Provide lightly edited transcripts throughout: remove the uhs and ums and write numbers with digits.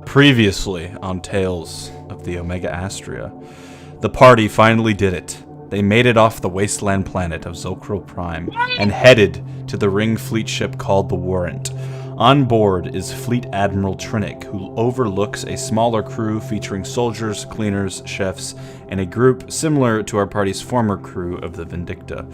Previously on Tales of the Omega Astria, the party finally did it. They made it off the wasteland planet of Zokro Prime and headed to the ring fleet ship called the Warrant. On board is Fleet Admiral Trinick, who overlooks a smaller crew featuring soldiers, cleaners, chefs, and a group similar to our party's former crew of the Vindicta.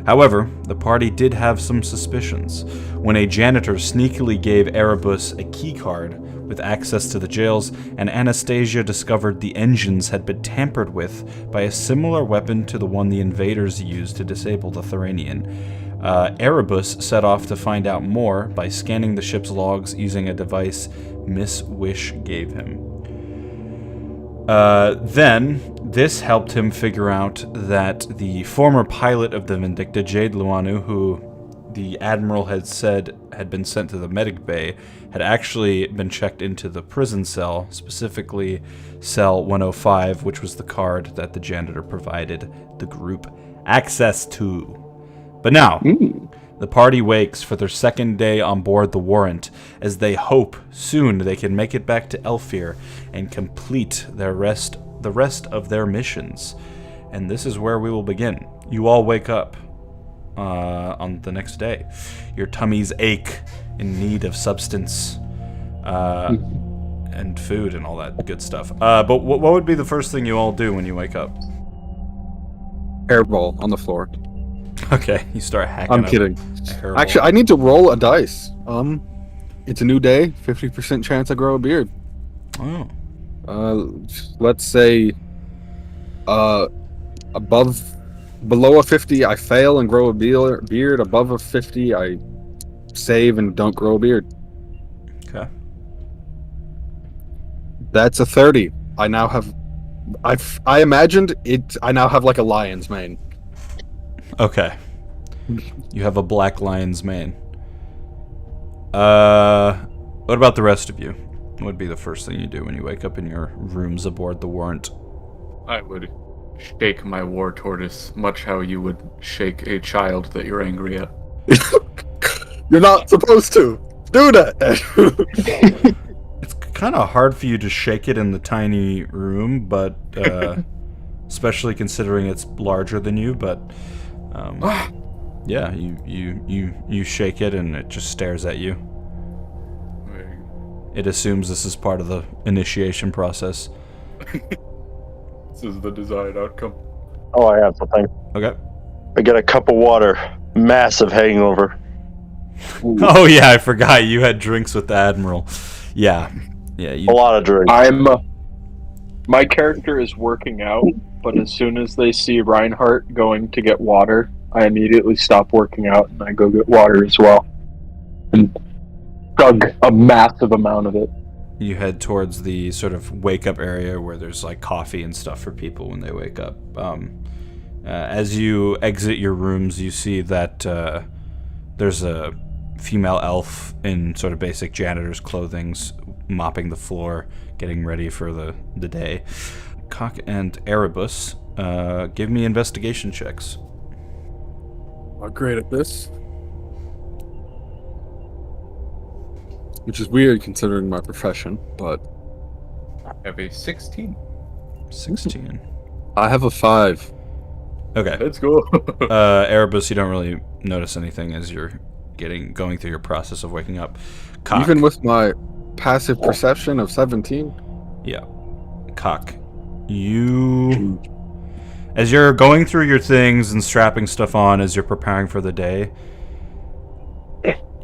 However, the party did have some suspicions. When a janitor sneakily gave Erebus a keycard with access to the jails, and Anastasia discovered the engines had been tampered with by a similar weapon to the one the invaders used to disable the Thuranian. Erebus set off to find out more by scanning the ship's logs using a device Miss Wish gave him. Then, this helped him figure out that the former pilot of the Vindicta, Jade Luanu, who the Admiral had said had been sent to the medic bay, had actually been checked into the prison cell, specifically cell 105, which was the card that the janitor provided the group access to. But now, the party wakes for their second day on board the Warrant, as they hope soon they can make it back to Elfir and complete the rest of their missions. And this is where we will begin. You all wake up on the next day. Your tummies ache, in need of substance and food and all that good stuff. But what would be the first thing you all do when you wake up? Hairball on the floor. Okay, you start hacking. I'm kidding. Actually, I need to roll a dice. It's a new day. 50% chance I grow a beard. Oh. Let's say, below a 50, I fail and grow a beard. Above a 50, I save and don't grow a beard. Okay. That's a 30. I now have. I imagined it. I now have like a lion's mane. Okay. You have a black lion's mane. What about the rest of you? What would be the first thing you do when you wake up in your rooms aboard the Warrant? I would shake my war tortoise, much how you would shake a child that you're angry at. You're not supposed to do that. It's kind of hard for you to shake it in the tiny room, but especially considering it's larger than you. But yeah, you shake it and it just stares at you. It assumes this is part of the initiation process. This is the desired outcome. Oh, I have something. Okay. I get a cup of water. Massive hangover. Oh yeah, I forgot you had drinks with the Admiral. Yeah. A lot of drinks. My character is working out, but as soon as they see Reinhardt going to get water, I immediately stop working out and I go get water as well. And chug a massive amount of it. You head towards the sort of wake-up area where there's like coffee and stuff for people when they wake up. As you exit your rooms, you see that there's a female elf in sort of basic janitor's clothing mopping the floor, getting ready for the day. Cock and Erebus, give me investigation checks. I'm great at this. Which is weird considering my profession, but... I have a 16. 16. I have a 5. Okay. Let's go. Erebus, you don't really notice anything as you're going through your process of waking up. Cock. Even with my passive perception of 17? Yeah. Cock. You... As you're going through your things and strapping stuff on as you're preparing for the day,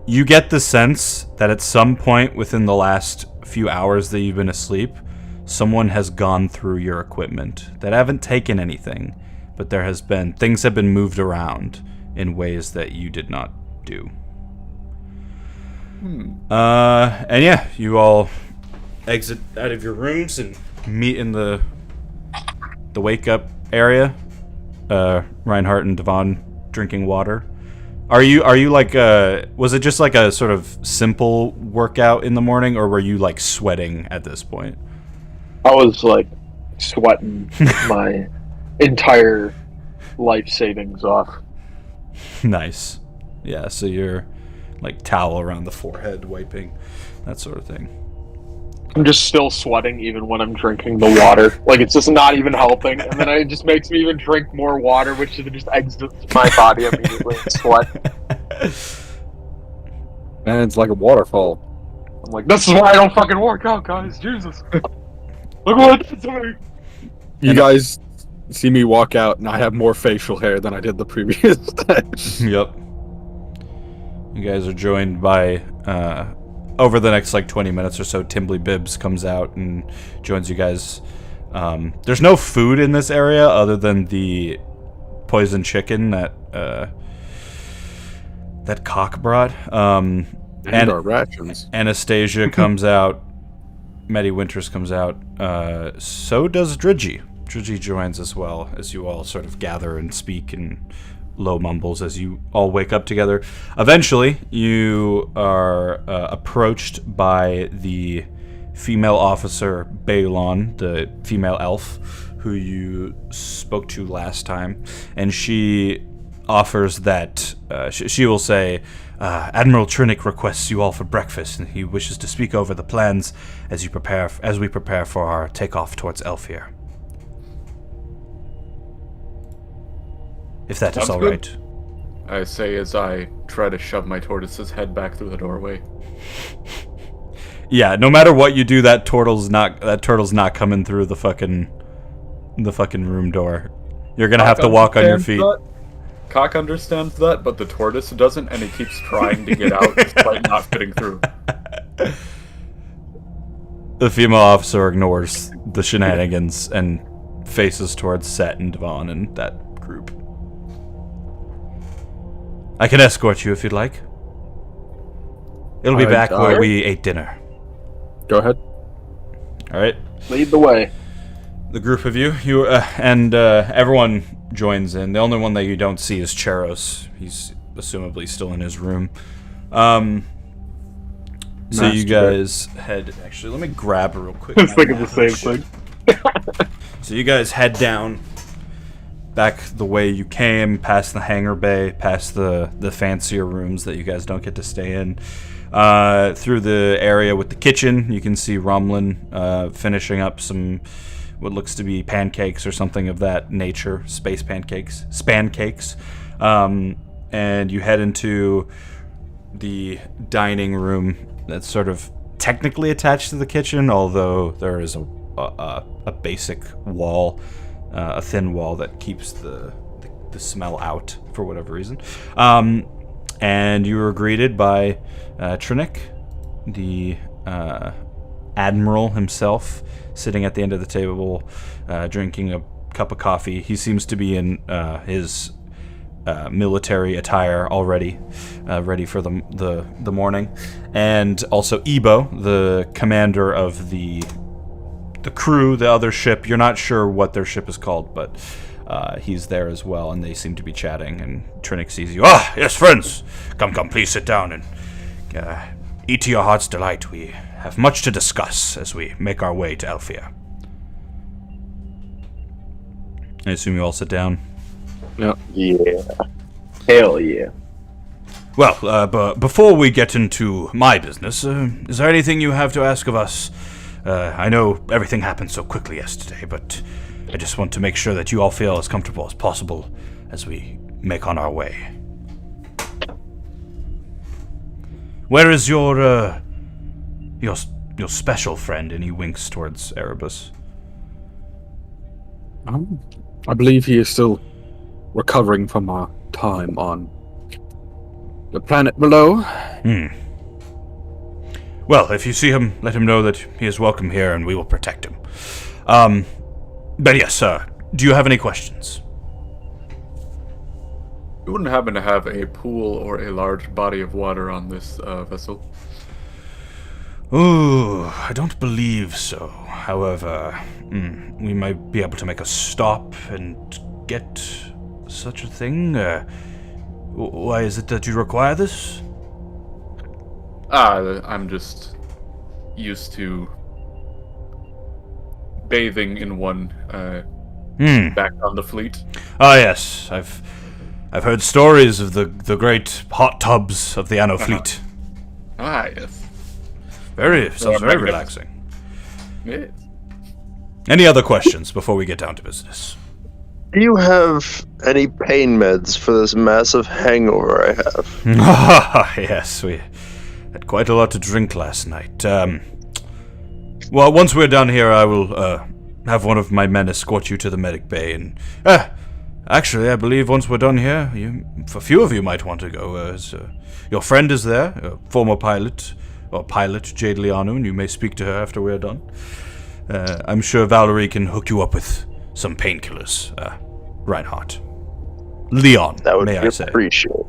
you get the sense that at some point within the last few hours that you've been asleep, someone has gone through your equipment that haven't taken anything, but things have been moved around in ways that you did not do. And yeah, you all exit out of your rooms and meet in the wake up area. Reinhardt and Devon drinking water. Are you like was it just like a sort of simple workout in the morning, or were you like sweating at this point? I was like sweating my entire life savings off. Nice. Yeah, so you're like towel around the forehead, wiping, that sort of thing. I'm just still sweating even when I'm drinking the water. Like, it's just not even helping. And then it just makes me even drink more water, which then just exits my body immediately in sweat. And it's like a waterfall. I'm like, this is why I don't fucking work out, guys. Jesus. Look what it did to me. You guys see me walk out, and I have more facial hair than I did the previous day. Yep. You guys are joined by, over the next, 20 minutes or so, Timbly Bibbs comes out and joins you guys. There's no food in this area other than the poison chicken that Cock brought. And our rations. Anastasia comes out. Medi Winters comes out. So does Dridgy. Dridgy joins as well, as you all sort of gather and speak in low mumbles as you all wake up together. Eventually, you are approached by the female officer, Balon, the female elf, who you spoke to last time, and she offers that she will say, Admiral Trinick requests you all for breakfast, and he wishes to speak over the plans as we prepare for our takeoff towards Elfir. If that is Sounds all good. right. I say as I try to shove my tortoise's head back through the doorway. Yeah, no matter what you do, that turtle's not coming through the fucking room door. You're gonna have to walk on your feet. Cock understands that, but the tortoise doesn't, and he keeps trying to get out despite not fitting through. The female officer ignores the shenanigans and faces towards Set and Devon and that group. I can escort you if you'd like. It'll be back where we ate dinner. Go ahead. All right. Lead the way. The group of you and everyone joins in. The only one that you don't see is Cheros. He's assumably still in his room. So you guys head... Actually, let me grab real quick. I was thinking the same thing. So you guys head down back the way you came, past the hangar bay, past the fancier rooms that you guys don't get to stay in. Through the area with the kitchen, you can see Rumlin finishing up some what looks to be pancakes or something of that nature, space pancakes, spancakes. And you head into the dining room that's sort of technically attached to the kitchen, although there is a basic wall, a thin wall that keeps the smell out for whatever reason. And you were greeted by Trinick, the admiral himself, sitting at the end of the table, drinking a cup of coffee. He seems to be in his military attire already, ready for the morning. And also Ebo, the commander of the crew, the other ship. You're not sure what their ship is called, but he's there as well, and they seem to be chatting, and Trinick sees you. Ah, yes, friends! Come, please sit down and eat to your heart's delight. We have much to discuss as we make our way to Elfir. I assume you all sit down. Yeah. Yeah. Hell yeah. Well, but before we get into my business, is there anything you have to ask of us? I know everything happened so quickly yesterday, but I just want to make sure that you all feel as comfortable as possible as we make on our way. Where is your special friend? And he winks towards Erebus. I believe he is still recovering from our time on the planet below. Well, if you see him, let him know that he is welcome here and we will protect him. But yes, sir, do you have any questions? You wouldn't happen to have a pool or a large body of water on this vessel? Ooh, I don't believe so. However, we might be able to make a stop and get such a thing. Why is it that you require this? I'm just used to bathing in one back on the fleet. Ah, yes, I've heard stories of the great hot tubs of the Anno fleet. Ah, yes. Sounds very relaxing. Yes. Any other questions before we get down to business? Do you have any pain meds for this massive hangover I have? Yes, we had quite a lot to drink last night. Well, once we're done here, I will have one of my men escort you to the medic bay. And actually, I believe once we're done here, a few of you might want to go. Your friend is there, a former pilot, Jade Lianu, and you may speak to her after we're done. I'm sure Valerie can hook you up with some painkillers, Reinhardt. Leon, That would may be I say. appreciated.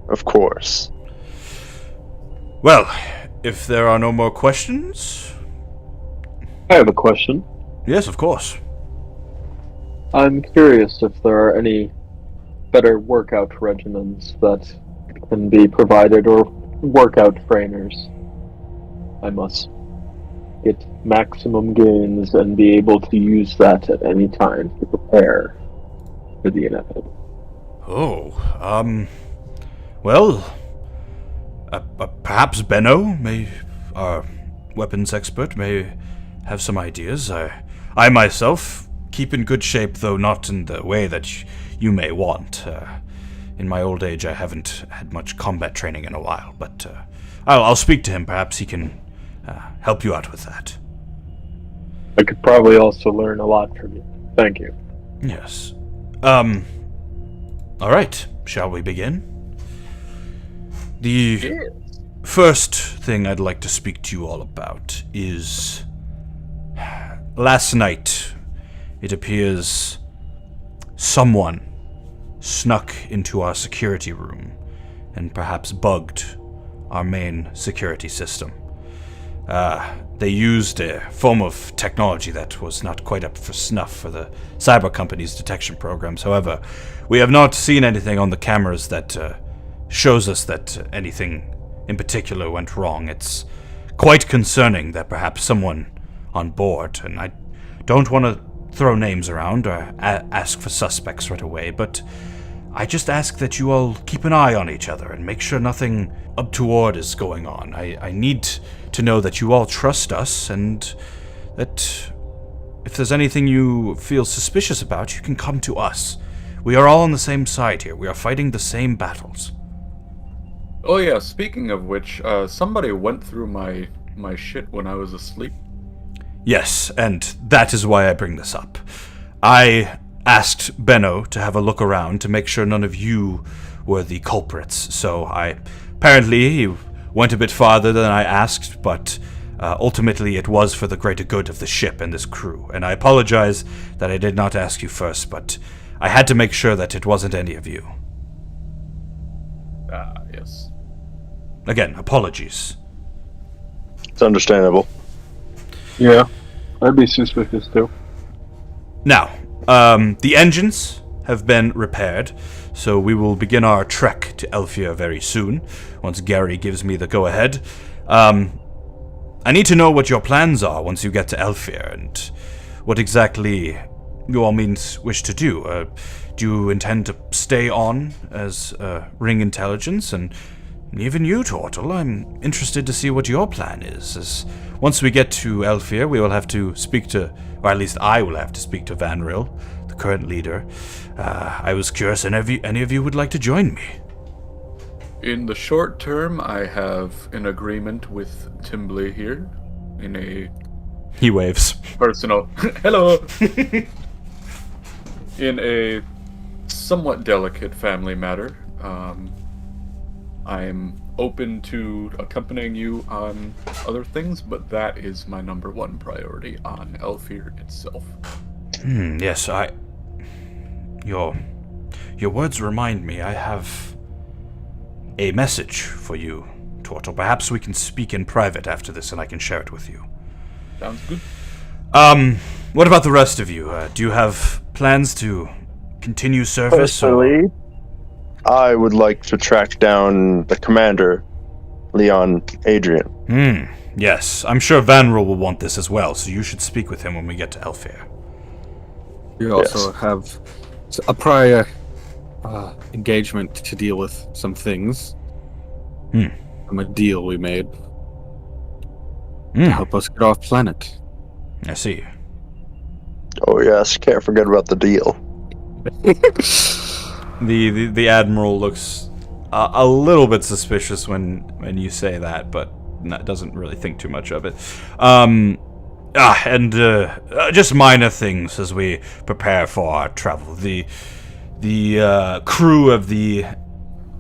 Of course. Well, if there are no more questions... I have a question. Yes, of course. I'm curious if there are any better workout regimens that can be provided, or workout trainers. I must get maximum gains and be able to use that at any time to prepare for the inevitable. Well, perhaps Benno, our weapons expert, may have some ideas. I myself keep in good shape, though not in the way that you may want. In my old age, I haven't had much combat training in a while, but I'll speak to him. Perhaps he can help you out with that. I could probably also learn a lot from you. Thank you. Yes. All right. Shall we begin? The first thing I'd like to speak to you all about is... Last night, it appears someone snuck into our security room and perhaps bugged our main security system. They used a form of technology that was not quite up for snuff for the cyber company's detection programs. However, we have not seen anything on the cameras that shows us that anything in particular went wrong. It's quite concerning that perhaps someone on board, and I don't want to throw names around or ask for suspects right away, but I just ask that you all keep an eye on each other and make sure nothing untoward is going on. I need to know that you all trust us, and that if there's anything you feel suspicious about, you can come to us. We are all on the same side here. We are fighting the same battles. Oh yeah, speaking of which, somebody went through my shit when I was asleep. Yes, and that is why I bring this up. I asked Benno to have a look around to make sure none of you were the culprits, so apparently he went a bit farther than I asked, but ultimately it was for the greater good of the ship and this crew, and I apologize that I did not ask you first, but I had to make sure that it wasn't any of you. Yes. Again, apologies. It's understandable. Yeah, I'd be suspicious too. Now, the engines have been repaired, so we will begin our trek to Elfia very soon, once Gary gives me the go-ahead. I need to know what your plans are once you get to Elfia, and what exactly you all wish to do. Do you intend to stay on as Ring Intelligence? And even you, Tortle, I'm interested to see what your plan is. As once we get to Elfia, we will have to speak to, or at least I will have to speak to Vanril, the current leader. I was curious, if any of you would like to join me? In the short term, I have an agreement with Timbley here in a He waves. personal... Hello! In a somewhat delicate family matter. I'm open to accompanying you on other things, but that is my number one priority on Elfir itself. Yes, Your words remind me, I have a message for you, Tortle. Perhaps we can speak in private after this and I can share it with you. Sounds good. What about the rest of you? Do you have plans to continue service? Personally, I would like to track down the commander, Leon Adrian. Yes, I'm sure Vanril will want this as well, so you should speak with him when we get to Elfir. We also have a prior engagement to deal with some things. From a deal we made to help us get off planet. I see. Oh yes, can't forget about the deal. The admiral looks a little bit suspicious when you say that, but doesn't really think too much of it. Just minor things as we prepare for our travel. The crew of the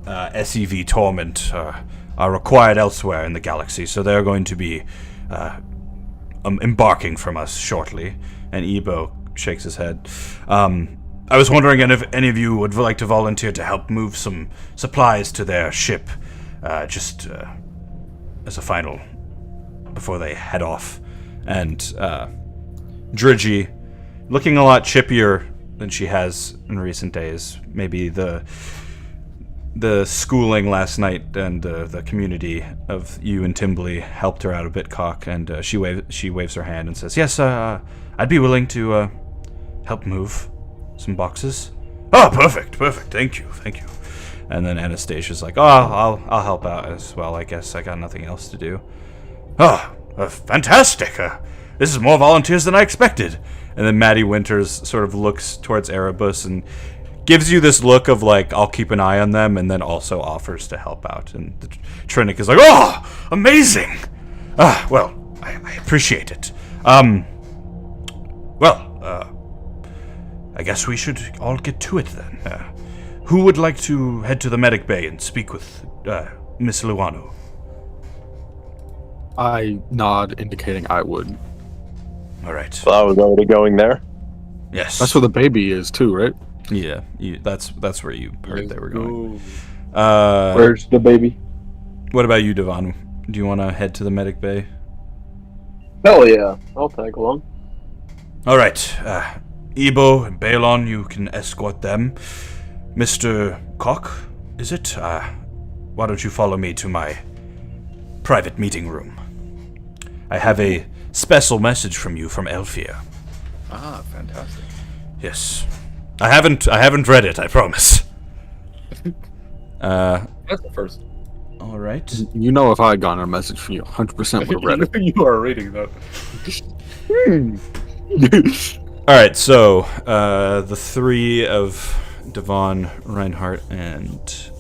SEV Torment are required elsewhere in the galaxy, so they're going to be embarking from us shortly. And Ebo shakes his head. I was wondering if any of you would like to volunteer to help move some supplies to their ship, just as a final, before they head off. And Dridgy, looking a lot chippier than she has in recent days. Maybe the schooling last night and the community of you and Timbley helped her out a bit, Cock, and she waves her hand and says, "Yes, I'd be willing to help move some boxes." "Oh, perfect, thank you. And then Anastasia's like, "Oh, I'll help out as well, I guess. I got nothing else to do." "Oh, fantastic. This is more volunteers than I expected." And then Maddie Winters sort of looks towards Erebus and gives you this look of like, I'll keep an eye on them, and then also offers to help out. And the Trinic is like, "Oh, amazing. Well, I appreciate it. I guess we should all get to it then. Who would like to head to the medic bay and speak with Miss Luano?" I nod, indicating I would. All right. Well, I was already going there. Yes. That's where the baby is too, right? Yeah. That's where you heard they were going. Where's the baby? What about you, Devon? Do you want to head to the medic bay? Hell yeah, I'll tag along. All right. Ebo and Balon, you can escort them. Mr. Cock, is it? Why don't you follow me to my private meeting room? I have a special message from you from Elfia. Ah, fantastic. Yes. I haven't read it, I promise. That's the first. All right. You know, if I had gotten a message from you, 100% would have read it. You are reading that. All right, so the three of Devon, Reinhardt, and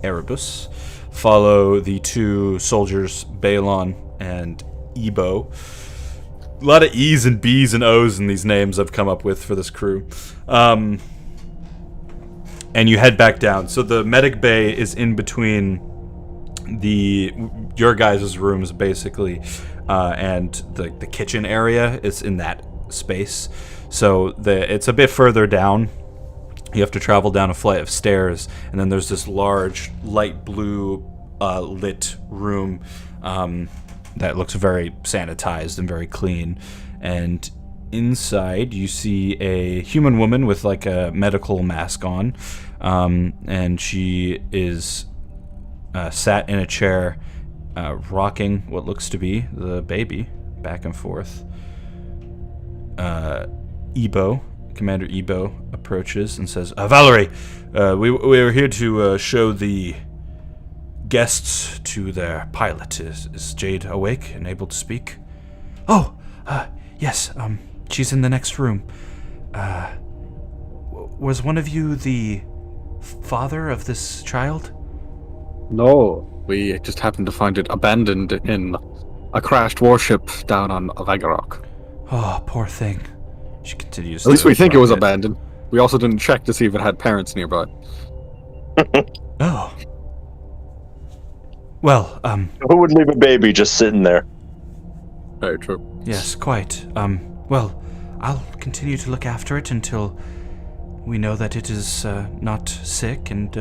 Erebus follow the two soldiers, Balon and Ebo. A lot of E's and B's and O's in these names I've come up with for this crew. And you head back down. So the medic bay is in between your guys' rooms, basically, and the kitchen area is in that space. So it's a bit further down. You have to travel down a flight of stairs, and then there's this large light blue lit room that looks very sanitized and very clean. And inside you see a human woman with like a medical mask on, and she is sat in a chair, rocking what looks to be the baby back and forth. Commander Ebo approaches and says, "Valerie, we are here to show the guests to their pilot. Is Jade awake and able to speak?" "Oh, yes, she's in the next room. Was one of you the father of this child?" No, we just happened to find it abandoned in a crashed warship down on Ragnarok. "Oh, poor thing." She continues. At least we think it was abandoned. We also didn't check to see if it had parents nearby. Oh. Well, Who would leave a baby just sitting there? Very true. yes, quite. Well, I'll continue to look after it until we know that it is not sick, and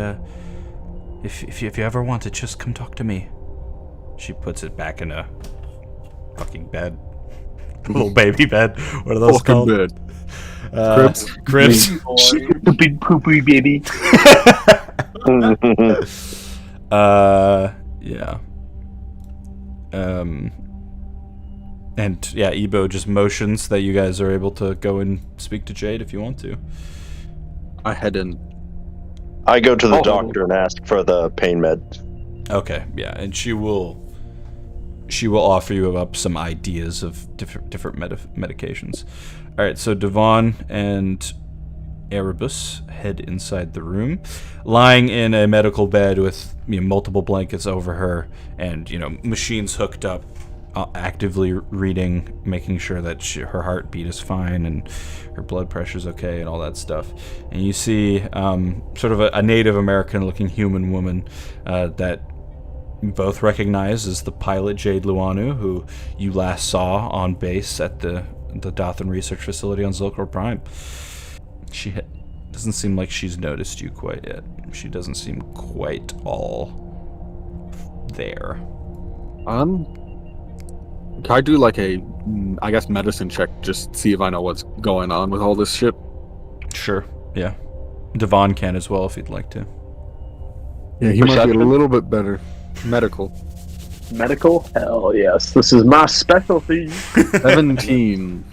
if you ever want it, just come talk to me. She puts it back in a fucking bed. Little baby bed. What are those Fucking called? bed. Cribs. The big poopy baby. Yeah. And yeah, Ebo just motions that you guys are able to go and speak to Jade if you want to. I head in. I go to the doctor and ask for the pain med. Okay, yeah, and she will she will offer you up some ideas of different medications. All right, so Devon and Erebus head inside the room, lying in a medical bed with multiple blankets over her, and machines hooked up, actively reading, making sure that her heartbeat is fine and her blood pressure's okay and all that stuff. And you see sort of a Native American-looking human woman that you both recognize as the pilot Jade Luanu, who you last saw on base at the Dothan Research Facility on Zolkor Prime. She doesn't seem like she's noticed you quite yet. She doesn't seem quite all there. Can I do like a, I guess, medicine check, just see if I know what's going on with all this shit? Sure, yeah. Devon can as well if he'd like to. Yeah, he might be a Perception? little bit better. Medical. Medical? Hell yes. This is my specialty. 17.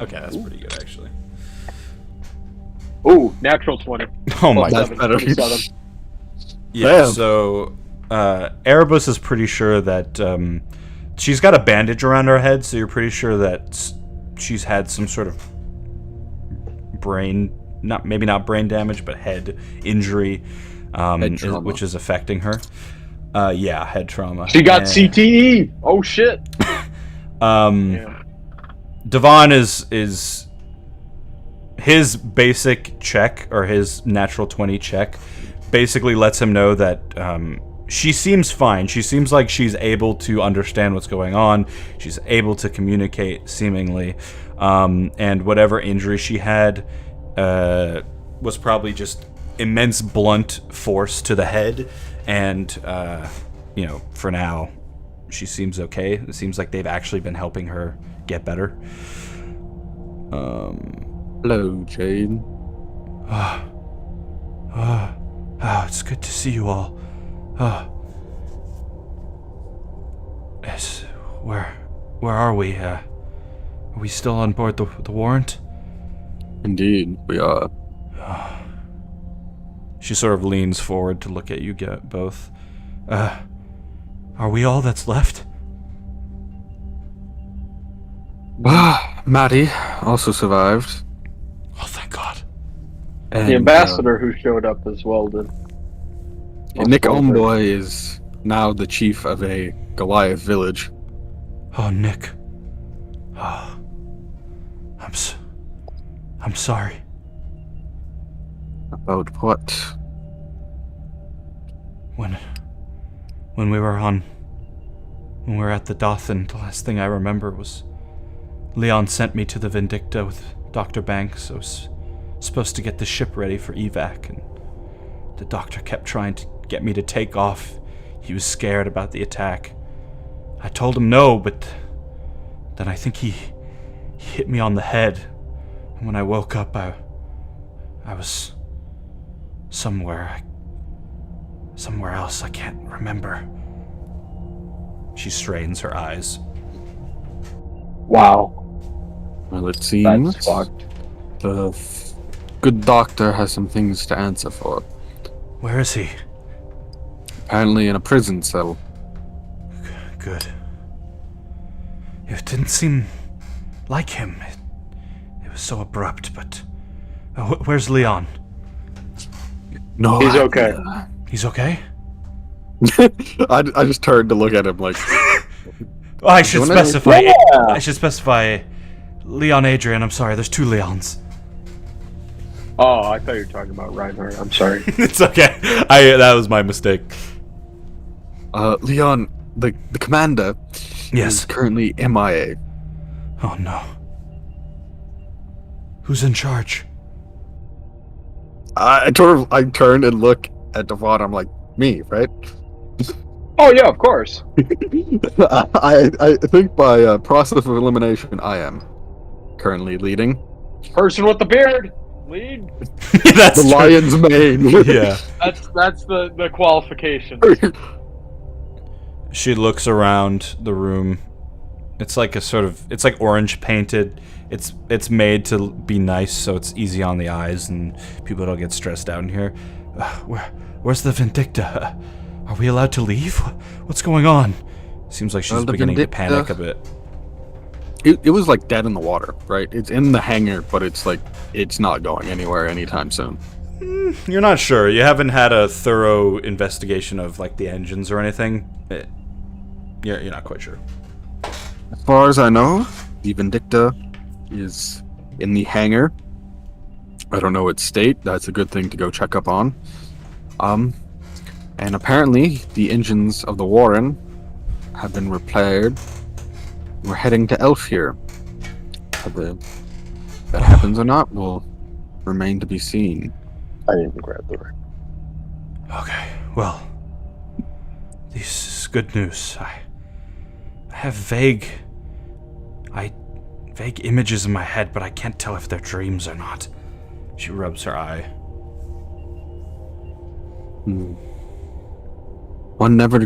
Okay, that's pretty good actually. Ooh, natural 20. Oh my That's god. better. 27. Yeah, Damn. so Erebus is pretty sure that she's got a bandage around her head, so you're pretty sure that she's had some sort of maybe not brain damage, but head injury, Head trauma. which is affecting her. Yeah, head trauma. She got And, CTE. Oh shit. Yeah. Devon is his basic check, or his natural 20 check, basically lets him know that she seems fine. She seems like she's able to understand what's going on. She's able to communicate, seemingly. And whatever injury she had was probably just immense blunt force to the head. And, for now, she seems okay. It seems like they've actually been helping her get better. Hello, Jade. It's good to see you all. Yes, where are we? Are we still on board the Warrant? Indeed, we are. She sort of leans forward to look at you both. Are we all that's left? Maddie also survived. Oh, thank God. And, The ambassador who showed up as well did. Nick Omboy is now the chief of a Goliath village. Oh, Nick. Oh, I'm sorry. About what? When we were at the Dothan, the last thing I remember was Leon sent me to the Vindicta with Dr. Banks. I was supposed to get the ship ready for evac, and the doctor kept trying to get me to take off. He was scared about the attack. I told him no, but then I think he hit me on the head. And when I woke up, I was somewhere else. I can't remember. She strains her eyes. Wow. Well, it seems That's fucked. the good doctor has some things to answer for. Where is he? Apparently in a prison cell. Good. It didn't seem like him. It was so abrupt, but... where's Leon? No, He's okay. He's okay? I just turned to look at him like, Oh, I should Doing it? specify... Yeah! I should specify... Leon Adrian, I'm sorry, there's two Leons. Oh, I thought you were talking about Reinhardt. I'm sorry. It's okay. That was my mistake. Leon, the commander, Yes. is currently MIA. Oh no. Who's in charge? I turned and look at Devon. I'm like, me, right? Oh yeah, of course. I think by process of elimination, I am currently leading. Person with the beard. Lead. That's The true. lion's mane. Yeah. That's the qualification. She looks around the room. It's like it's like orange painted. It's made to be nice, so it's easy on the eyes and people don't get stressed out in here. Where's the Vindicta? Are we allowed to leave? What's going on? Seems like she's Well, the beginning to Vindicta- panic a bit. It was like dead in the water, right? It's in the hangar, but it's like it's not going anywhere anytime soon. You're not sure. You haven't had a thorough investigation of like the engines or anything. You're not quite sure. As far as I know, the Vindicta is in the hangar. I don't know its state. That's a good thing to go check up on. And apparently the engines of the Warren have been repaired. We're heading to Elf here. Whether that happens or not will remain to be seen. I didn't even grab the ring. Okay, well, this is good news. I have vague images in my head, but I can't tell if they're dreams or not. She rubs her eye. One never.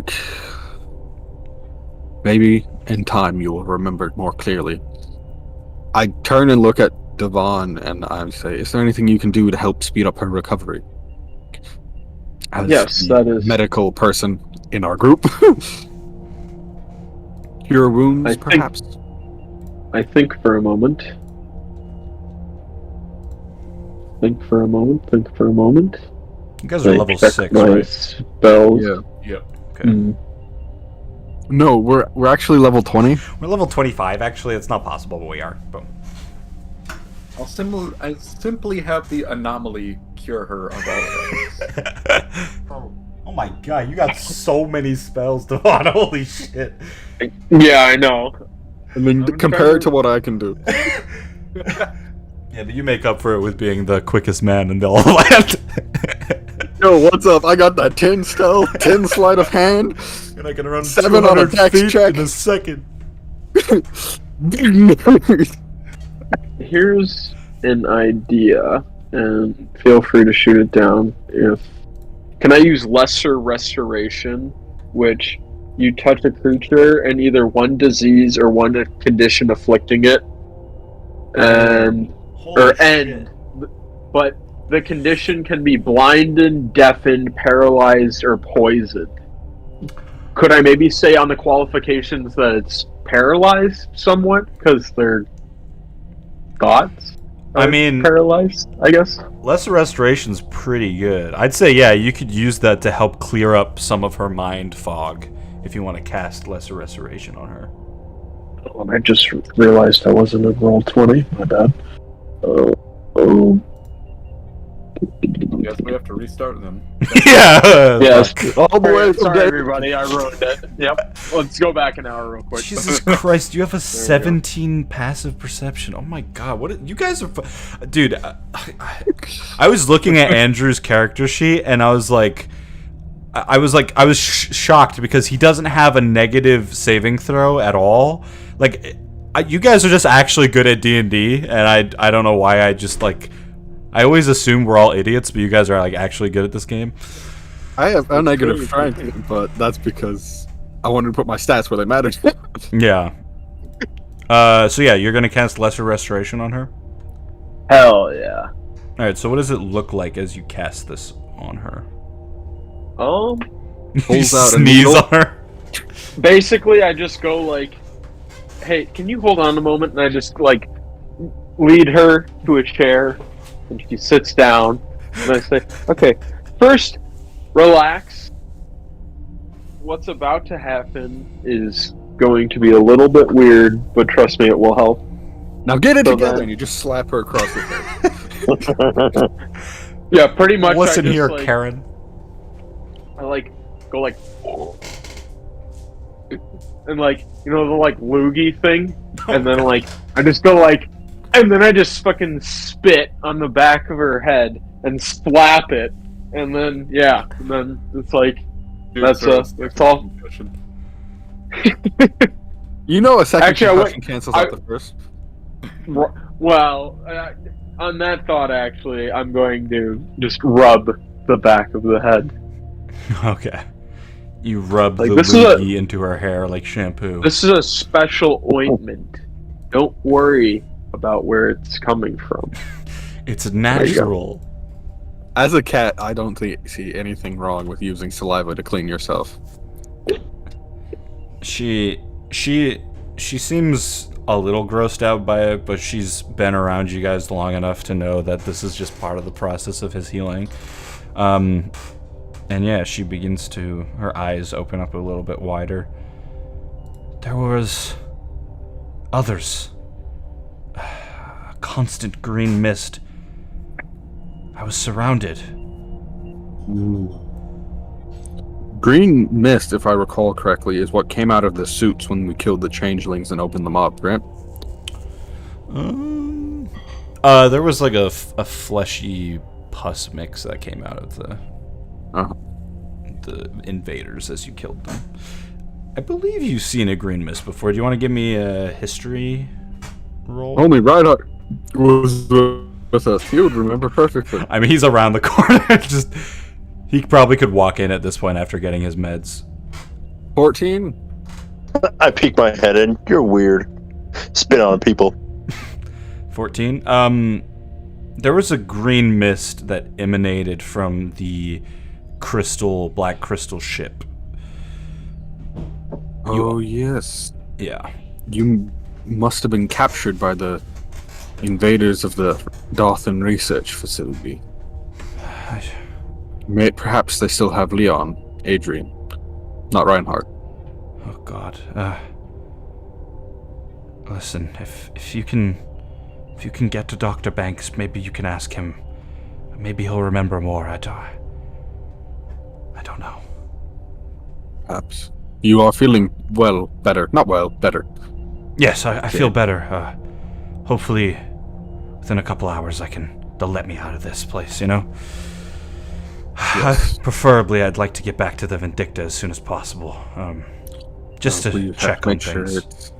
Maybe in time you will remember it more clearly. I turn and look at Devon and I say, "Is there anything you can do to help speed up her recovery?" As Yes, the that is- medical person in our group. Cure wounds, I think- perhaps. I think for a moment. Think for a moment. You guys are I level check 6, my right? spells. Yeah. Yep. Okay. No, we're actually level 20. We're level 25, actually. It's not possible, but we are. Boom. I'll simply have the anomaly cure her of all things. Oh my god, you got so many spells, Devon. Holy shit. Yeah, I know. I mean, I'm compared trying to what I can do. Yeah, but you make up for it with being the quickest man in the all land. Yo, what's up? I got that 10 stealth, 10 sleight of hand. And I can run 7 on a 200 dex feet check. in a second. Big nerd. Here's an idea, and feel free to shoot it down. Can I use Lesser Restoration, which you touch a creature and either one disease or one condition afflicting it, and end. But the condition can be blinded, deafened, paralyzed, or poisoned. Could I maybe say on the qualifications that it's paralyzed somewhat because their thoughts I are mean, paralyzed, I guess? Lesser Restoration's pretty good. I'd say, yeah, you could use that to help clear up some of her mind fog if you want to cast Lesser Restoration on her. Oh, I just realized I wasn't in roll 20. My bad. Yes, we have to restart them. Yeah! Yes. All the way from Sorry, day. everybody. I ruined it. Yep. Let's go back an hour real quick. Jesus Christ, you have a we go. 17 passive perception. Oh my god, what? You guys are... Dude, I was looking at Andrew's character sheet, and I was like... I was shocked because he doesn't have a negative saving throw at all. Like, you guys are just actually good at D&D, and I don't know why I just, like... I always assume we're all idiots, but you guys are, like, actually good at this game. I have a negative strength, but that's because I wanted to put my stats where they mattered. Yeah. So yeah, you're gonna cast Lesser Restoration on her? Hell yeah. Alright, so what does it look like as you cast this on her? You Pulls out a sneeze needle. on her? Basically, I just go like, hey, can you hold on a moment? And I just, like, lead her to a chair, and she sits down, and I say, okay, first, relax. What's about to happen is going to be a little bit weird, but trust me, it will help. Now get it So together, then- and you just slap her across the face. Yeah, pretty much. Listen I just, here, like, Karen. I like go like, and like, you know, the like loogie thing, and then like I just go like, and then I just fucking spit on the back of her head and slap it, and then yeah, and then it's like Dude, That's, sorry, that's all. concussion. You know a second Actually, I concussion cancels out I- the first. well, on that thought, actually, I'm going to just rub the back of the head. Okay. You rub Like, the this is a- loogie into her hair like shampoo. This is a special ointment. Don't worry about where it's coming from. It's you go. natural. As a cat, I don't see anything wrong with using saliva to clean yourself. She seems a little grossed out by it, but she's been around you guys long enough to know that this is just part of the process of his healing. And yeah, she begins to, her eyes open up a little bit wider. There was others. A constant green mist. I was surrounded. Green mist, if I recall correctly, is what came out of the suits when we killed the changelings and opened them up, right? There was like a fleshy pus mix that came out of the invaders as you killed them. I believe you've seen a green mist before. Do you want to give me a history roll? Only Reinhardt was with us. He would remember perfectly. I mean, he's around the corner. Just he probably could walk in at this point after getting his meds. 14? I peek my head in. You're weird. Spit on people. 14. There was a green mist that emanated from the black crystal ship. Oh, yes. Yeah. You must have been captured by the invaders of the Dothan research facility. Perhaps they still have Leon, Adrian, not Reinhardt. Oh God. Listen, if you can get to Dr. Banks, maybe you can ask him. Maybe he'll remember more. I don't know. Perhaps. You are feeling better. Not well, better. Yes, I feel better. Hopefully, within a couple hours, they'll let me out of this place, you know? Yes. Preferably, I'd like to get back to the Vindicta as soon as possible. Just to check on things.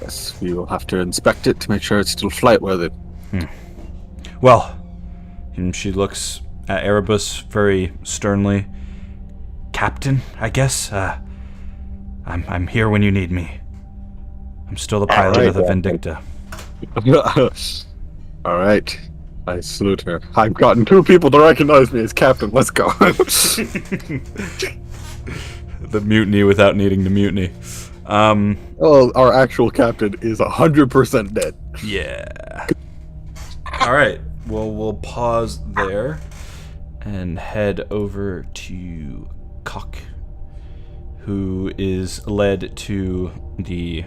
Yes, we will have to inspect it to make sure it's still flight-worthy. Well, and she looks at Erebus very sternly. Captain, I guess? I'm here when you need me. I'm still the pilot of the Vindicta. All right. I salute her. I've gotten 2 people to recognize me as captain. Let's go. The mutiny without needing to mutiny. Well, our actual captain is 100% dead. Yeah. All right. Well, we'll pause there and head over to Cock, who is led to the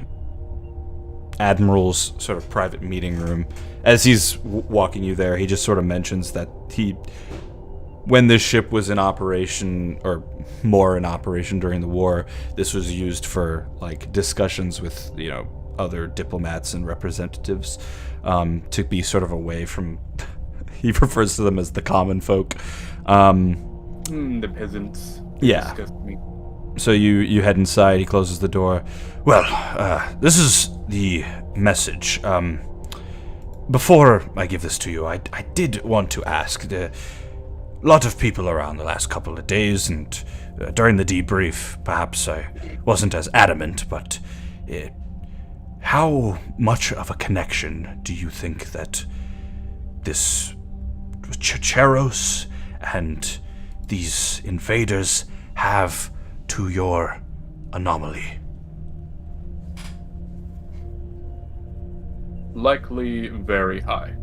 Admiral's sort of private meeting room. As he's walking you there, he just sort of mentions that when this ship was in operation, or more in operation during the war, this was used for like discussions with, other diplomats and representatives, to be sort of away from, he refers to them as the common folk. The peasants. Yeah. Disgust me. So you head inside, he closes the door. Well, this is the message. Before I give this to you, I did want to ask, a lot of people around the last couple of days, and during the debrief, perhaps I wasn't as adamant, but how much of a connection do you think that this Checheros and these invaders have to your anomaly? Likely very high.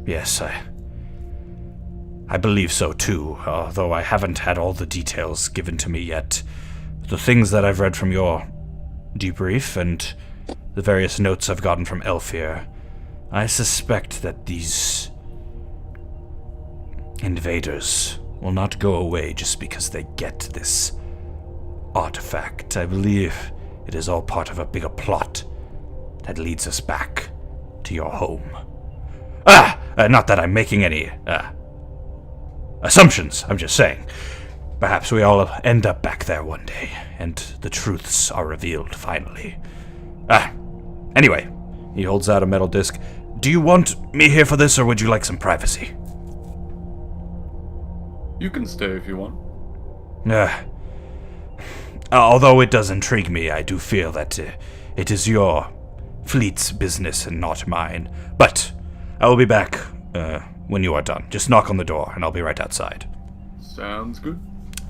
Yes, I believe so too, although I haven't had all the details given to me yet. The things that I've read from your debrief and the various notes I've gotten from Elfir, I suspect that these invaders will not go away just because they get this artifact. I believe it is all part of a bigger plot that leads us back to your home. Not that I'm making any assumptions, I'm just saying. Perhaps we all end up back there one day, and the truths are revealed finally. Anyway, he holds out a metal disc. Do you want me here for this, or would you like some privacy? You can stay if you want. Although it does intrigue me, I do feel that it is your fleet's business and not mine. But I will be back when you are done. Just knock on the door, and I'll be right outside. Sounds good.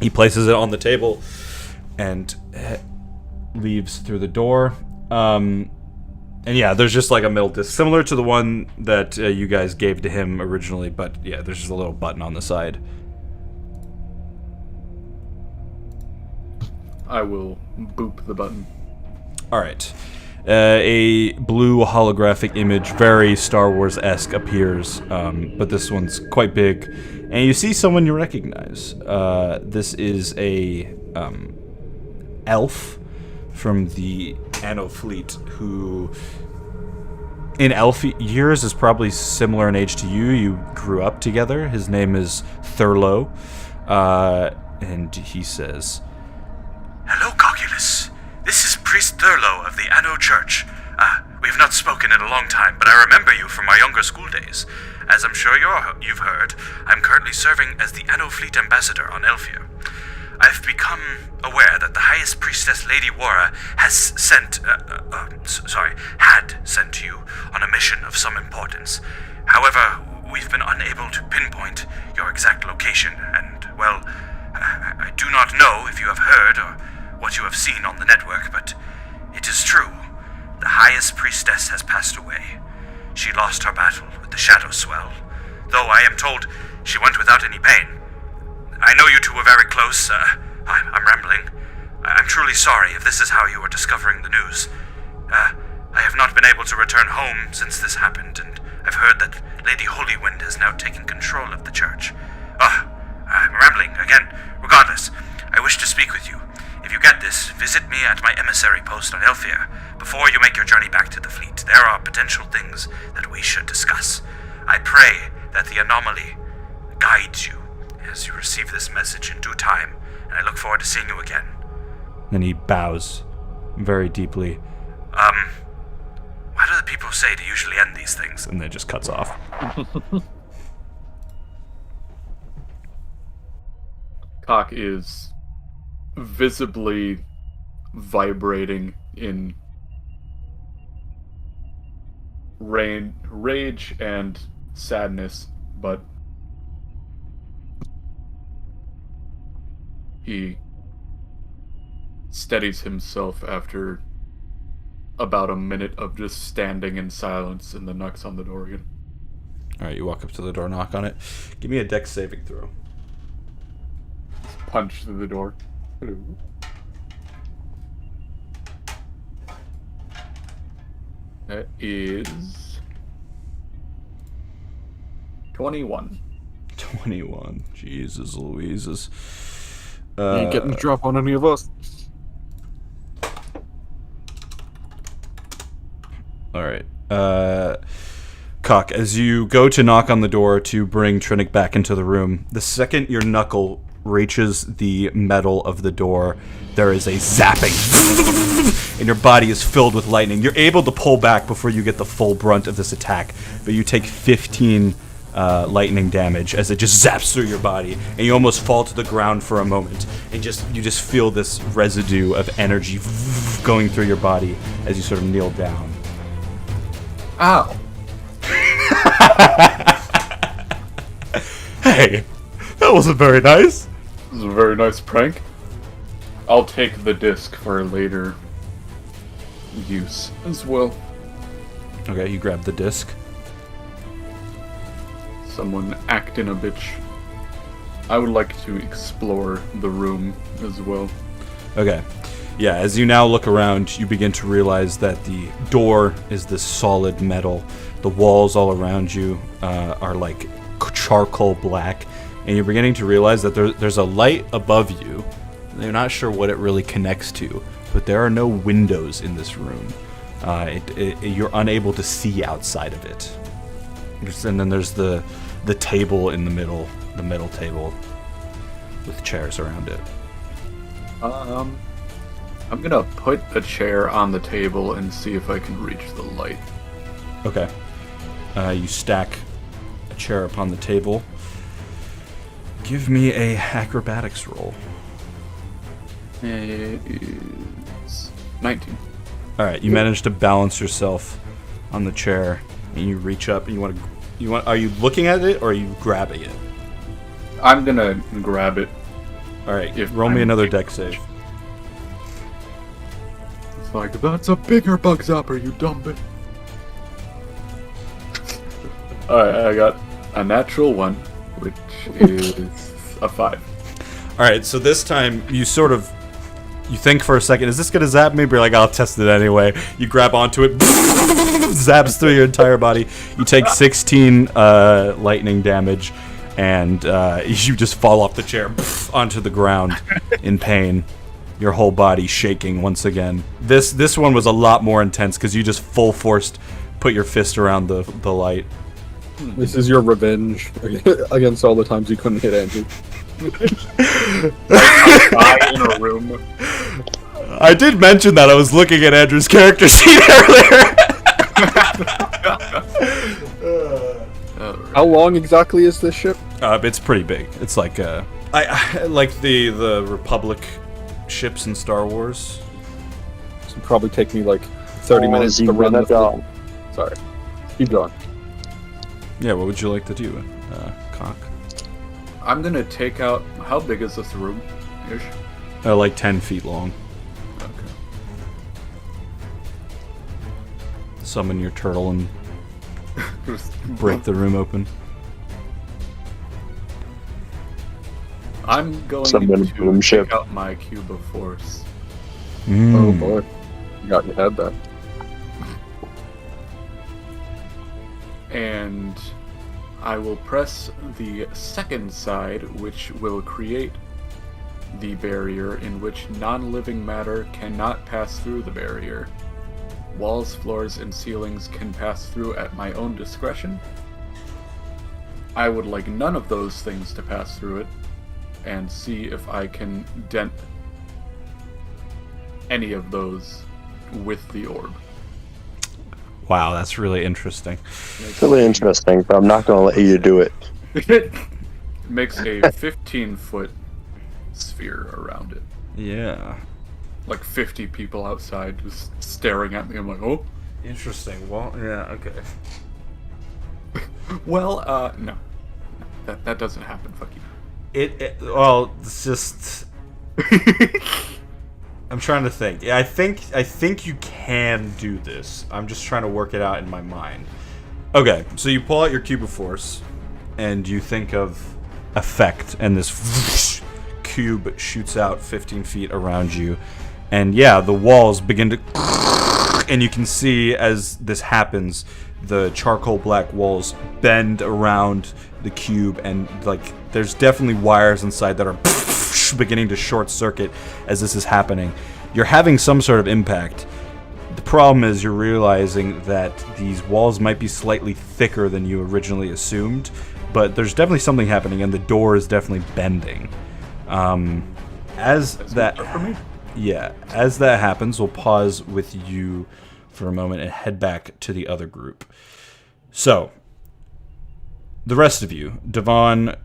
He places it on the table, and leaves through the door. And yeah, there's just like a metal disc, similar to the one that you guys gave to him originally, but yeah, there's just a little button on the side. I will boop the button. Alright. A blue holographic image, very Star Wars-esque, appears, but this one's quite big. And you see someone you recognize. This is a elf from the Anno fleet who, in elf years, is probably similar in age to you. You grew up together. His name is Thurlow. And he says, "Hello, Cocculus. This is Priest Thurlow of the Anno Church. We have not spoken in a long time, but I remember you from our younger school days. As I'm sure you've heard, I'm currently serving as the Anno Fleet Ambassador on Elfir. I've become aware that the highest priestess, Lady Warra, had sent you on a mission of some importance. However, we've been unable to pinpoint your exact location, and, well, I do not know if you have heard or what you have seen on the network, but it is true. The highest priestess has passed away. She lost her battle with the Shadow Swell, though I am told she went without any pain. I know you two were very close. I'm rambling. I'm truly sorry if this is how you are discovering the news. I have not been able to return home since this happened, and I've heard that Lady Holywind has now taken control of the church. I'm rambling again. Regardless, I wish to speak with you. If you get this, visit me at my emissary post on Elfir. Before you make your journey back to the fleet, there are potential things that we should discuss. I pray that the anomaly guides you as you receive this message in due time, and I look forward to seeing you again." Then he bows very deeply. Why do the people say to usually end these things? And then just cuts off. Cock is visibly vibrating in rage and sadness, but he steadies himself after about a minute of just standing in silence, and then knocks on the door again. Alright, you walk up to the door, knock on it. Give me a dex saving throw. Punch through the door. Hello. That is 21. 21. Jesus Louises. You ain't getting the drop on any of us. Alright. Cock, as you go to knock on the door to bring Trinnic back into the room, the second your knuckle reaches the metal of the door, there is a zapping, and your body is filled with lightning. You're able to pull back before you get the full brunt of this attack, but you take 15 lightning damage as it just zaps through your body, and you almost fall to the ground for a moment, and you just feel this residue of energy going through your body as you sort of kneel down. Ow! Hey, that wasn't very nice. This is a very nice prank. I'll take the disc for later use as well. Okay, you grab the disc. Someone acting a bitch. I would like to explore the room as well. Okay. Yeah, as you now look around, you begin to realize that the door is this solid metal. The walls all around you are like charcoal black. And you're beginning to realize that there's a light above you. You're not sure what it really connects to, but there are no windows in this room. You're unable to see outside of it. And then there's the table in the middle, the metal table with chairs around it. I'm gonna put a chair on the table and see if I can reach the light. Okay. You stack a chair upon the table. Give me a acrobatics roll. It is 19. All right, you manage to balance yourself on the chair, and you reach up, and you want. Are you looking at it, or are you grabbing it? I'm gonna grab it. All right, If roll me I'm another able dex save. like, that's a bigger bug zapper, you dumb bitch. Alright, I got a natural 1, which is a 5. Alright, so this time you sort of... You think for a second, is this going to zap me? But you're like, I'll test it anyway. You grab onto it, zaps through your entire body. You take 16 lightning damage, and you just fall off the chair onto the ground in pain. Your whole body shaking once again. This one was a lot more intense because you just full forced put your fist around the light. This is your revenge against all the times you couldn't hit Andrew. I in a room. I did mention that I was looking at Andrew's character sheet earlier. How long exactly is this ship? It's pretty big. It's like I like the Republic ships in Star Wars. This would probably take me like 30 minutes to run the fleet. Sorry. Keep going. Yeah, what would you like to do, Cock? I'm gonna take out. How big is this room? Ish. Like 10 feet long. Okay. Summon your turtle and break the room open. I'm going Summon to room ship. take out my cube of force. Oh boy. You got your head there. And I will press the second side, which will create the barrier in which non-living matter cannot pass through the barrier. Walls, floors, and ceilings can pass through at my own discretion. I would like none of those things to pass through it, and see if I can dent any of those with the orb. Wow, that's really interesting. It's really interesting, but I'm not going to let you do it. It makes a 15-foot sphere around it. Yeah. Like 50 people outside just staring at me. I'm like, oh. Interesting. Well, yeah, okay. Well, no. That doesn't happen. Fuck you. Well, it's just... I'm trying to think. Yeah, I think you can do this. I'm just trying to work it out in my mind. Okay, so you pull out your cube of force, and you think of effect, and this cube shoots out 15 feet around you, and yeah, the walls begin to, and you can see as this happens, the charcoal black walls bend around the cube, and like there's definitely wires inside that are beginning to short circuit as this is happening. You're having some sort of impact. The problem is you're realizing that these walls might be slightly thicker than you originally assumed, but there's definitely something happening, and the door is definitely bending. As that happens, we'll pause with you for a moment and head back to the other group. So, the rest of you, Devon,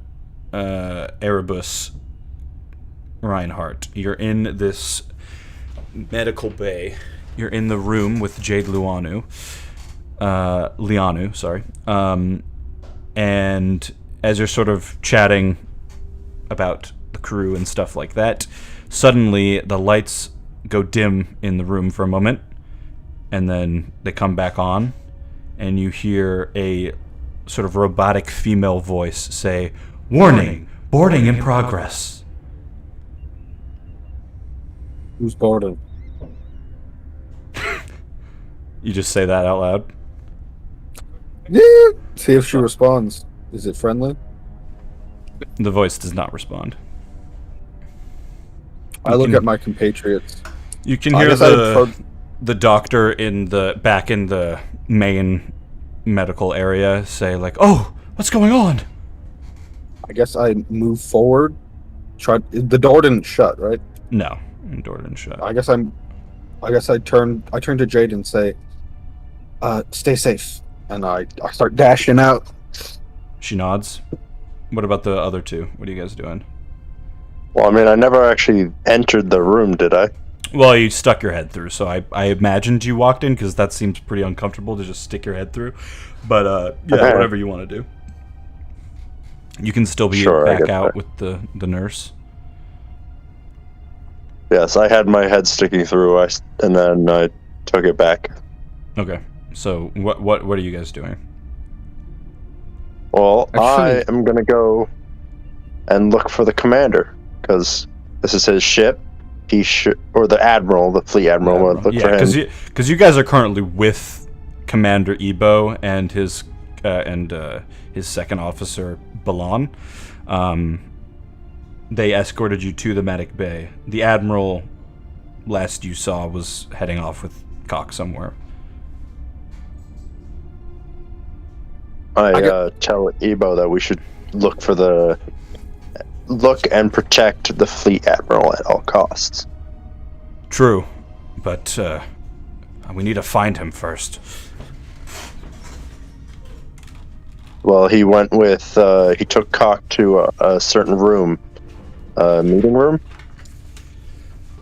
Erebus, Reinhardt, you're in this medical bay. You're in the room with Jade Lianu, and as you're sort of chatting about the crew and stuff like that, suddenly the lights go dim in the room for a moment, and then they come back on, and you hear a sort of robotic female voice say, "Warning, boarding in progress." Who's boarding? You just say that out loud? Yeah. See if she responds. Is it friendly? The voice does not respond. I look at my compatriots. You can hear the doctor back in the main medical area say like, "Oh, what's going on?" I guess I move forward. The door didn't shut, right? No, the door didn't shut. I guess I turn to Jade and say, "Stay safe," and I start dashing out. She nods. What about the other two? What are you guys doing? Well, I mean, I never actually entered the room, did I? Well, you stuck your head through, so I imagined you walked in because that seems pretty uncomfortable to just stick your head through. But yeah, whatever you want to do. You can still be back out with the nurse. Yes, I had my head sticking through, and then I took it back. Okay. So what are you guys doing? Well, Actually- I am gonna go and look for the commander, because this is his ship. He should, or the admiral, the fleet admiral, would look for him. because you guys are currently with Commander Ebo and his second officer Balan. They escorted you to the medic bay. The admiral, last you saw, was heading off with Cock somewhere. I tell Ebo that we should look and protect the fleet admiral at all costs. True, but we need to find him first. Well, he went with, he took Cock to a certain room, meeting room.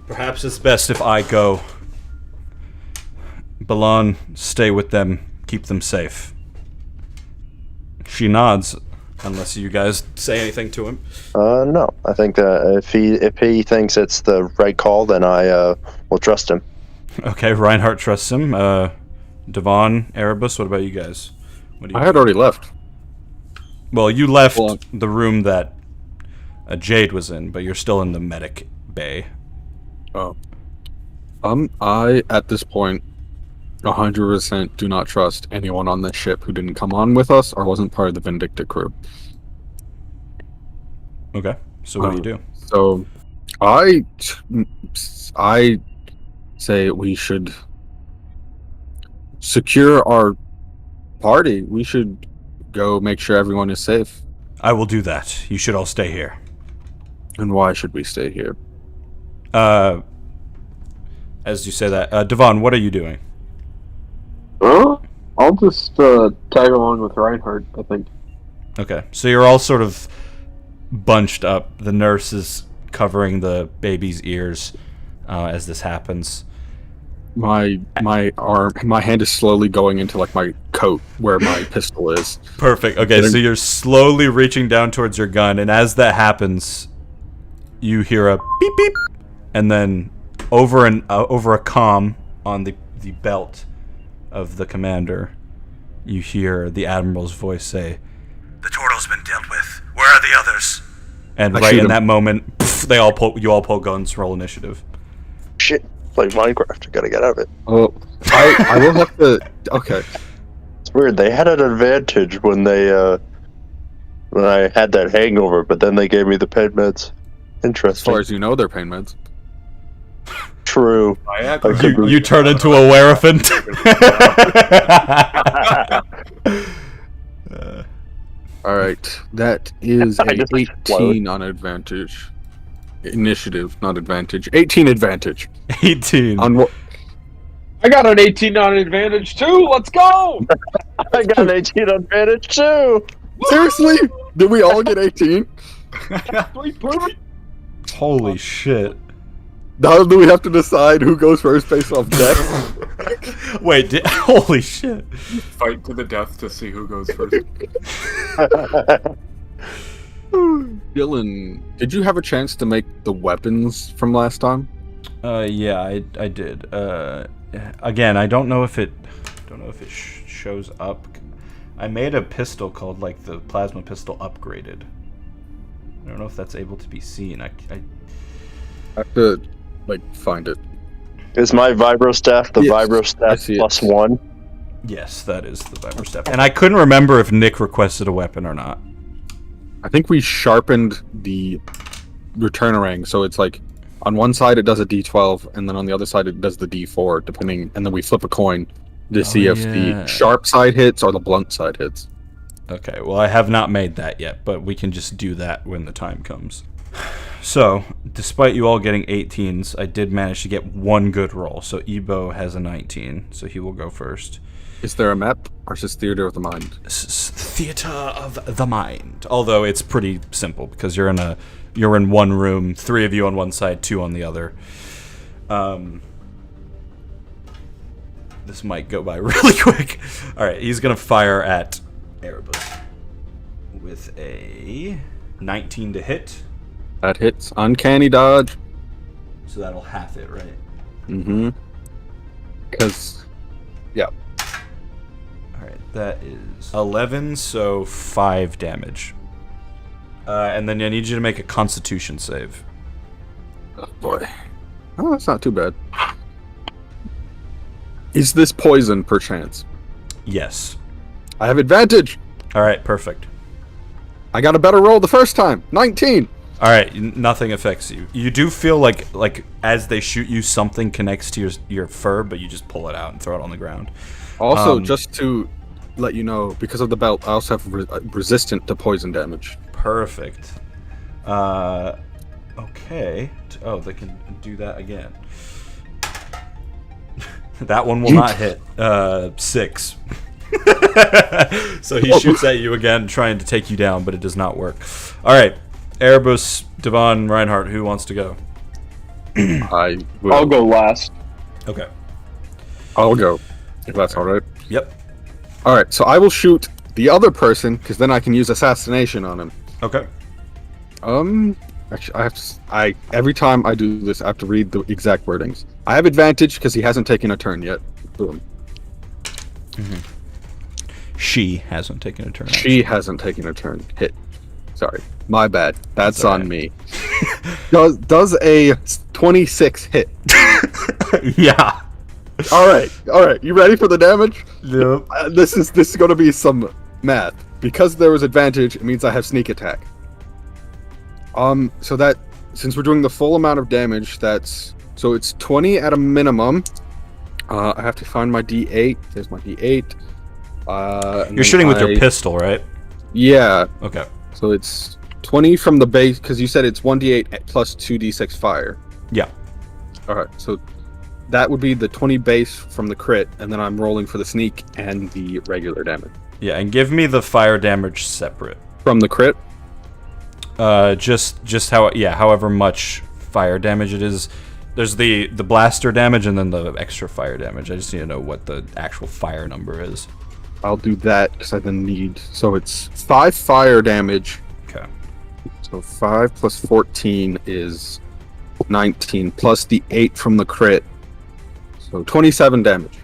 Perhaps it's best if I go. Balan, stay with them. Keep them safe. She nods, unless you guys say anything to him. No. I think that if he thinks it's the right call, then I will trust him. Okay, Reinhardt trusts him. Devon, Erebus, what about you guys? What do you I had already left. Well, you left Well, the room that Jade was in, but you're still in the medic bay. Oh. I, at this point, 100% do not trust anyone on this ship who didn't come on with us or wasn't part of the Vindicta crew. Okay, so what do you do? So, I say we should secure our party. We should go make sure everyone is safe. I will do that. You should all stay here. And why should we stay here? As you say that, Devon, what are you doing? I'll just tag along with Reinhardt, I think. Okay, so you're all sort of bunched up. The nurse is covering the baby's ears as this happens. My hand is slowly going into like my coat where my pistol is. Perfect. Okay, so you're slowly reaching down towards your gun, and as that happens, you hear a beep beep, and then over a comm on the belt of the commander, you hear the admiral's voice say, The turtle's been dealt with. Where are the others? and I right shoot in him. that moment, you all pull guns, roll initiative. Shit, like Minecraft. I gotta get out of it. Oh, I will have to. Okay. It's weird. They had an advantage when I had that hangover, but then they gave me the pain meds. As Interesting. far as you know, they're pain meds. True. You turn into a werephant. All right, that is I a just 18 on advantage. Initiative, not advantage. 18 advantage. 18. On what? I got an 18 on advantage too. Let's go! I got an 18 advantage too. Seriously? Did we all get 18? Holy shit. Now do we have to decide who goes first based off death? Wait, holy shit. Fight to the death to see who goes first. Dylan, did you have a chance to make the weapons from last time? Yeah, I did. Again, I don't know if it shows up. I made a pistol called like the plasma pistol upgraded. I don't know if that's able to be seen. I have to find it. Is my vibro staff the Yes, vibro I staff see it. +1? Yes, that is the vibro staff. And I couldn't remember if Nick requested a weapon or not. I think we sharpened the return ring, so it's like on one side it does a D12, and then on the other side it does the D4, depending, and then we flip a coin to see if the sharp side hits or the blunt side hits. Okay, well, I have not made that yet, but we can just do that when the time comes. So, despite you all getting 18s, I did manage to get one good roll. So Ebo has a 19, so he will go first. Is there a map, or is this theater of the mind? Theater of the mind. Although it's pretty simple because you're in one room, 3 of you on one side, 2 on the other. This might go by really quick. All right, he's gonna fire at Erebus with a 19 to hit. That hits. Uncanny dodge. So that'll half it, right? Mm-hmm. Because, yeah. Alright, that is 11, so 5 damage. And then I need you to make a Constitution save. Oh, boy. Oh, that's not too bad. Is this poison, perchance? Yes. I have advantage! Alright, perfect. I got a better roll the first time. 19! Alright, nothing affects you. You do feel like as they shoot you, something connects to your fur, but you just pull it out and throw it on the ground. Also, just to let you know, because of the belt, I also have resistant to poison damage. Perfect. Okay. Oh, they can do that again. That one will not hit. 6. So he shoots at you again, trying to take you down, but it does not work. Alright. Erebus, Devon, Reinhardt, who wants to go? I will. I'll go last. Okay. I'll go. If that's alright. Yep. Alright, so I will shoot the other person, because then I can use assassination on him. Okay. Actually, every time I do this, I have to read the exact wordings. I have advantage because he hasn't taken a turn yet. Boom. She hasn't taken a turn. She hasn't taken a turn. Hit. Sorry. My bad. That's all on right. me. Does a 26 hit? Yeah. Alright. You ready for the damage? Yep. This is going to be some math. Because there was advantage, it means I have sneak attack. So that, since we're doing the full amount of damage, so it's 20 at a minimum. I have to find my D8. There's my D8. You're shooting with your pistol, right? Yeah. Okay. So it's 20 from the base, because you said it's 1d8 plus 2d6 fire. Yeah. Alright, so that would be the 20 base from the crit, and then I'm rolling for the sneak and the regular damage. Yeah, and give me the fire damage separate. From the crit? Just however much fire damage it is. There's the blaster damage and then the extra fire damage. I just need to know what the actual fire number is. I'll do that because I then need. So it's 5 fire damage. Okay. So 5 plus 14 is 19 plus the 8 from the crit. So 27 damage.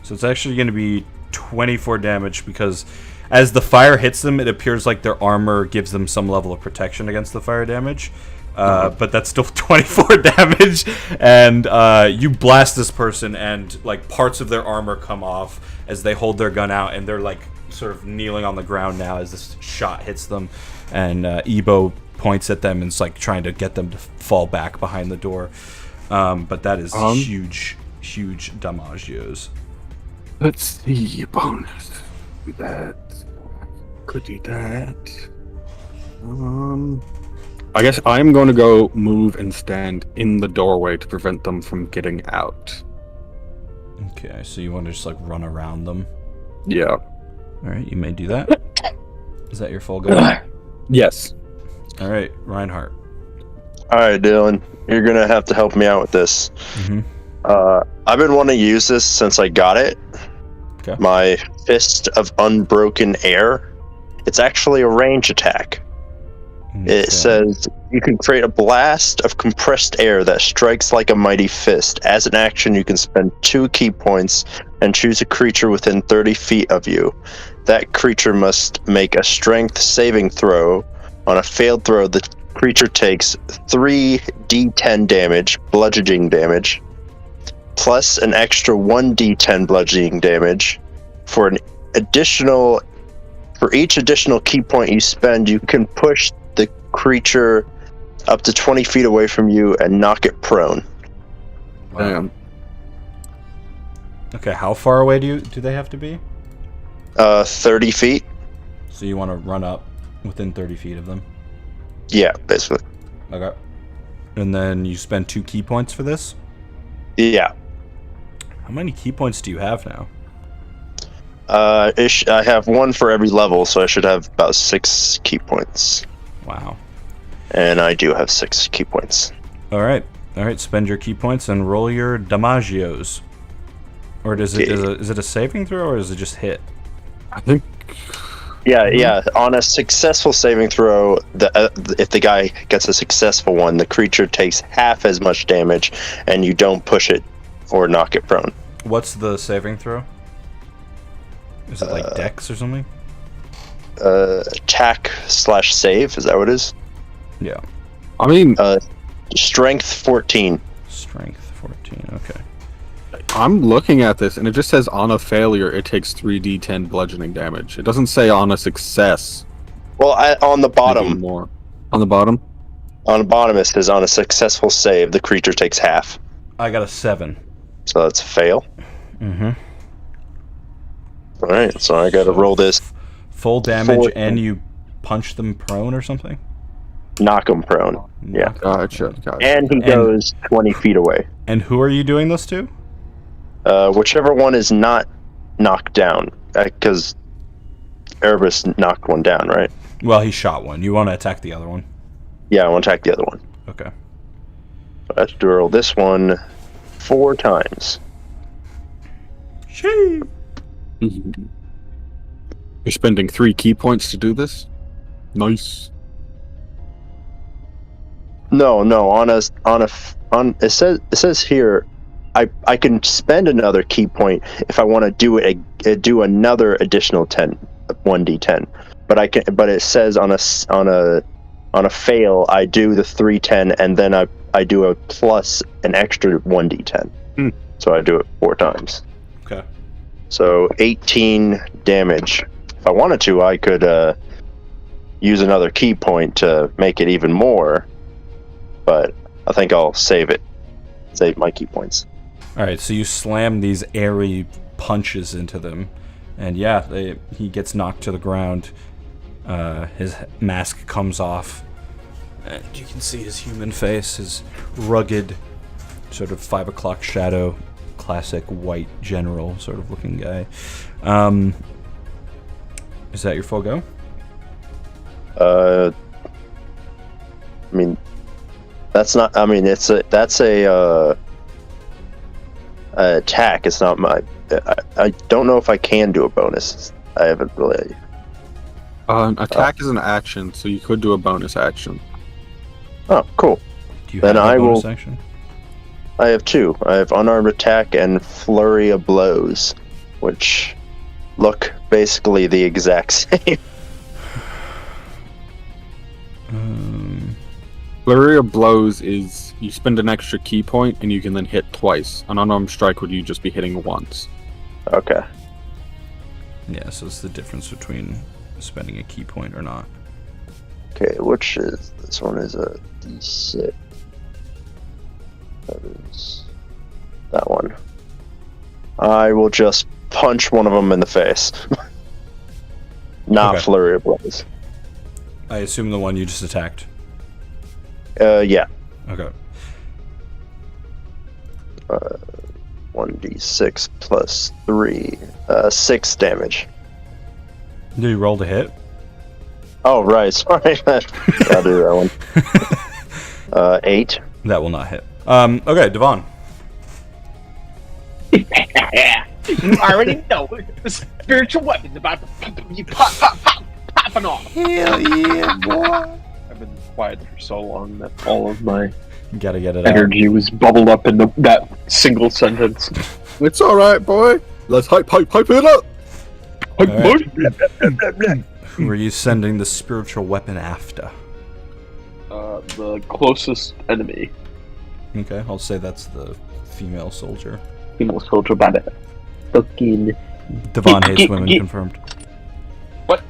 So it's actually going to be 24 damage because as the fire hits them, it appears like their armor gives them some level of protection against the fire damage. But that's still 24 damage, and you blast this person, and like parts of their armor come off as they hold their gun out, and they're like sort of kneeling on the ground now as this shot hits them, and Ebo points at them and is like trying to get them to fall back behind the door. But that is huge damagios. Let's see, bonus. Do that. Could do that. I guess I'm going to go move and stand in the doorway to prevent them from getting out. Okay, so you want to just like run around them? Yeah. Alright, you may do that. Is that your full go? Yes. Alright, Reinhardt. Alright, Dylan, you're gonna have to help me out with this. I've been wanting to use this since I got it. Okay. My Fist of Unbroken Air. It's actually a range attack. Okay. It says you can create a blast of compressed air that strikes like a mighty fist. As an action, you can spend 2 key points and choose a creature within 30 feet of you. That creature must make a strength saving throw. On a failed throw, the creature takes 3d10 damage, bludgeoning damage, plus an extra 1d10 bludgeoning damage. For each additional key point you spend, you can push the creature up to 20 feet away from you and knock it prone. Wow. Damn. Okay, how far away do they have to be? 30 feet? So you want to run up within 30 feet of them? Yeah, basically. Okay. And then you spend 2 key points for this? Yeah. How many key points do you have now? I have 1 for every level, so I should have about 6 key points. Wow. And I do have 6 key points. Alright, spend your key points and roll your damagios. Or is it a saving throw, or is it just hit? I think Yeah. On a successful saving throw, if the guy gets a successful one, the creature takes half as much damage, and you don't push it or knock it prone. What's the saving throw? Is it like Dex or something? Attack/save, is that what it is? Yeah. I mean, Strength 14. Strength 14. Okay. I'm looking at this, and it just says on a failure, it takes 3d10 bludgeoning damage. It doesn't say on a success. Well, on the Maybe bottom, more. On the bottom? it says on a successful save, the creature takes half. I got a 7. So that's a fail. Mm-hmm. All right, so I got to roll this. Full damage, 4. and you punch them prone or something? Knock him prone. Yeah. Gotcha. And he goes 20 feet away. And who are you doing this to? Whichever one is not knocked down, because Erebus knocked one down, right? Well, he shot one. You want to attack the other one? Yeah, I want to attack the other one. Okay. I have to roll this one 4 times. Shee. You're spending 3 key points to do this? Nice. No, it says here, I can spend another key point if I want to do another additional 1d10. But it says on a fail, I do the 310, and then I do a plus an extra 1d10. So I do it 4 times. Okay. So 18 damage. If I wanted to, I could use another key point to make it even more, but I think I'll save my key points. Alright, so you slam these airy punches into them, and yeah, he gets knocked to the ground. His mask comes off, and you can see his human face, his rugged, sort of 5 o'clock shadow, classic white general sort of looking guy. Is that your full go? I mean, that's not. I mean, that's a attack. It's not my. I don't know if I can do a bonus. I haven't really. Attack is an action, so you could do a bonus action. Oh, cool. Do you Then have a I bonus will- action? I have 2. I have unarmed attack and flurry of blows, which look basically the exact same. Flurry of blows is you spend an extra key point, and you can then hit twice. An unarmed strike would you just be hitting once. Okay. Yeah, so it's the difference between spending a key point or not. Okay, which is this one is a d6. That is that one. I will just punch one of them in the face. Not Okay. flurry of blows. I assume the one you just attacked. Yeah. Okay. 1d6 plus 3. 6 damage. Do you roll to hit? Oh, right. Sorry. I'll do that one. 8. That will not hit. Okay, Devon. You already know the spiritual weapon's about to be popping off. Hell yeah, boy. I've been quiet for so long that all of my Gotta get it out. energy was bubbled up in that single sentence. It's alright, boy. Let's hype it up. Alright. Who are you sending the spiritual weapon after? The closest enemy. Okay, I'll say that's the female soldier. Female soldier by the fucking. Devon hates women, confirmed. What?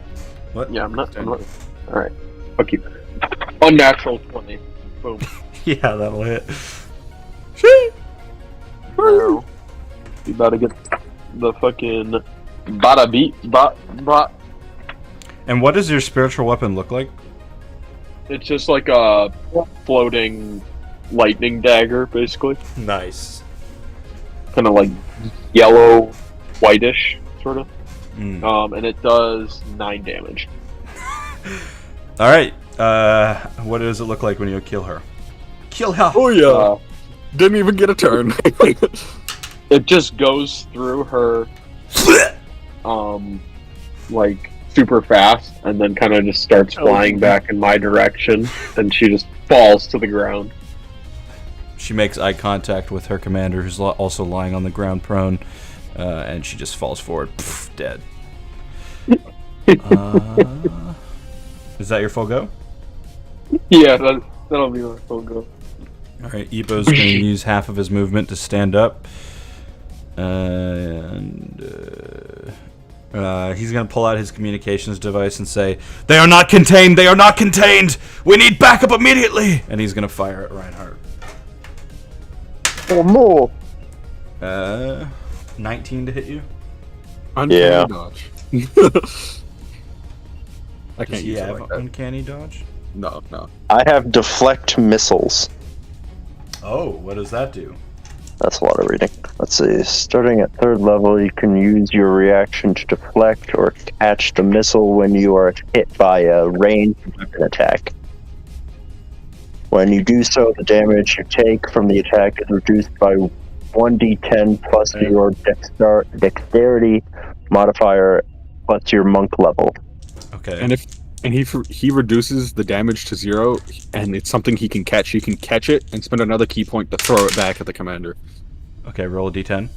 What? Yeah, I'm not. Alright. Fuck you. Unnatural 20. Boom. Yeah, that'll hit. Now, you gotta get the fucking bada beat bot. And what does your spiritual weapon look like? It's just like a floating lightning dagger, basically. Nice. Kind of like yellow, whitish, sort of. Mm. And it does 9 damage. Alright, what does it look like when you kill her? Kill her! Oh yeah. Didn't even get a turn. It just goes through her, like super fast and then kind of just starts flying back in my direction, and she just falls to the ground. She makes eye contact with her commander, who's also lying on the ground prone, and she just falls forward, dead. Is that your full go? Yeah, that'll be my full go. All right, Ebo's going to use half of his movement to stand up, and he's going to pull out his communications device and say, "They are not contained! They are not contained! We need backup immediately!" And he's going to fire at Reinhardt. Or more. 19 to hit you. Yeah. Dodge. I Does can't he use it have like that. uncanny dodge? No. I have deflect missiles. Oh, what does that do? That's a lot of reading. Let's see. Starting at 3rd level, you can use your reaction to deflect or catch the missile when you are hit by a ranged weapon attack. When you do so, the damage you take from the attack is reduced by 1d10 plus your dexterity modifier plus your monk level. Okay. And he reduces the damage to 0, and it's something he can catch. He can catch it and spend another key point to throw it back at the commander. Okay, roll a d10.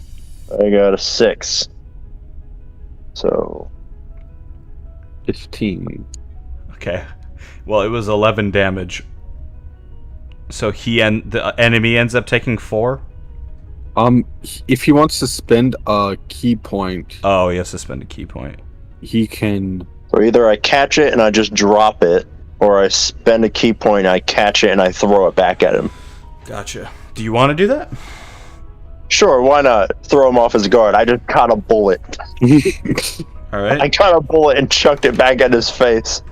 I got a 6. So 15. Okay. Well, it was 11 damage. So the enemy ends up taking 4? If he wants to spend a key point, Oh, he has to spend a key point. he can. So either I catch it and I just drop it, or I spend a key point, I catch it and I throw it back at him. Gotcha. Do you want to do that? Sure, why not? Throw him off his guard. I just caught a bullet. All right. I caught a bullet and chucked it back at his face.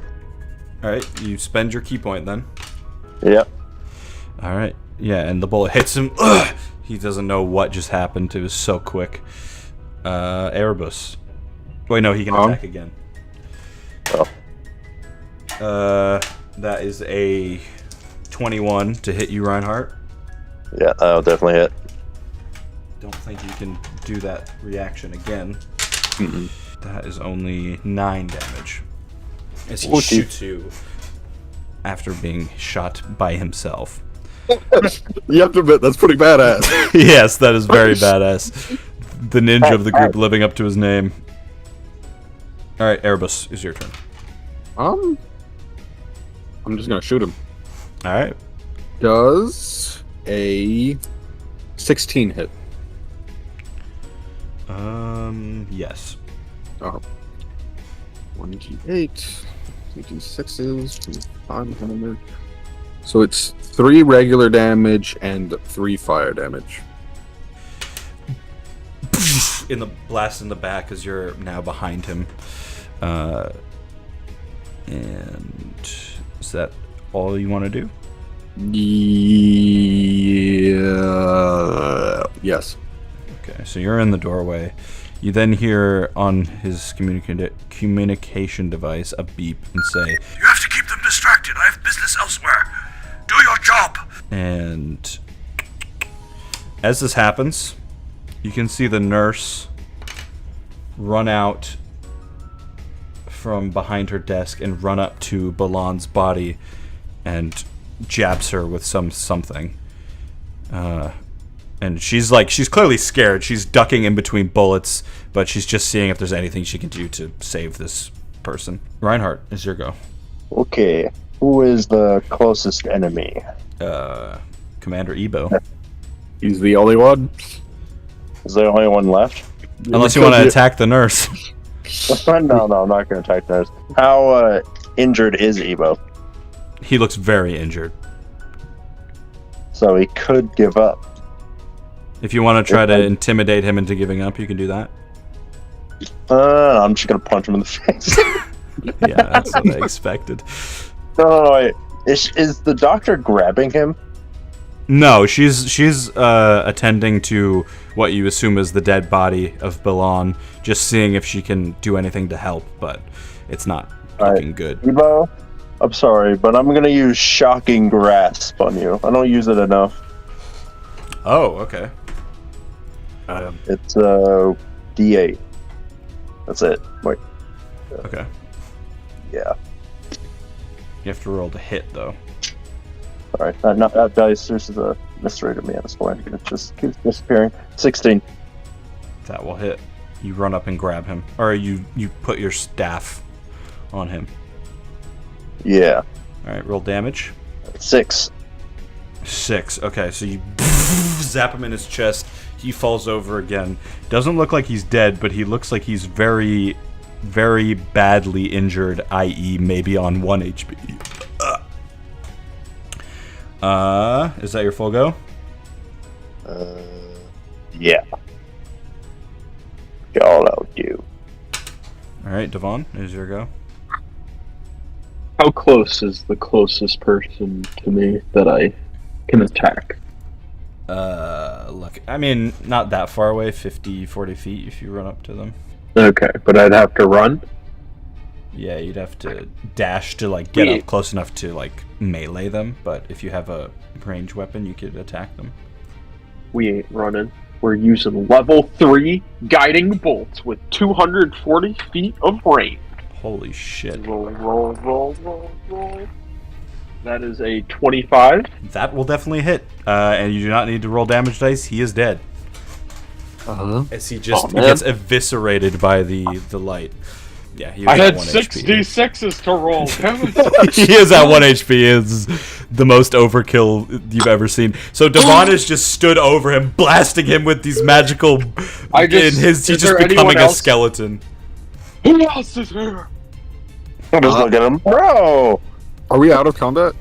All right. You spend your key point then. Yep. All right. Yeah, and the bullet hits him. Ugh! He doesn't know what just happened. It was so quick. Erebus. Wait, no, he can attack again. Oh. That is a 21 to hit you, Reinhardt. Yeah, that'll definitely hit. Don't think you can do that reaction again. Mm-mm. That is only 9 damage. As he Okay. shoots you after being shot by himself. You have to admit, that's pretty badass. Yes, that is very badass. The ninja of the group living up to his name. Alright, Erebus, is your turn. I'm just gonna shoot him. Alright. Does a 16 hit? Yes. Oh. 1d8, 2d6s, 500. So it's 3 regular damage and 3 fire damage. In the blast in the back as you're now behind him. And is that all you want to do? Yeah. Yes. Okay, so you're in the doorway. You then hear on his communication device a beep and say, You have to keep them distracted. I have business elsewhere. Do your job. and as this happens, you can see the nurse run out from behind her desk and run up to Balan's body and jabs her with something. And she's clearly scared. She's ducking in between bullets, but she's just seeing if there's anything she can do to save this person. Reinhardt, is your go. Okay. Who is the closest enemy? Commander Ebo. He's the only one. Is there only one left? Unless you want to attack the nurse. No, I'm not going to attack those. How injured is Ebo? He looks very injured. So he could give up. If you want to try to intimidate him into giving up, you can do that. I'm just going to punch him in the face. Yeah, that's what I expected. No, wait. Is the doctor grabbing him? No, she's attending to what you assume is the dead body of Balan, just seeing if she can do anything to help, but it's not looking good. Ebo, I'm sorry, but I'm going to use Shocking Grasp on you. I don't use it enough. Oh, okay. It's D8. That's it. Wait. Okay. Yeah. You have to roll to hit, though. Alright, not that dice. This is a mystery to me at this point. It just keeps disappearing. 16. That will hit. You run up and grab him. Or you put your staff on him. Yeah. Alright, roll damage. 6. 6. Okay, so you zap him in his chest. He falls over again. Doesn't look like he's dead, but he looks like he's very, very badly injured, i.e. maybe on 1 HP. Is that your full go? Yeah. Y'all out, you. Alright, Devon, is your go. How close is the closest person to me that I can attack? Look, I mean, not that far away, 50, 40 feet if you run up to them. Okay, but I'd have to run? Yeah, you'd have to dash to, like, get up close enough to, like, melee them, but if you have a range weapon, you could attack them. We ain't running. We're using level 3 guiding bolts with 240 feet of range. Holy shit. Roll. That is a 25. That will definitely hit, and you do not need to roll damage dice. He is dead. As he just gets eviscerated by the light. Yeah, he was I at had 1 6 HP. d6s to roll. He is at 1 HP. It's the most overkill you've ever seen. So Devon has just stood over him, blasting him with these magical. He's just becoming a skeleton. Who else is here? Just look at him. Bro! Are we out of combat?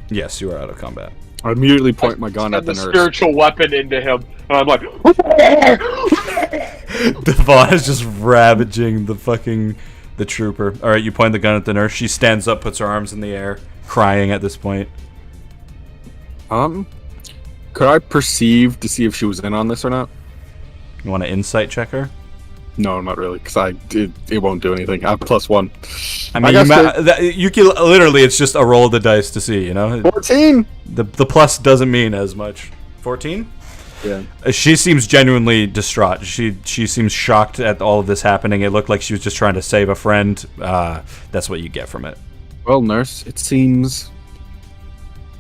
Yes, you are out of combat. I immediately point my gun at the nurse. Spiritual weapon into him, and I'm like, Devon is just ravaging the trooper. All right, you point the gun at the nurse. She stands up, puts her arms in the air, crying at this point. Could I perceive to see if she was in on this or not? You want to insight check her? No, not really, because it won't do anything. I have +1. I mean, you can literally, it's just a roll of the dice to see, you know? 14! The plus doesn't mean as much. 14? Yeah. She seems genuinely distraught. She seems shocked at all of this happening. It looked like she was just trying to save a friend. That's what you get from it. Well, nurse, it seems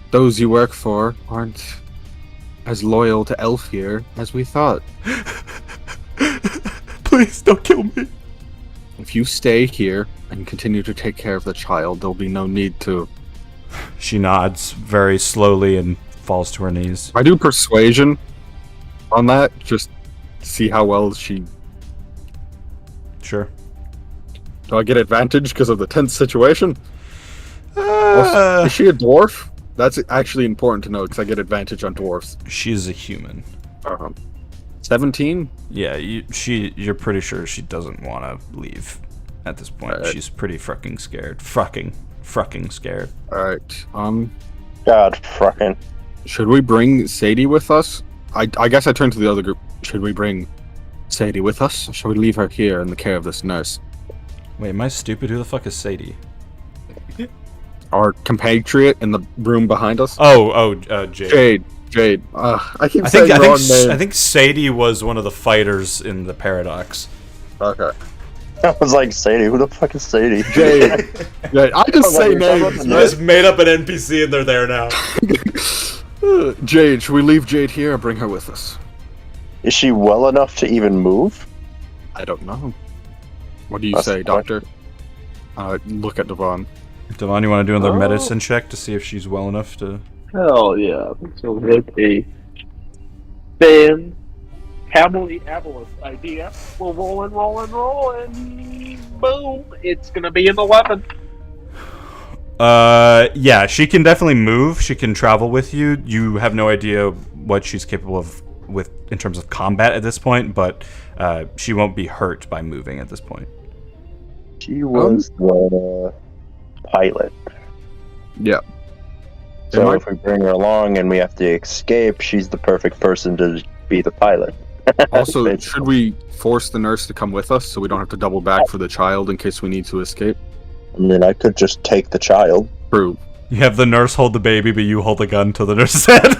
those you work for aren't as loyal to Elf here as we thought. Please don't kill me. If you stay here and continue to take care of the child, there'll be no need to... She nods very slowly and falls to her knees. I do persuasion on that, just to see how well she... Sure. Do I get advantage because of the tense situation? Is she a dwarf? That's actually important to know, because I get advantage on dwarfs. She's a human. 17? Yeah, you're pretty sure she doesn't want to leave at this point. Alright. She's pretty fucking scared. Fucking scared. Alright, God, fucking. should we bring Sadie with us? I guess I turn to the other group. Should we bring Sadie with us? Or should we leave her here in the care of this nurse? Wait, am I stupid? Who the fuck is Sadie? Our compatriot in the room behind us? Jade. Jade. I keep saying wrong name. I think Sadie was one of the fighters in the Paradox. Okay. I was like, Sadie, who the fuck is Sadie? Jade. Jade. I just say names. You just made up an NPC and they're there now. Jade, should we leave Jade here or bring her with us? Is she well enough to even move? I don't know. What do you That's say, the Doctor? Look at Devon. Devon, you want to do another medicine check to see if she's well enough to... Hell yeah. So like a fan-habily-abolus idea. We're rolling. Boom. It's gonna be an 11. Yeah, she can definitely move. She can travel with you. You have no idea what she's capable of with in terms of combat at this point, but she won't be hurt by moving at this point. She was the pilot. Yeah. So if we bring her along and we have to escape, she's the perfect person to be the pilot. Also, should we force the nurse to come with us so we don't have to double back for the child in case we need to escape? I mean, I could just take the child. True. You have the nurse hold the baby, but you hold the gun to the nurse's head.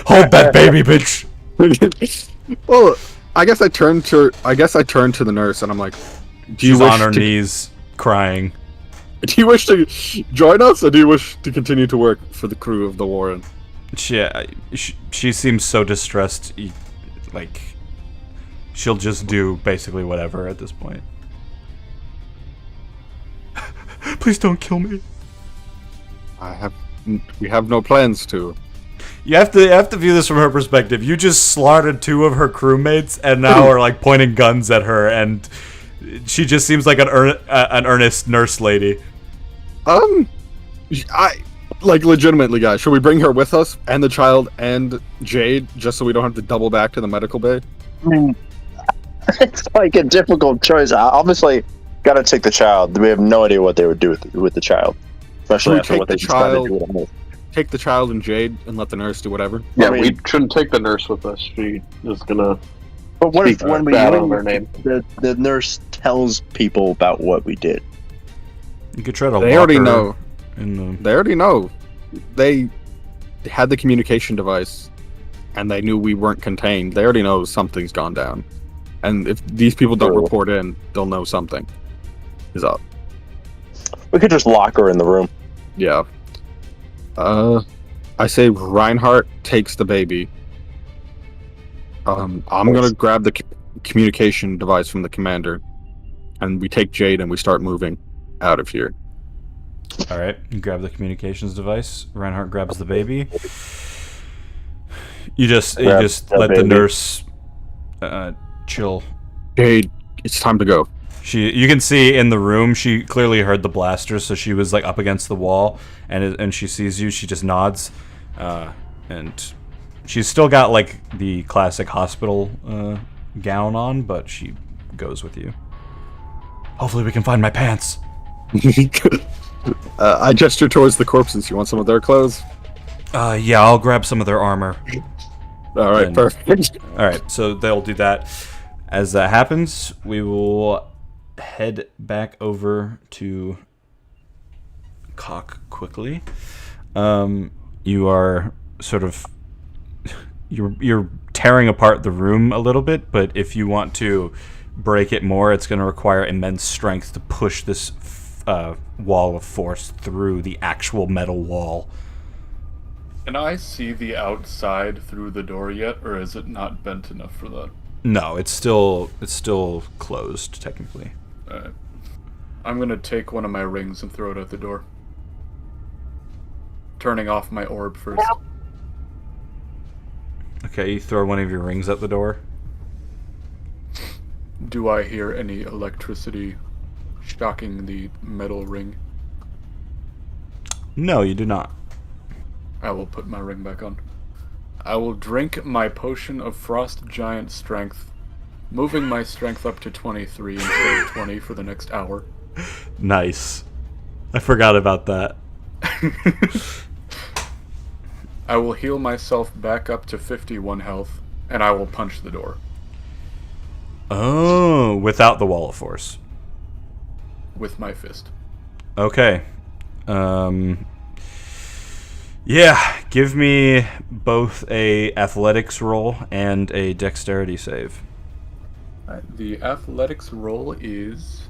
Hold that baby, bitch. Well, I guess I turn to the nurse and I'm like, She's on her knees, crying. Do you wish to join us, or do you wish to continue to work for the crew of the Warrant? She seems so distressed. Like, she'll just do basically whatever at this point. Please don't kill me. We have no plans to. You have to view this from her perspective. You just slaughtered 2 of her crewmates, and now are like pointing guns at her, and she just seems like an earnest nurse lady. Like, legitimately, guys, should we bring her with us, and the child, and Jade, just so we don't have to double back to the medical bay? It's like a difficult choice. I obviously got to take the child. We have no idea what they would do with the child, especially after what they decided to do with him. Take the child and Jade, and let the nurse do whatever. Yeah, I mean, we shouldn't take the nurse with us. She is gonna. But what if when we bad on her name. the nurse tells people about what we did? You could try to. They already know. In They already know. They had the communication device, and they knew we weren't contained. They already know something's gone down. And if these people don't True. report in, they'll know something is up. We could just lock her in the room. Yeah. I say Reinhardt takes the baby. I'm gonna grab the communication device from the commander, and we take Jade and we start moving out of here. All right, you grab the communications device. Reinhardt grabs the baby. You just Grab the let the baby. nurse chill. Jade, it's time to go. You can see in the room, she clearly heard the blaster, so she was like up against the wall, and she sees you. She just nods, and she's still got like the classic hospital gown on, but she goes with you. Hopefully, we can find my pants. I gesture towards the corpses. You want some of their clothes? Yeah, I'll grab some of their armor. All right, And- perfect. All right, so they'll do that. As that happens, we will head back over to Cock quickly. You are sort of you're tearing apart the room a little bit, but if you want to break it more, it's going to require immense strength to push this wall of force through the actual metal wall. Can I see the outside through the door yet, or is it not bent enough for that? No, it's still closed technically. Alright. I'm gonna take one of my rings and throw it at the door. Turning off my orb first. Okay, you throw one of your rings at the door. Do I hear any electricity shocking the metal ring? No, you do not. I will put my ring back on. I will drink my potion of Frost Giant Strength, moving my strength up to 23 instead of 20 for the next hour. Nice. I forgot about that. I will heal myself back up to 51 health, and I will punch the door Oh, without the wall of force. with my fist. Okay. Yeah, give me both a athletics roll and a dexterity save. The athletics roll is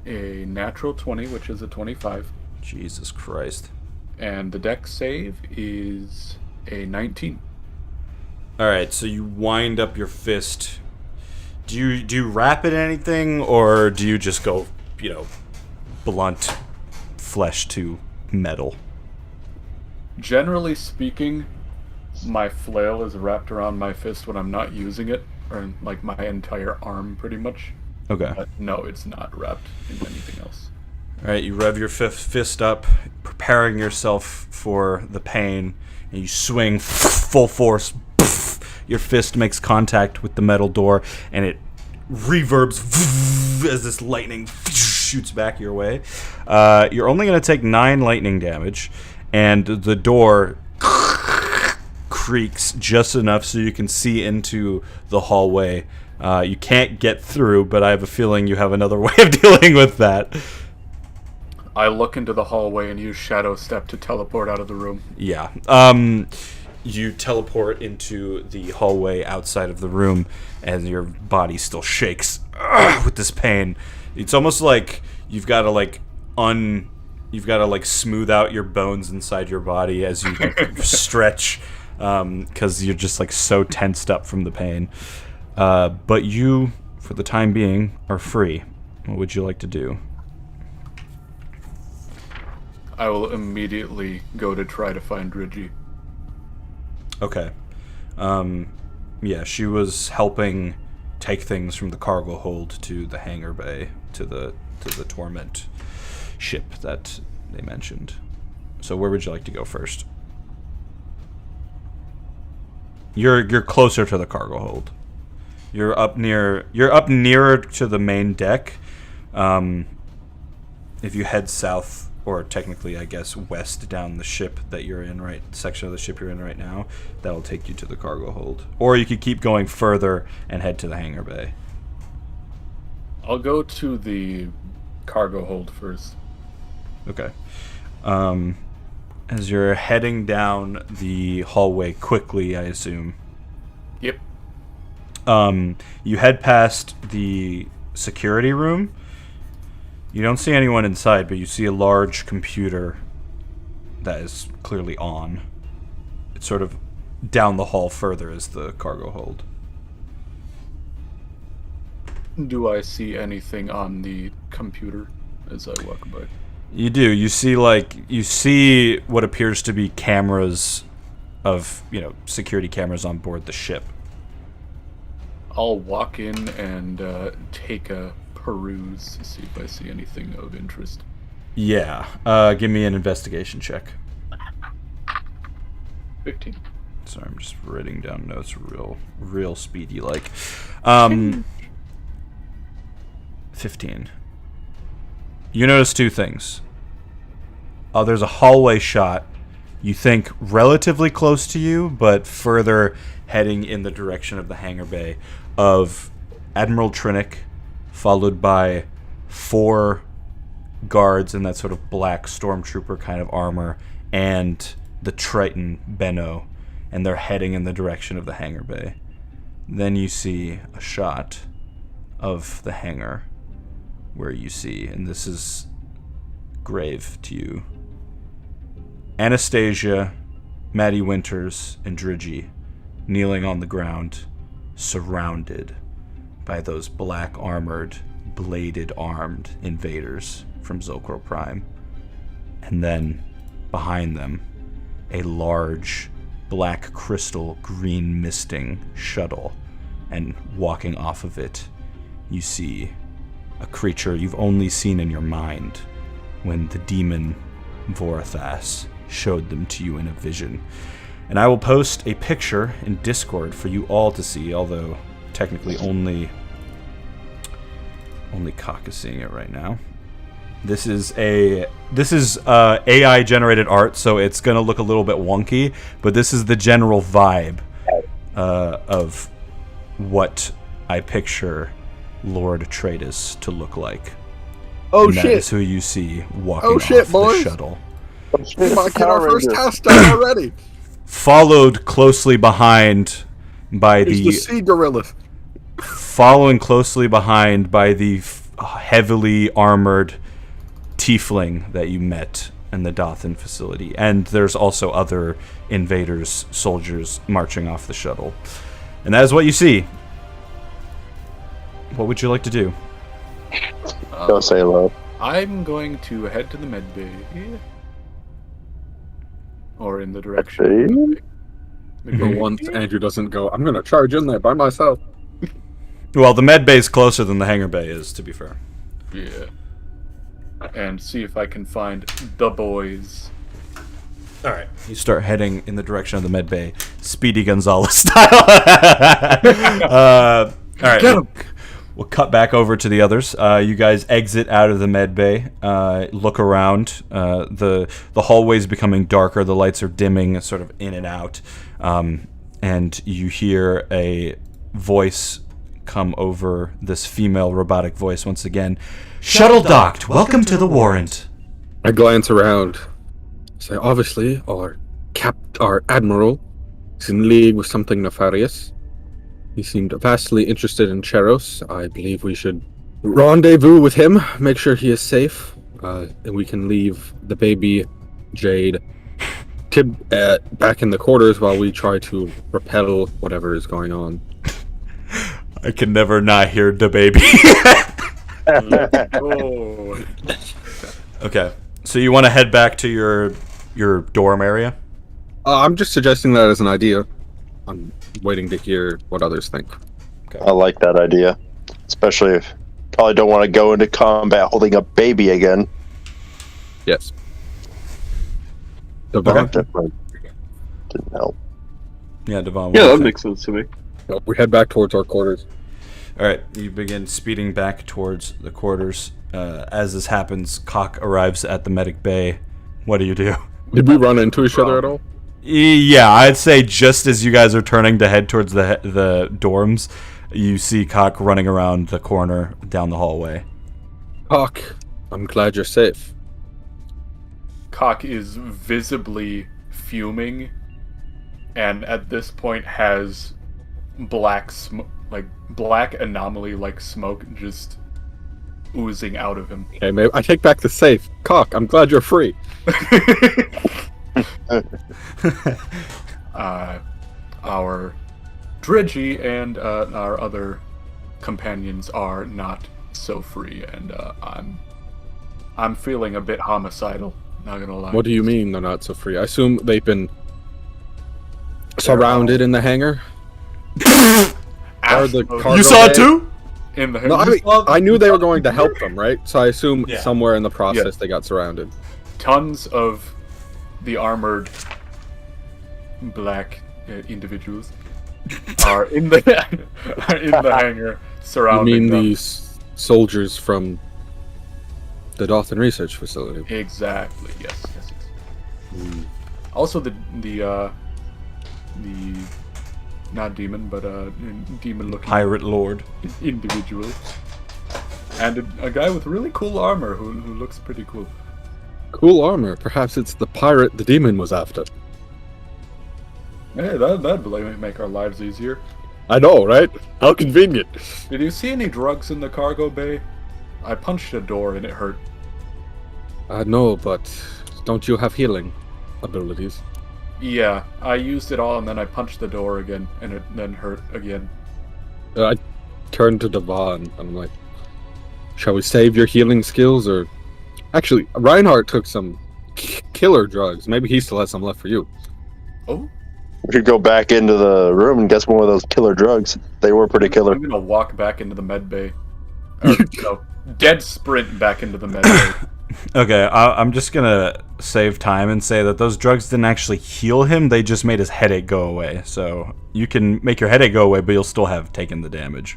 a natural 20, which is a 25, Jesus Christ. and the dex save is a 19. Alright, so you wind up your fist. Do you wrap it in anything, or do you just go, blunt flesh to metal? Generally speaking, my flail is wrapped around my fist when I'm not using it, or like my entire arm pretty much. Okay. But no, it's not wrapped in anything else. Alright, you rev your fist up, preparing yourself for the pain, and you swing full force. Your fist makes contact with the metal door, and it reverbs as this lightning shoots back your way. You're only going to take 9 lightning damage, and the door creaks just enough so you can see into the hallway. You can't get through, but I have a feeling you have another way of dealing with that. I look into the hallway and use Shadow Step to teleport out of the room. Yeah. You teleport into the hallway outside of the room, and your body still shakes with this pain. It's almost like you've got to you've got to like smooth out your bones inside your body as you stretch, because you're just like so tensed up from the pain. But you, for the time being, are free. What would you like to do? I will immediately go to try to find Ridgie. Okay. Yeah, she was helping take things from the cargo hold to the hangar bay, to the Torment ship that they mentioned. So where would you like to go first? You're closer to the cargo hold. You're up nearer to the main deck. If you head south, or technically, I guess, west down the ship that you're in, right, section of the ship you're in right now, that'll take you to the cargo hold. Or you could keep going further and head to the hangar bay. I'll go to the cargo hold first. Okay. As you're heading down the hallway quickly, I assume. Yep. You head past the security room. You don't see anyone inside, but you see a large computer that is clearly on. It's sort of down the hall further as the cargo hold. Do I see anything on the computer as I walk by? You do. You see what appears to be cameras of, security cameras on board the ship. I'll walk in and take a peruse to see if I see anything of interest. Yeah. Give me an investigation check. 15. Sorry, I'm just writing down notes real speedy like. 15. You notice two things. There's a hallway shot, you think relatively close to you, but further heading in the direction of the hangar bay, of Admiral Trinick, followed by 4 guards in that sort of black stormtrooper kind of armor, and the Triton Benno, and they're heading in the direction of the hangar bay. Then you see a shot of the hangar, where you see, and this is grave to you, Anastasia, Maddie Winters, and Dridgie kneeling on the ground, surrounded by those black-armored, bladed-armed invaders from Zokro Prime. And then, behind them, a large, black crystal green misting shuttle, and walking off of it, you see a creature you've only seen in your mind when the demon Vorathas showed them to you in a vision. And I will post a picture in Discord for you all to see, although technically only Cock is seeing it right now. This is AI generated art, so it's gonna look a little bit wonky, but this is the general vibe of what I picture Lord Atreides to look like. Oh and shit! That is who you see walking off boys. the shuttle. We might get our first task done already. Followed closely behind by the sea gorillas. Following closely behind by the heavily armored tiefling that you met in the Dothan facility. And there's also other invaders, soldiers, marching off the shuttle. And that is what you see. What would you like to do? Don't say hello. I'm going to head to the med bay. Or in the direction. For once, Andrew doesn't go, I'm going to charge in there by myself. Well, the med bay is closer than the hangar bay is, to be fair. Yeah. And see if I can find the boys. Alright. You start heading in the direction of the med bay, Speedy Gonzalez style. Alright. We'll cut back over to the others. You guys exit out of the med bay, look around. The hallway's becoming darker, the lights are dimming sort of in and out. And you hear a voice come over, this female robotic voice once again. Shuttle docked, welcome to the Warrant. I glance around. Say, obviously, our admiral is in league with something nefarious. He seemed vastly interested in Cheros. I believe we should rendezvous with him, make sure he is safe. and we can leave the baby, Jade, back in the quarters while we try to repel whatever is going on. I can never not hear the baby. Oh. Okay, so you want to head back to your dorm area? I'm just suggesting that as an idea. I'm waiting to hear what others think. I like that idea. Especially if probably don't want to go into combat holding a baby again. Yes. Devon? Definitely didn't help. Yeah, Devon. Yeah, that makes sense to me. We head back towards our quarters. All right, you begin speeding back towards the quarters. As this happens, Cock arrives at the medic bay. What do you do? Did we run into each other at all? Yeah, I'd say just as you guys are turning to head towards the dorms, you see Cock running around the corner down the hallway. Cock, I'm glad you're safe. Cock is visibly fuming, and at this point has black anomaly like smoke just oozing out of him. Okay, maybe I take back the safe. Cock, I'm glad you're free. Our Dredgy and our other companions are not so free, and I'm feeling a bit homicidal. Not gonna lie. What do you mean they're not so free? I assume they've been surrounded in the hangar. Or the cargo You saw bay? it too? In the No, I knew they were going to help them, right? So I assume Yeah. somewhere in the process Yeah. they got surrounded. tons of the armored black individuals are in the hangar You surrounding mean them. these soldiers from the Dothan Research Facility? Exactly. Yes. Also, the not demon, but demon-looking Pirate Lord. individual, and a guy with really cool armor who looks pretty cool. Cool armor. Perhaps it's the pirate the demon was after. Hey, that'd make our lives easier. I know, right? How convenient. Did you see any drugs in the cargo bay? I punched a door and it hurt. No, but don't you have healing abilities? Yeah, I used it all and then I punched the door again and it then hurt again. I turned to Devon and I'm like, shall we save your healing skills or... Actually, Reinhardt took some killer drugs. Maybe he still has some left for you. Oh? We could go back into the room and get some more of those killer drugs. They were pretty killer. I'm gonna walk back into the med bay. Or, no, dead sprint back into the med bay. Okay, I'm just gonna save time and say that those drugs didn't actually heal him, they just made his headache go away. So, you can make your headache go away, but you'll still have taken the damage.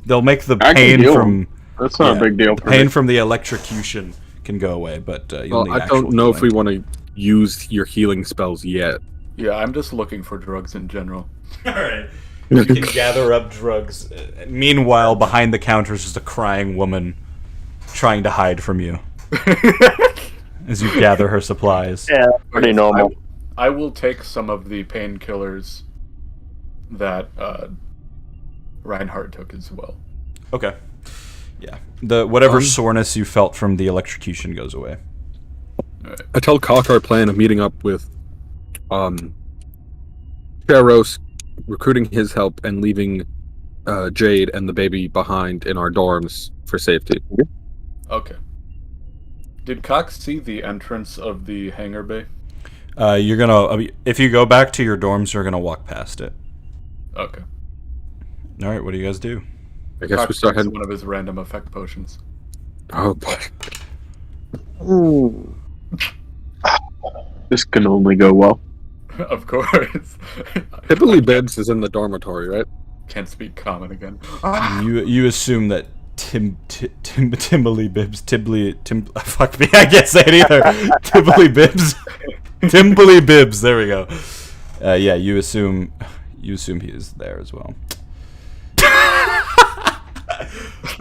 They'll make the I can pain heal from... That's not a big deal for pain me. from the electrocution can go away, but you'll Well, need I actual don't know if we healing. want to use your healing spells yet. Yeah, I'm just looking for drugs in general. Alright. You can gather up drugs. Meanwhile, behind the counter is just a crying woman trying to hide from you as you gather her supplies. Yeah, pretty normal. I will take some of the painkillers that Reinhardt took as well. Okay. Yeah. The whatever soreness you felt from the electrocution goes away. I tell Cock our plan of meeting up with Pharaoh's, recruiting his help, and leaving Jade and the baby behind in our dorms for safety. Okay. Did Cox see the entrance of the hangar bay? You're gonna if you go back to your dorms, you're gonna walk past it. Okay. All right. What do you guys do? I guess we Cox start takes heading. one of his random effect potions. Oh boy. This can only go well. Of course. Typically, Bibbs is in the dormitory, right? Can't speak common again. You assume that Timbly Bibbs, fuck me, I can't say it either. Timbly Bibbs, Timbly Bibbs. There we go. Yeah, you assume he is there as well.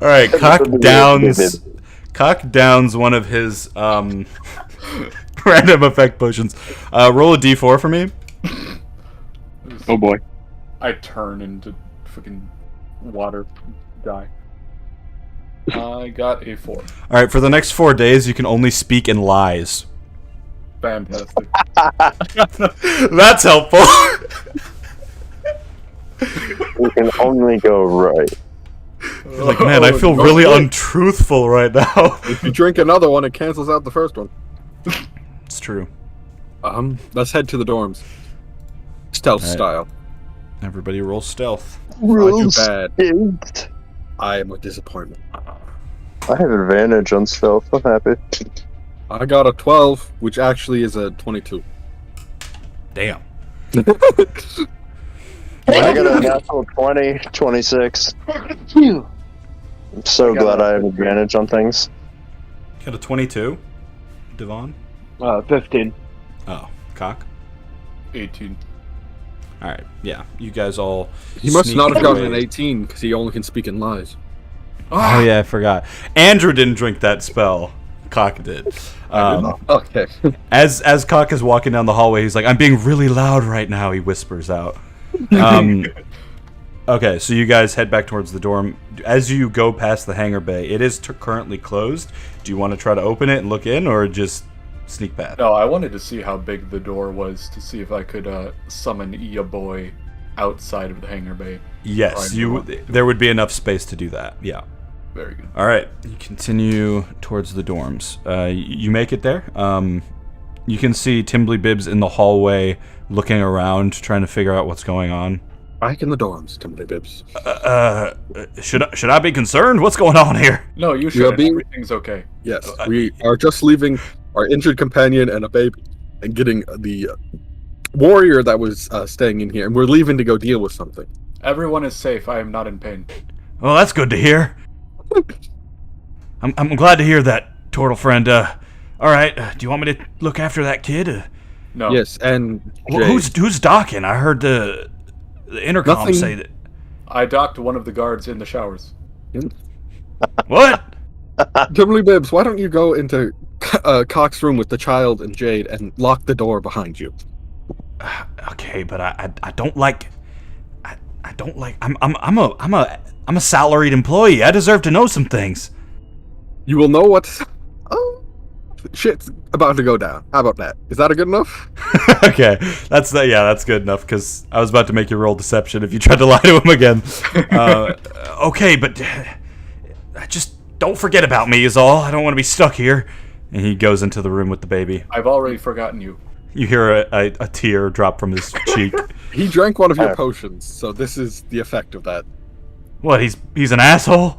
All right, Cock downs one of his random effect potions. Roll a d4 for me. Oh boy. I turn into fucking water, die. I got a 4. All right, for the next 4 days, you can only speak in lies. Fantastic. That's helpful. We can only go right. Like, man, I feel really untruthful right now. If you drink another one, it cancels out the first one. It's true. Let's head to the dorms. Stealth All right. style. Everybody roll stealth. Rules. bad. Saved. I am a disappointment. I have advantage on stealth. I'm happy. I got a 12, which actually is a 22. Damn. I got a natural 20, 26. I'm so glad I have advantage on things. Got a 22. Devon? 15. Oh, cock. 18. All right. Yeah, you guys all. He must sneak not have gotten an away. 18 because he only can speak in lies. Oh yeah, I forgot. Andrew didn't drink that spell. Cock did. Okay. As Cock is walking down the hallway, he's like, "I'm being really loud right now." He whispers out. Okay, so you guys head back towards the dorm. As you go past the hangar bay, it is currently closed. Do you want to try to open it and look in, or just sneak past? No, I wanted to see how big the door was to see if I could summon ya boy outside of the hangar bay. Yes, there would be enough space to do that. Yeah. Very good. All right, you continue towards the dorms. You make it there. You can see Timbly Bibbs in the hallway looking around, trying to figure out what's going on. Back in the dorms, Timothy Bibbs. Should I be concerned? What's going on here? No, you shouldn't. Everything's okay. Yes, we are just leaving our injured companion and a baby and getting the warrior that was staying in here, and we're leaving to go deal with something. Everyone is safe. I am not in pain. Well, that's good to hear. I'm glad to hear that, turtle friend. All right, do you want me to look after that kid? No. Yes, and Who's docking? I heard the intercom Nothing. say that. I docked one of the guards in the showers. What? Timothy Bibbs, why don't you go into Cox's room with the child and Jade and lock the door behind you? Okay, but I don't like. I don't like. I'm a salaried employee. I deserve to know some things. You will know what. Oh, shit's about to go down. How about that? Is that a good enough? Okay, that's good enough because I was about to make you roll deception if you tried to lie to him again. Okay, but just don't forget about me is all. I don't want to be stuck here. And he goes into the room with the baby. I've already forgotten you. You hear a tear drop from his cheek. He drank one of your potions, so this is the effect of that. What? He's an asshole.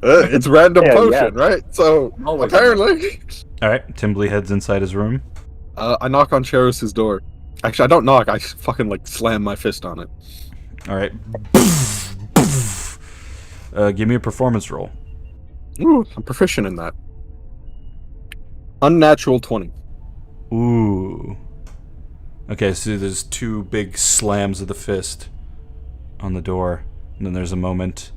It's random Yeah, potion, right? So Always. apparently, All right, Timbly heads inside his room. I knock on Cheris's door. Actually, I don't knock. I fucking slam my fist on it. All right. Give me a performance roll. Ooh, I'm proficient in that. Unnatural 20. Ooh. Okay, so there's 2 big slams of the fist on the door, and then there's a moment,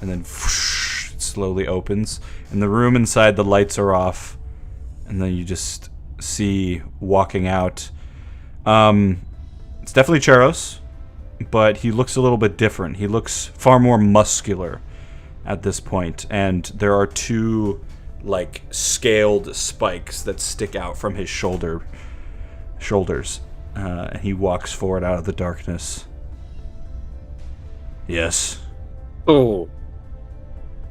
and then whoosh, it slowly opens, and the room inside, the lights are off, and then you just see walking out. It's definitely Charos, but he looks a little bit different. He looks far more muscular at this point, and there are 2 scaled spikes that stick out from his shoulders. And he walks forward out of the darkness. Yes. Oh.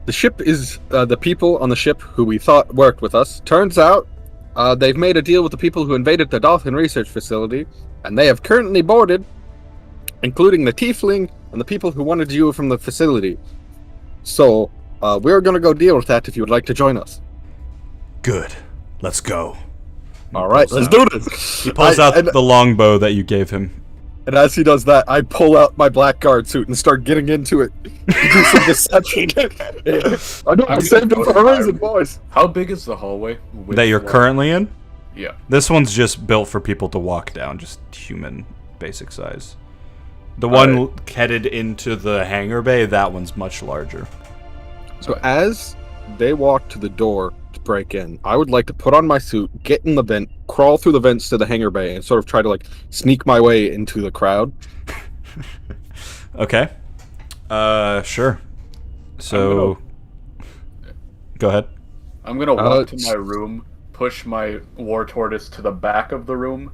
The ship is the people on the ship who we thought worked with us. Turns out they've made a deal with the people who invaded the Dolphin Research Facility, and they have currently boarded, including the Tiefling and the people who wanted you from the facility. So we're going to go deal with that if you would like to join us. Good. Let's go. All right, let's do this. He pulls out the longbow that you gave him. And as he does that, I pull out my black guard suit and start getting into it. Do some deception. I know I saved him for a reason, boys. How big is the hallway? That you're currently in? Yeah. This one's just built for people to walk down, just human basic size. The one headed into the hangar bay, that one's much larger. So as they walk to the door to break in, I would like to put on my suit, get in the vent, crawl through the vents to the hangar bay, and sort of try to sneak my way into the crowd. Okay. Sure. So Go ahead. I'm gonna walk to it's- my room, push my war tortoise to the back of the room,